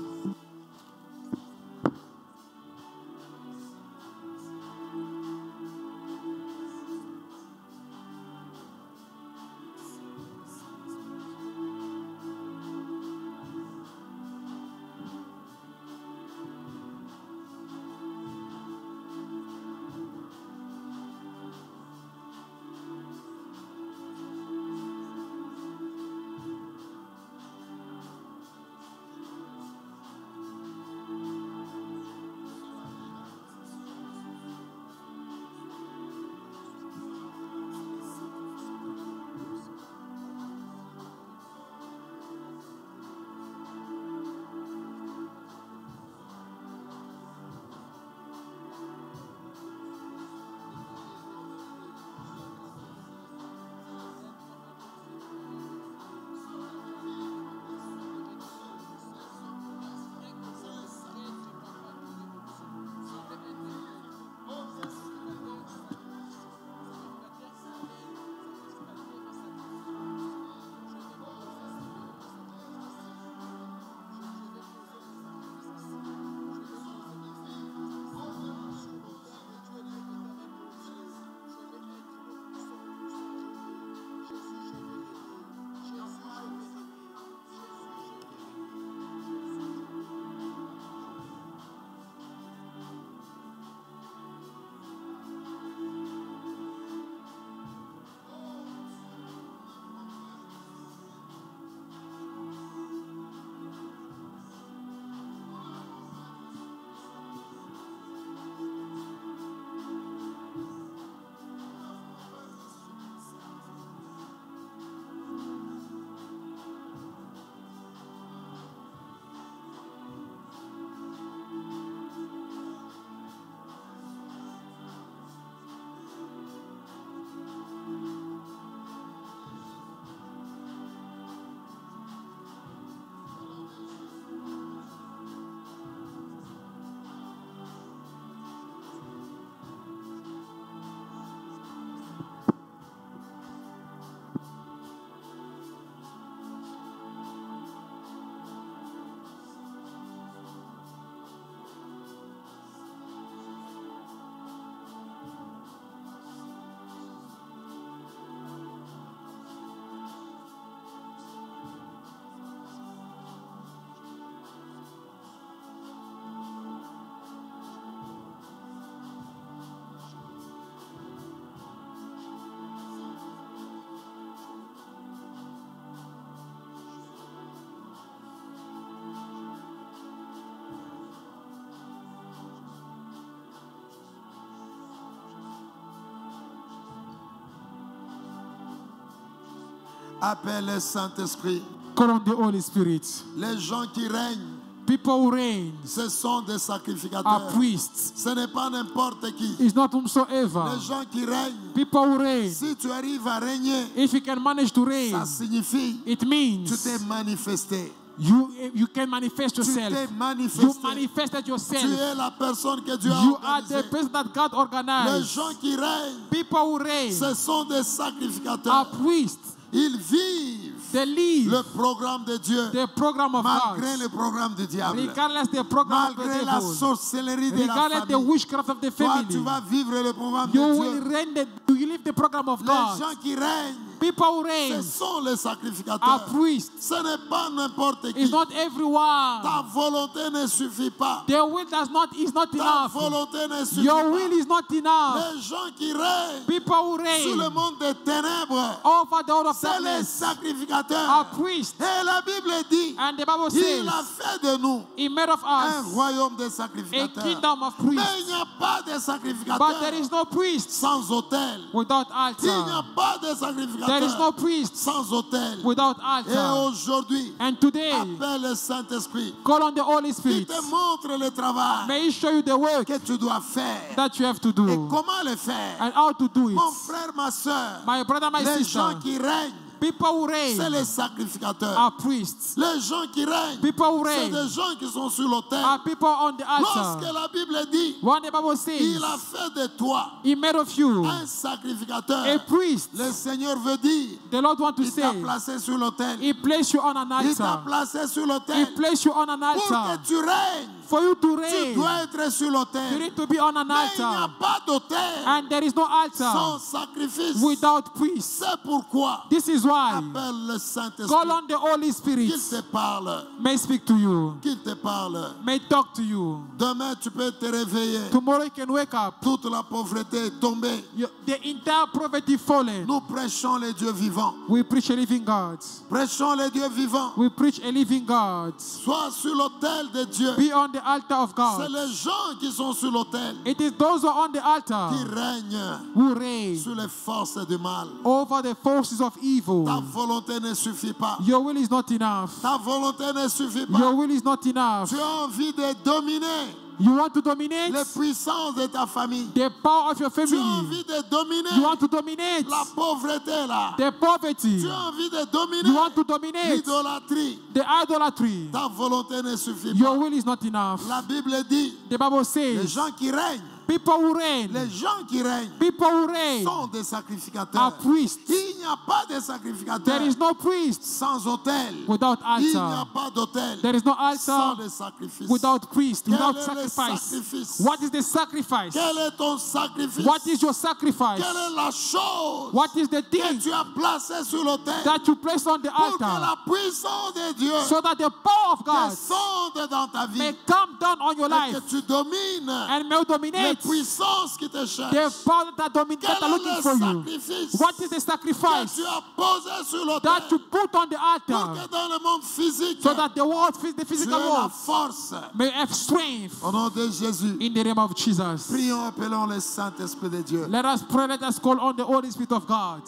S1: Appelle le Saint-Esprit.
S2: Call on the Holy Spirit.
S1: Les gens qui règnent,
S2: People who reign
S1: ce sont des
S2: are
S1: sacrificateurs.
S2: priests.
S1: Ce n'est pas n'importe qui.
S2: It's not whomsoever.
S1: Les gens qui règnent,
S2: People who reign.
S1: si tu arrives à régner,
S2: If you can manage to reign,
S1: ça signifie
S2: it
S1: tu
S2: means
S1: t'es manifesté.
S2: you can manifest
S1: Tu
S2: yourself.
S1: t'es
S2: You
S1: manifesté.
S2: manifested
S1: Tu
S2: yourself.
S1: es la personne que Dieu a
S2: You are the
S1: organisée.
S2: person that God
S1: Les
S2: organized.
S1: gens qui règnent,
S2: People who reign
S1: ce sont des
S2: are
S1: sacrificateurs.
S2: priests.
S1: Ils vivent
S2: They live
S1: le programme de Dieu
S2: the program of
S1: malgré
S2: God.
S1: le programme du diable.
S2: Regardless the program of
S1: Malgré
S2: the
S1: la
S2: devil.
S1: sorcellerie de la
S2: Regardless the
S1: famille.
S2: witchcraft of the
S1: Toi,
S2: family.
S1: tu vas vivre le programme
S2: You
S1: de
S2: will
S1: Dieu.
S2: reign you live the program of
S1: Les
S2: God.
S1: gens qui règnent,
S2: People who
S1: ce
S2: reign
S1: sont les
S2: are
S1: sacrificateurs.
S2: priests.
S1: Ce n'est pas n'importe qui.
S2: It's not everyone.
S1: Ta volonté ne suffit pas.
S2: Their will is not
S1: Ta
S2: enough.
S1: volonté ne suffit
S2: Your
S1: pas.
S2: will is not enough.
S1: Les gens qui règnent
S2: People who
S1: sous le
S2: reign
S1: monde des ténèbres,
S2: over the world of
S1: c'est les
S2: darkness are
S1: sacrificateurs.
S2: priests.
S1: Et la Bible dit,
S2: And the Bible
S1: il a
S2: says,
S1: fait de nous
S2: He made of
S1: un
S2: us
S1: royaume de
S2: a
S1: sacrificateurs.
S2: kingdom of
S1: Mais
S2: priests.
S1: il n'y a pas de
S2: But there
S1: sacrificateurs
S2: is no priest
S1: sans autel.
S2: without
S1: Il n'y a
S2: altar.
S1: pas de
S2: There is
S1: sacrificateurs
S2: no priest
S1: sans autel.
S2: without
S1: Et
S2: altar.
S1: aujourd'hui,
S2: And today,
S1: appelle le Saint-Esprit
S2: call on the Holy
S1: qui
S2: Spirit.
S1: te montre le travail
S2: May He show you the work
S1: que tu dois faire
S2: that you have to
S1: et
S2: do
S1: comment le faire.
S2: and how to do it.
S1: Mon frère, ma soeur,
S2: My brother, my
S1: les
S2: sister,
S1: gens qui règnent,
S2: people who
S1: c'est
S2: reign
S1: les sacrificateurs.
S2: are priests.
S1: Les gens qui règnent,
S2: People who
S1: c'est
S2: reign
S1: des gens qui sont sur l'autel.
S2: are people on the
S1: Lorsque
S2: altar.
S1: la Bible dit,
S2: When the Bible says,
S1: il a fait de toi
S2: He made of you
S1: un
S2: a
S1: sacrificateur,
S2: priest.
S1: le Seigneur veut dire,
S2: The Lord wants to
S1: il t'a
S2: say,
S1: placé sur l'autel.
S2: He placed you on an
S1: Il t'a
S2: altar.
S1: placé sur
S2: He
S1: l'autel.
S2: placed you on an
S1: Pour
S2: altar.
S1: que tu règnes,
S2: For you to
S1: tu
S2: reign,
S1: dois être sur
S2: you
S1: l'autel.
S2: need to be on an
S1: Mais il n'y a
S2: altar.
S1: pas d'autel
S2: And there is no
S1: sans
S2: altar
S1: sacrifice.
S2: without priest.
S1: C'est pourquoi
S2: This is why
S1: appelle le
S2: call
S1: Saint-Esprit.
S2: on the Holy Spirit.
S1: Qu'il te parle.
S2: May speak to you,
S1: Qu'il te parle.
S2: may talk to you.
S1: Demain, tu peux te réveiller.
S2: Tomorrow you can wake up.
S1: Toute la pauvreté est tombée.
S2: The entire poverty fallen.
S1: Nous prêchons les dieux vivants.
S2: We preach a living God.
S1: Prêchons les dieux vivants.
S2: We preach a living God.
S1: Sois sur l'autel de Dieu.
S2: Be on the altar of
S1: C'est
S2: God.
S1: les gens qui sont sur l'autel
S2: It is those who are on the altar
S1: qui règnent
S2: who reign
S1: sur les forces du mal.
S2: over the forces of
S1: Ta
S2: evil.
S1: volonté ne suffit pas.
S2: Your will is not enough.
S1: Ta volonté ne suffit pas.
S2: Your will is not enough.
S1: Tu as envie de dominer
S2: You want to dominate
S1: les puissances de ta famille.
S2: the power of your
S1: Tu as
S2: family.
S1: envie de dominer
S2: You want to dominate
S1: la pauvreté là.
S2: the poverty.
S1: Tu as envie de dominer
S2: You want to dominate
S1: l'idolâtrie.
S2: the idolatry.
S1: Ta volonté ne suffit
S2: Your
S1: pas.
S2: will is not enough.
S1: La Bible dit,
S2: The Bible
S1: les
S2: says
S1: gens qui règnent,
S2: people who reign,
S1: les gens qui règnent
S2: people who reign
S1: sont des
S2: are
S1: sacrificateurs.
S2: priests.
S1: Il n'y a pas de sacrificateur
S2: There is no priest
S1: sans autel.
S2: without
S1: Il n'y a
S2: altar.
S1: pas d'autel
S2: There is no
S1: sans
S2: altar
S1: le sacrifice.
S2: without priest,
S1: Quel
S2: without
S1: est le
S2: sacrifice.
S1: sacrifice?
S2: What is the sacrifice?
S1: Quel est ton sacrifice?
S2: What is your sacrifice?
S1: Quelle est la chose
S2: What is the
S1: que
S2: thing
S1: tu as placée sur l'autel
S2: that you place on the
S1: pour que
S2: altar
S1: la puissance de Dieu
S2: so that the power of God
S1: descende dans ta vie
S2: may come down on your
S1: et
S2: life
S1: que tu domines
S2: and may
S1: les
S2: dominate
S1: puissances qui te
S2: the
S1: cherchent?
S2: power that are
S1: Quel
S2: looking
S1: est
S2: for
S1: le
S2: you?
S1: sacrifice
S2: What is the
S1: que
S2: sacrifice
S1: tu as posé sur l'autel
S2: that you put on the
S1: pour
S2: altar
S1: que dans le monde physique
S2: so that the world, the
S1: tu
S2: physical
S1: aies la
S2: world,
S1: force?
S2: may have strength
S1: Au nom de Jésus,
S2: in the name of Jesus?
S1: prions, appelons le Saint-Esprit de Dieu.
S2: Let us pray, let us call on the Holy Spirit of God.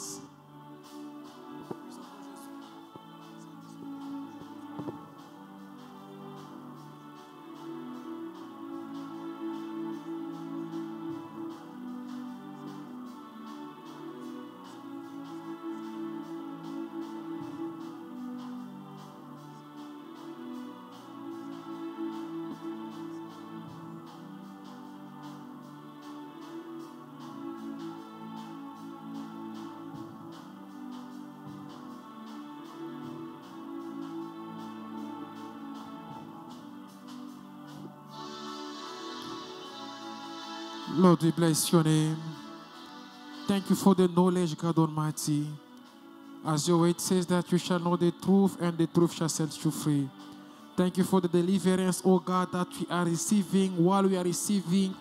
S2: Lord, we bless your name. Thank you for the knowledge, God Almighty. As your word says that you shall know the truth and the truth shall set you free. Thank you for the deliverance, oh God, that we are receiving while we are receiving